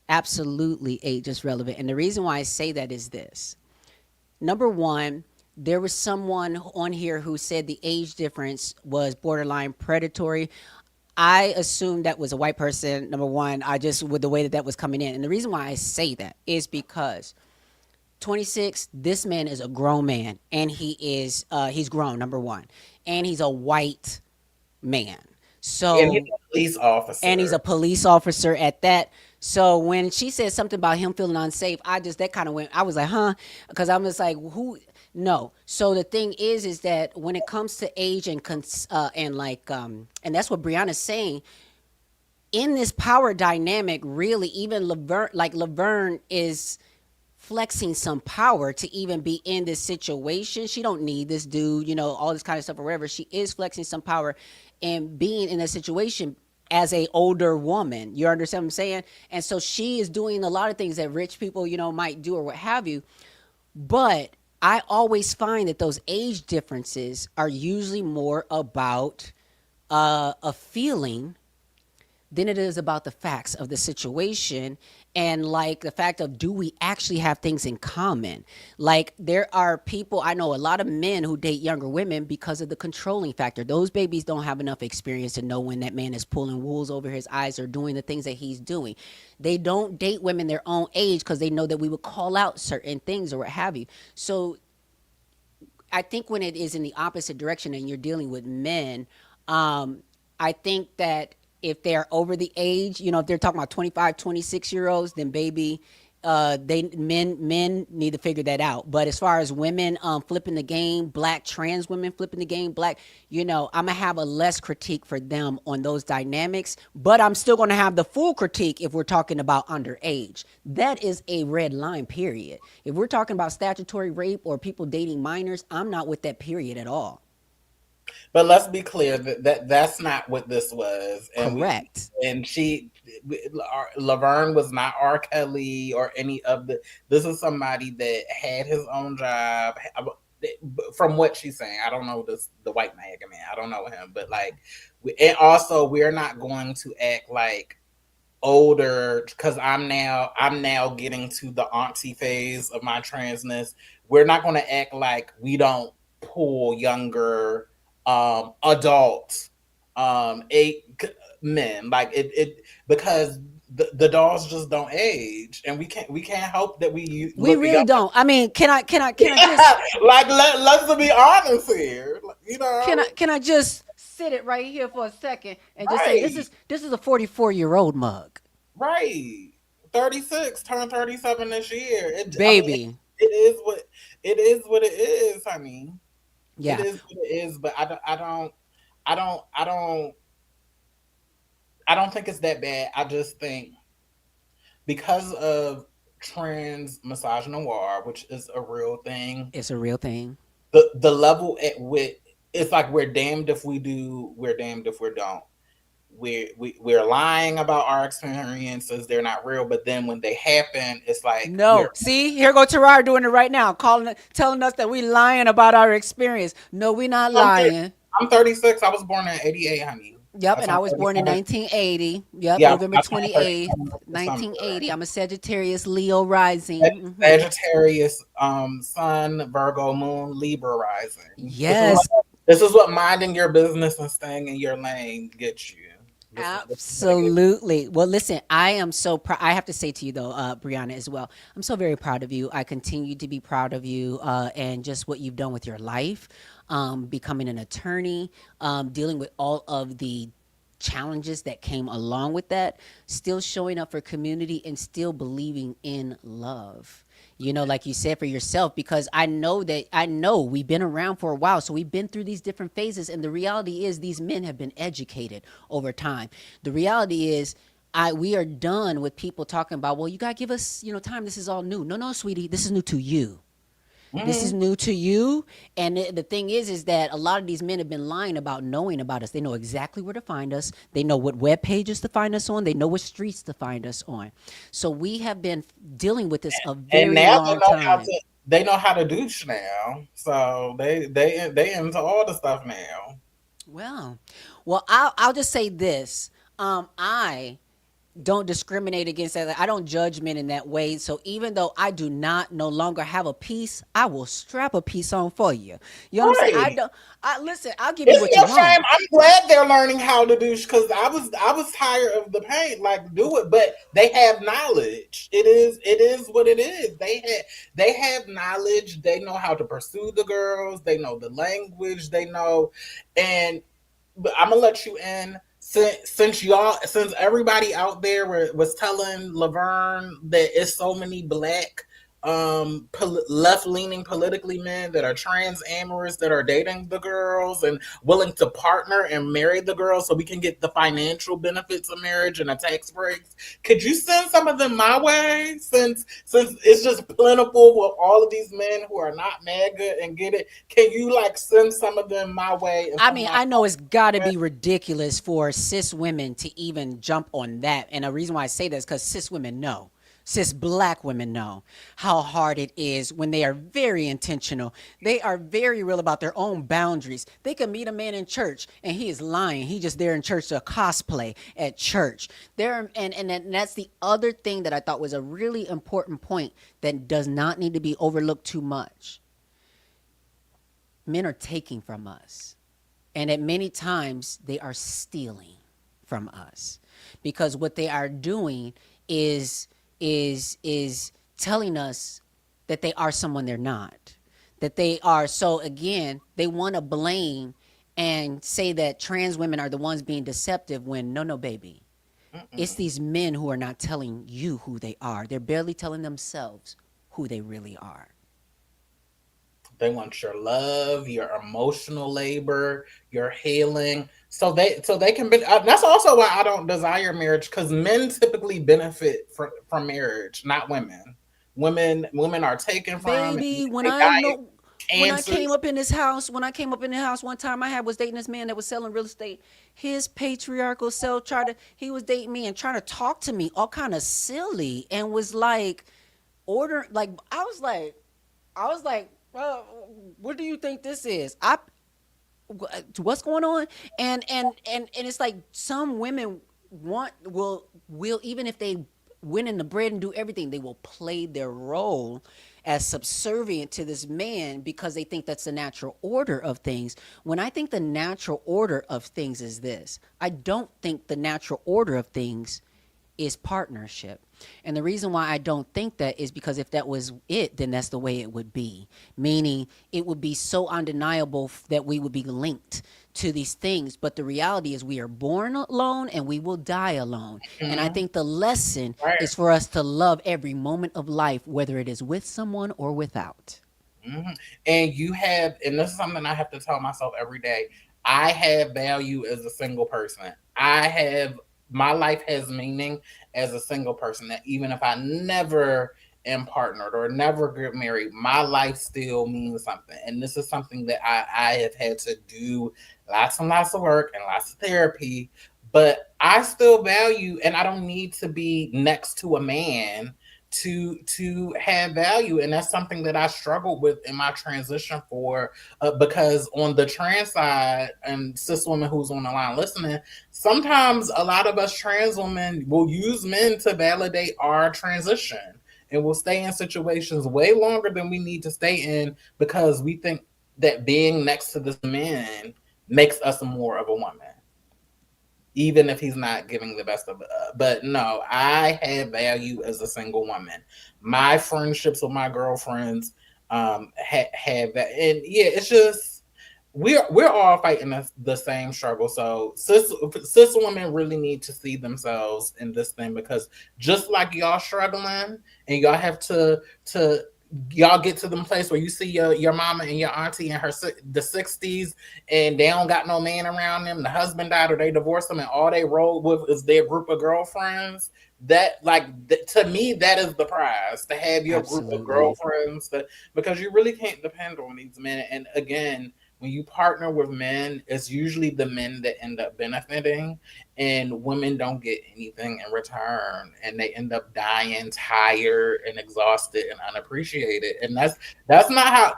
absolutely, age is relevant. And the reason why I say that is this. Number one, there was someone on here who said the age difference was borderline predatory. I assumed that was a white person. Number one, I just, with the way that was coming in. And the reason why I say that is because 26, this man is a grown man, and he's grown, number one, and he's a white man. So, And he's a police officer. And he's a police officer at that. So when she said something about him feeling unsafe, that kind of went, I was like, huh? Because I'm just like, who? No. So the thing is that when it comes to age and that's what Brianna's saying, in this power dynamic, really, even Laverne is flexing some power to even be in this situation. She don't need this dude, all this kind of stuff or whatever. She is flexing some power and being in a situation as a older woman. You understand what I'm saying? And so she is doing a lot of things that rich people, might do or what have you. But I always find that those age differences are usually more about a feeling than it is about the facts of the situation, and like the fact of, do we actually have things in common? Like, there are people, I know a lot of men who date younger women because of the controlling factor. Those babies don't have enough experience to know when that man is pulling wools over his eyes or doing the things that he's doing. They don't date women their own age because they know that we would call out certain things or what have you. So I think when it is in the opposite direction and you're dealing with men, I think that if they're over the age, if they're talking about 25, 26-year-olds, then baby, men need to figure that out. But as far as women flipping the game, black trans women flipping the game, I'm gonna have a less critique for them on those dynamics, but I'm still gonna have the full critique if we're talking about underage. That is a red line, period. If we're talking about statutory rape or people dating minors, I'm not with that, period, at all. But let's be clear that's not what this was. And correct. Laverne was not R. Kelly or any of the. This is somebody that had his own job. From what she's saying, I don't know the white MAGA man. I don't know him, but and also we're not going to act like older because I'm now getting to the auntie phase of my transness. We're not going to act like we don't pull younger adult men because the dolls just don't age, and we can't help that we really don't. I mean, can I just let's be honest here, Can I just sit it right here for a second and just say this is a 44-year-old mug, right? 36, turn 37 this year, baby. It is what it is, honey. Yeah. It is what it is, but I don't think it's that bad. I just think because of trans misogynoir, which is a real thing. It's a real thing. The level at which it's like we're damned if we do, we're damned if we don't. We're lying about our experiences. They're not real, but then when they happen, it's like no. See, here go Terrar doing it right now, telling us that we lying about our experience. No, we're not lying. I'm 36. I was born in 88, honey. Yep, and I was born in 1980. Yep, yeah, November 28th, 1980. I'm a Sagittarius, Leo rising. Sagittarius, Sun, Virgo, Moon, Libra rising. Yes. This is what minding your business and staying in your lane gets you. Absolutely. Well, listen, I am so proud. I have to say to you, though, Brianna, as well, I'm so very proud of you. I continue to be proud of you and just what you've done with your life, becoming an attorney, dealing with all of the challenges that came along with that, still showing up for community and still believing in love. You know, like you said, for yourself, because I know we've been around for a while. So we've been through these different phases. And the reality is these men have been educated over time. The reality is we are done with people talking about, well, you got to give us, time. This is all new. No, sweetie, this is new to you. This is new to you. And the thing is that a lot of these men have been lying about knowing about us. They know exactly where to find us. They know what web pages to find us on. They know what streets to find us on. So we have been dealing with this a very long time. They know how to douche now. So they into all the stuff now. Well, I'll just say this. I don't discriminate against that. I don't judge men in that way. So even though I do not no longer have a piece, I will strap a piece on for you. You know what I'm saying? Listen, I'll give you what you want. I'm glad they're learning how to do, because I was tired of the pain. Like, do it, but they have knowledge. It is what it is. They have knowledge. They know how to pursue the girls. They know the language. They know, and I'm gonna let you in. Since everybody out there was telling Laverne that it's so many black left-leaning politically men that are trans amorous, that are dating the girls and willing to partner and marry the girls so we can get the financial benefits of marriage and the tax breaks, could you send some of them my way, since it's just plentiful with all of these men who are not MAGA and get it? Can you send some of them my way? I mean, I know it's got to be ridiculous for cis women to even jump on that. And the reason why I say that is because cis women know. Cis black women know how hard it is when they are very intentional. They are very real about their own boundaries. They can meet a man in church and he is lying. He just there in church to cosplay at church. And that's the other thing that I thought was a really important point that does not need to be overlooked too much. Men are taking from us. And at many times they are stealing from us, because what they are doing is telling us that they are someone they're not, that they are. So again, they want to blame and say that trans women are the ones being deceptive when no, baby. It's these men who are not telling you who they are. They're barely telling themselves who they really are. They want your love, your emotional labor, your healing. So they can be. That's also why I don't desire marriage, because men typically benefit from marriage, not women. Women are taken from. Baby, when I came up in this house one time, I was dating this man that was selling real estate. His patriarchal self he was dating me and trying to talk to me all kind of silly, and was like, I was like, well, what do you think this is? What's going on? And it's like some women will even if they win in the bread and do everything, they will play their role as subservient to this man because they think that's the natural order of things. When I think the natural order of things is this, I don't think the natural order of things is partnership. And the reason why I don't think that is because if that was it, then that's the way it would be. Meaning it would be so undeniable that we would be linked to these things. But the reality is we are born alone and we will die alone. Mm-hmm. And I think the lesson is for us to love every moment of life, whether it is with someone or without. Mm-hmm. And this is something I have to tell myself every day. I have value as a single person. My life has meaning as a single person, that even if I never am partnered or never get married, my life still means something. And this is something that I have had to do lots and lots of work and lots of therapy, but I still value, and I don't need to be next to a man to have value. And that's something that I struggled with in my transition because on the trans side, and cis women who's on the line listening, sometimes a lot of us trans women will use men to validate our transition, and we'll stay in situations way longer than we need to stay in because we think that being next to this man makes us more of a woman, even if he's not giving the best of it. But no, I have value as a single woman. My friendships with my girlfriends have that, and yeah, it's just we're all fighting the same struggle. So cis women really need to see themselves in this thing, because just like y'all struggling and y'all have to y'all get to the place where you see your mama and your auntie in the 60s, and they don't got no man around them. The husband died or they divorced them, and all they roll with is their group of girlfriends. That to me, that is the prize, to have your group of girlfriends, because you really can't depend on these men. And again, when you partner with men, it's usually the men that end up benefiting, and women don't get anything in return, and they end up dying tired and exhausted and unappreciated. And that's not how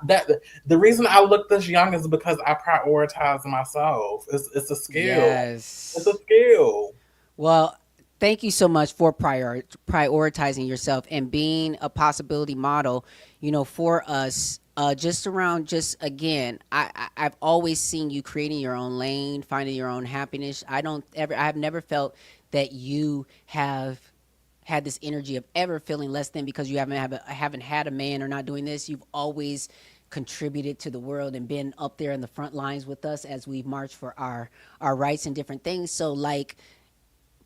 the reason I look this young is because I prioritize myself. It's a skill. Yes. It's a skill. Well, thank you so much for prioritizing yourself and being a possibility model, for us. Again, I've always seen you creating your own lane, finding your own happiness. I have never felt that you have had this energy of ever feeling less than because you haven't had a man or not doing this. You've always contributed to the world and been up there in the front lines with us as we've marched for our rights and different things. So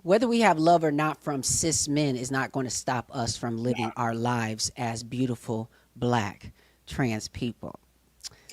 whether we have love or not from cis men is not going to stop us from living our lives as beautiful Black trans people.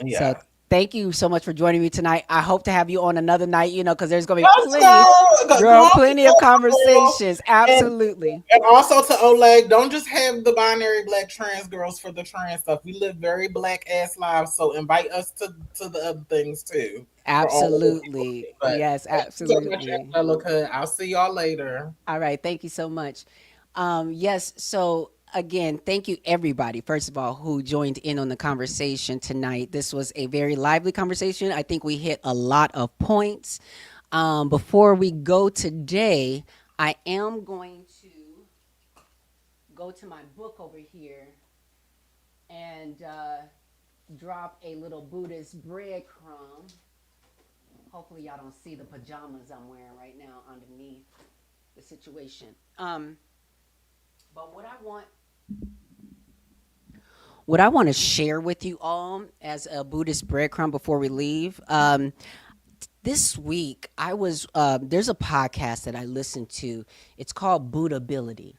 Yeah. So thank you so much for joining me tonight. I hope to have you on another night, because there's going to be plenty of conversations. Absolutely. And also to Olay, don't just have the binary Black trans girls for the trans stuff. We live very Black ass lives, so invite us to the other things too. Absolutely. Yes, absolutely. Thank you so much, Angelica. I'll see y'all later. All right. Thank you so much. Yes. So again, thank you everybody, first of all, who joined in on the conversation tonight. This was a very lively conversation. I think we hit a lot of points. Before we go today, I am going to go to my book over here and drop a little Buddhist breadcrumb. Hopefully y'all don't see the pajamas I'm wearing right now underneath the situation. But what I want to share with you all as a Buddhist breadcrumb before we leave, this week there's a podcast that I listened to. It's called Buddhability,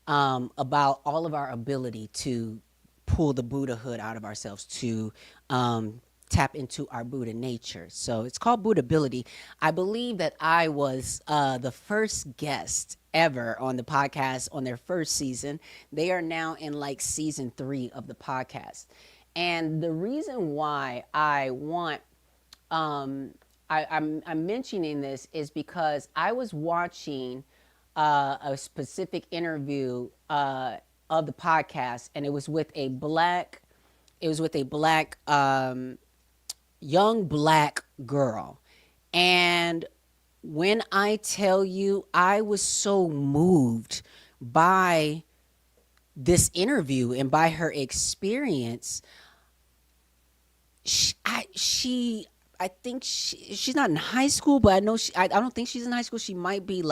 about all of our ability to pull the Buddhahood out of ourselves, to tap into our Buddha nature. So it's called Buddhability. I believe that I was the first guest ever on the podcast on their first season. They are now in season 3 of the podcast. And the reason why I want, I'm mentioning this is because I was watching a specific interview of the podcast, and it was with a black young Black girl. And when I tell you, I was so moved by this interview and by her experience. I think she's not in high school, but I know I don't think she's in high school. She might be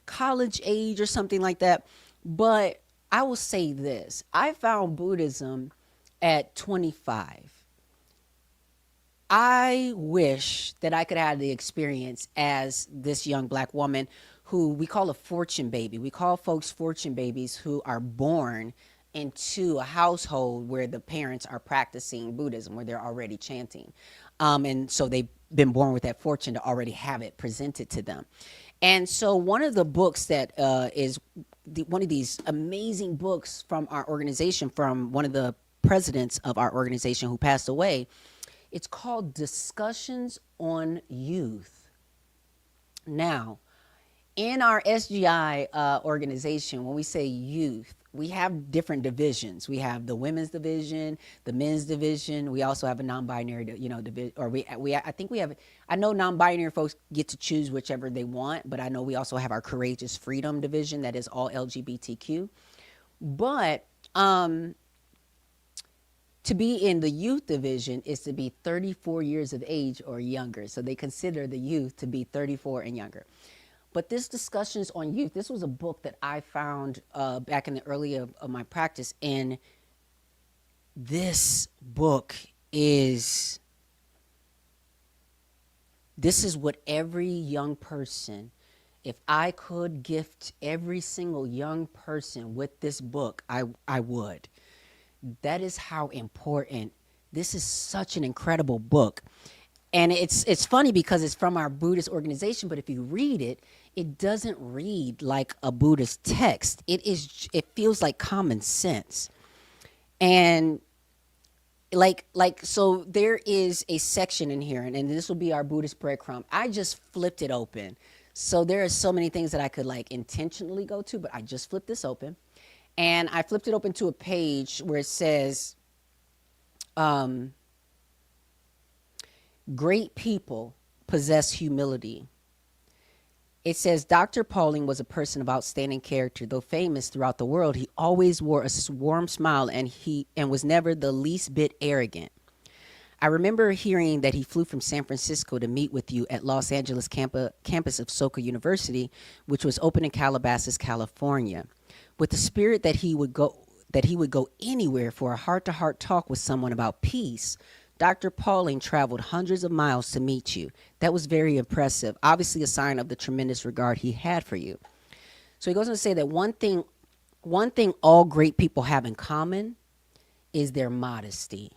college age or something like that. But I will say this: I found Buddhism at 25. I wish that I could have the experience as this young Black woman who we call a fortune baby. We call folks fortune babies who are born into a household where the parents are practicing Buddhism, where they're already chanting. And so they've been born with that fortune to already have it presented to them. And so one of the books that is one of these amazing books from our organization, from one of the presidents of our organization who passed away, it's called Discussions on Youth. Now, in our SGI organization, when we say youth, we have different divisions. We have the women's division, the men's division. We also have a non-binary, division. Or I think we have. I know non-binary folks get to choose whichever they want, but I know we also have our Courageous Freedom division that is all LGBTQ. But To be in the youth division is to be 34 years of age or younger. So they consider the youth to be 34 and younger. But this discussion is on youth. This was a book that I found back in the early of my practice. And this book is, this is what every young person, if I could gift every single young person with this book, I would. That is how important. This is such an incredible book. And it's funny because it's from our Buddhist organization, but if you read it, it doesn't read like a Buddhist text. It feels like common sense. And so there is a section in here, and this will be our Buddhist breadcrumb. I just flipped it open. So there are so many things that I could like intentionally go to, but I just flipped this open. And I flipped it open to a page where it says, great people possess humility. It says, Dr. Pauling was a person of outstanding character. Though famous throughout the world, he always wore a warm smile and was never the least bit arrogant. I remember hearing that he flew from San Francisco to meet with you at Los Angeles campus of Soka University, which was open in Calabasas, California, with the spirit that he would go anywhere for a heart-to-heart talk with someone about peace. Dr. Pauling traveled hundreds of miles to meet you. That was very impressive, obviously a sign of the tremendous regard he had for you. So he goes on to say that one thing all great people have in common is their modesty.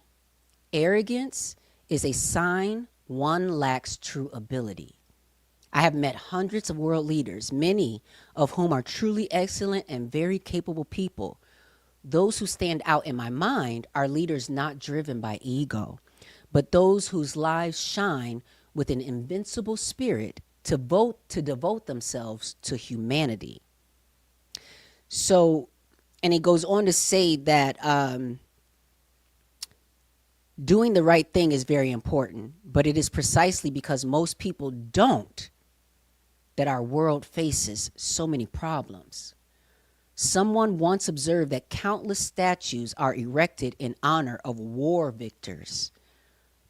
Arrogance is a sign one lacks true ability. I have met hundreds of world leaders, many of whom are truly excellent and very capable people. Those who stand out in my mind are leaders not driven by ego, but those whose lives shine with an invincible spirit to devote themselves to humanity. So, and it goes on to say that doing the right thing is very important, but it is precisely because most people don't that our world faces so many problems. Someone once observed that countless statues are erected in honor of war victors.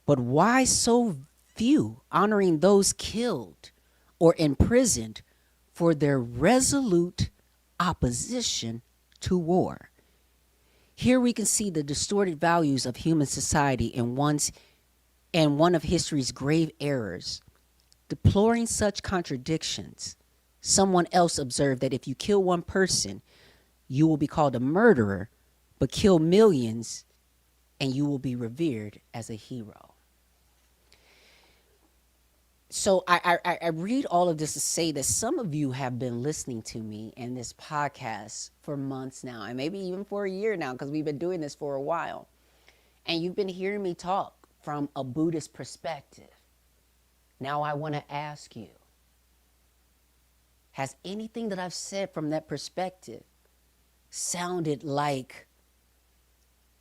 But why so few honoring those killed or imprisoned for their resolute opposition to war? Here we can see the distorted values of human society and one of history's grave errors. Deploring such contradictions, someone else observed that if you kill one person, you will be called a murderer, but kill millions and you will be revered as a hero. So I read all of this to say that some of you have been listening to me and this podcast for months now, and maybe even for a year now, because we've been doing this for a while. And you've been hearing me talk from a Buddhist perspective. Now I want to ask you, has anything that I've said from that perspective sounded like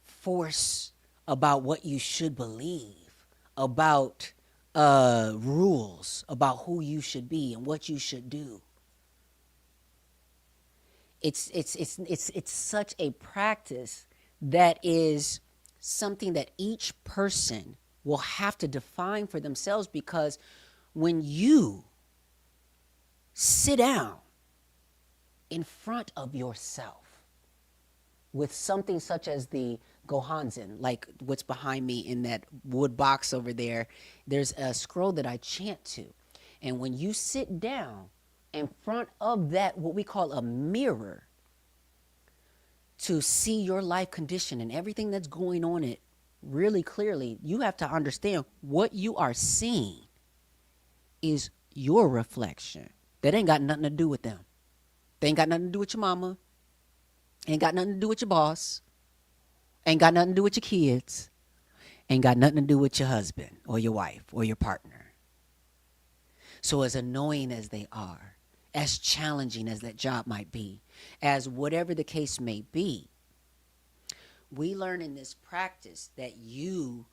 force about what you should believe, about rules, about who you should be and what you should do? It's such a practice that is something that each person will have to define for themselves, because when you sit down in front of yourself with something such as the Gohanzen, like what's behind me in that wood box over there, there's a scroll that I chant to. And when you sit down in front of that, what we call a mirror, to see your life condition and everything that's going on in it really clearly, you have to understand what you are seeing is your reflection. That ain't got nothing to do with them. They ain't got nothing to do with your mama. Ain't got nothing to do with your boss. Ain't got nothing to do with your kids. Ain't got nothing to do with your husband or your wife or your partner. So as annoying as they are, as challenging as that job might be, as whatever the case may be, we learn in this practice that you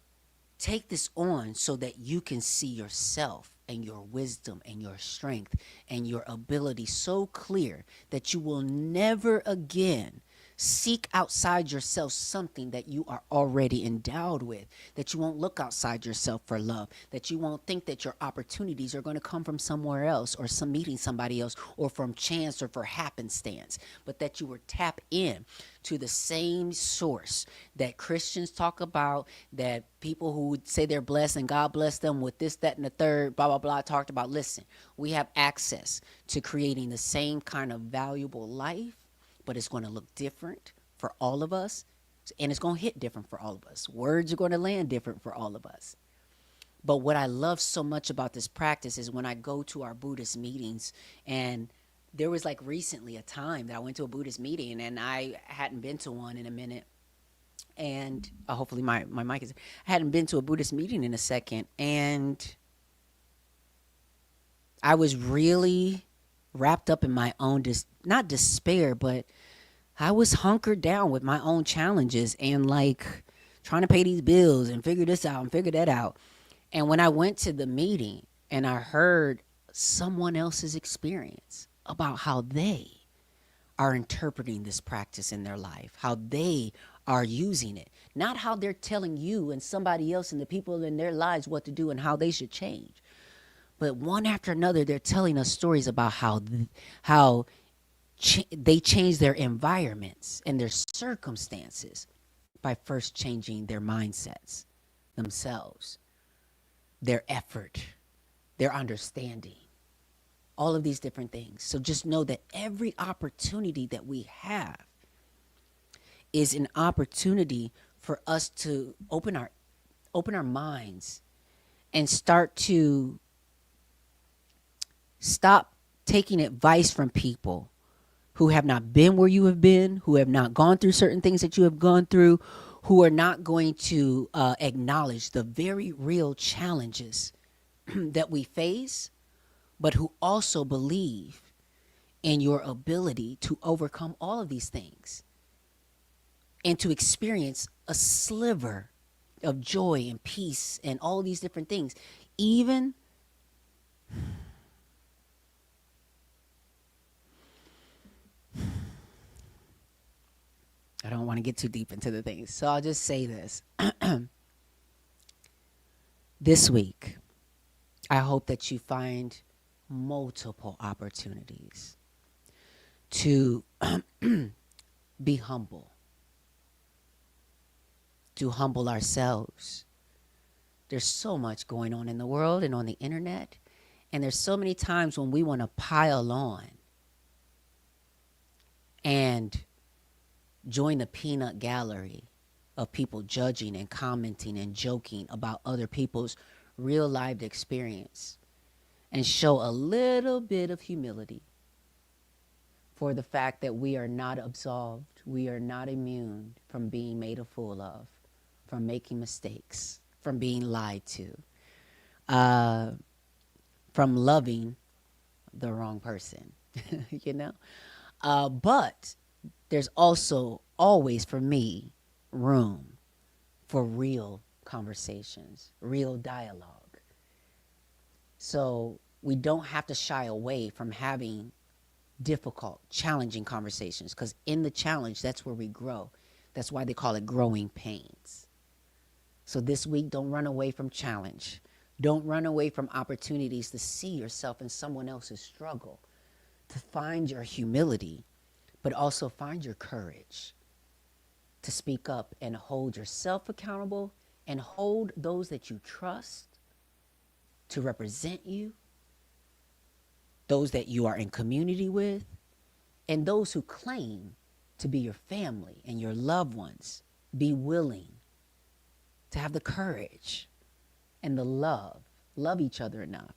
take this on so that you can see yourself and your wisdom and your strength and your ability so clear that you will never again Seek outside yourself something that you are already endowed with, that you won't look outside yourself for love, that you won't think that your opportunities are going to come from somewhere else or some meeting somebody else or from chance or for happenstance, but that you will tap in to the same source that Christians talk about, that people who say they're blessed and God bless them with this, that, and the third, blah, blah, blah, talked about. Listen, we have access to creating the same kind of valuable life, but it's going to look different for all of us, and it's going to hit different for all of us. Words are going to land different for all of us. But what I love so much about this practice is when I go to our Buddhist meetings, and there was like recently a time that I went to a Buddhist meeting and I hadn't been to one in a minute. And hopefully my mic is, I hadn't been to a Buddhist meeting in a second. And I was really wrapped up in my own, not despair, but I was hunkered down with my own challenges and like trying to pay these bills and figure this out and figure that out. And when I went to the meeting and I heard someone else's experience about how they are interpreting this practice in their life, how they are using it, not how they're telling you and somebody else and the people in their lives what to do and how they should change. But one after another, they're telling us stories about how they change their environments and their circumstances by first changing their mindsets, themselves, their effort, their understanding, all of these different things. So just know that every opportunity that we have is an opportunity for us to open our minds and start to stop taking advice from people who have not been where you have been, who have not gone through certain things that you have gone through, who are not going to acknowledge the very real challenges that we face, but who also believe in your ability to overcome all of these things and to experience a sliver of joy and peace and all these different things. Even I don't want to get too deep into the things, so I'll just say this. This week, I hope that you find multiple opportunities to be humble, to humble ourselves. There's so much going on in the world and on the internet, and there's so many times when we want to pile on and join the peanut gallery of people judging and commenting and joking about other people's real lived experience, and show a little bit of humility for the fact that we are not absolved, we are not immune from being made a fool of, from making mistakes, from being lied to, from loving the wrong person, you know? But there's also always, for me, room for real conversations, real dialogue. So we don't have to shy away from having difficult, challenging conversations, because in the challenge, that's where we grow. That's why they call it growing pains. So this week, don't run away from challenge. Don't run away from opportunities to see yourself in someone else's struggle, to find your humility, but also find your courage to speak up and hold yourself accountable and hold those that you trust to represent you, those that you are in community with, and those who claim to be your family and your loved ones. Be willing to have the courage and the love each other enough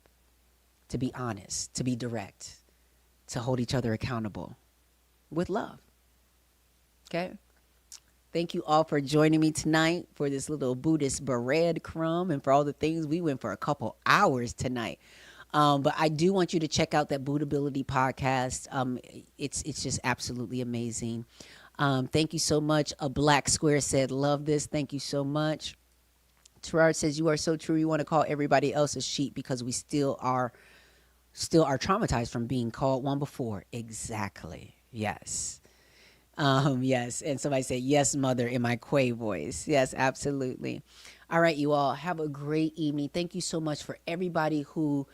to be honest, to be direct, to hold each other accountable with love. Okay? Thank you all for joining me tonight for this little Buddhist breadcrumb and for all the things. We went for a couple hours tonight. But I do want you to check out that Buddhability podcast. It's just absolutely amazing. Thank you so much. A Black Square said, love this. Thank you so much. Terrard says, you are so true. You want to call everybody else a sheep because we still are traumatized from being called one before. Exactly. Yes. Yes. And somebody said, yes, mother, in my Quay voice. Yes, absolutely. All right, you all have a great evening. Thank you so much for everybody who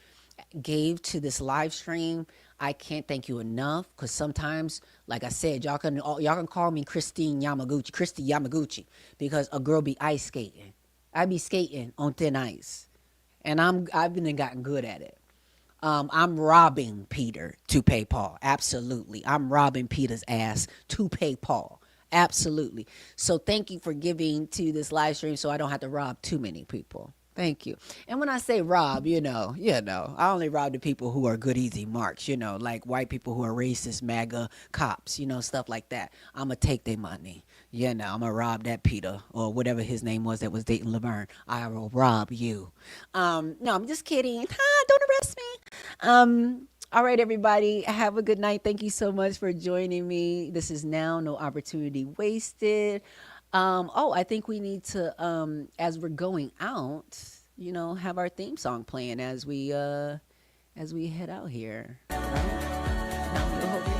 gave to this live stream. I can't thank you enough because sometimes, like I said, y'all can call me Christy Yamaguchi, because a girl be ice skating. I be skating on thin ice, and I've been gotten good at it. I'm robbing Peter to pay Paul. Absolutely. I'm robbing Peter's ass to pay Paul. Absolutely. So thank you for giving to this live stream so I don't have to rob too many people. Thank you. And when I say rob, I only rob the people who are good, easy marks, like white people who are racist, MAGA cops, stuff like that. I'm going to take their money. I'm going to rob that Peter or whatever his name was that was dating Laverne. I will rob you. No, I'm just kidding. Don't arrest me. All right, everybody. Have a good night. Thank you so much for joining me. This is Now No Opportunity Wasted. I think we need to, as we're going out, have our theme song playing as we head out here. Right?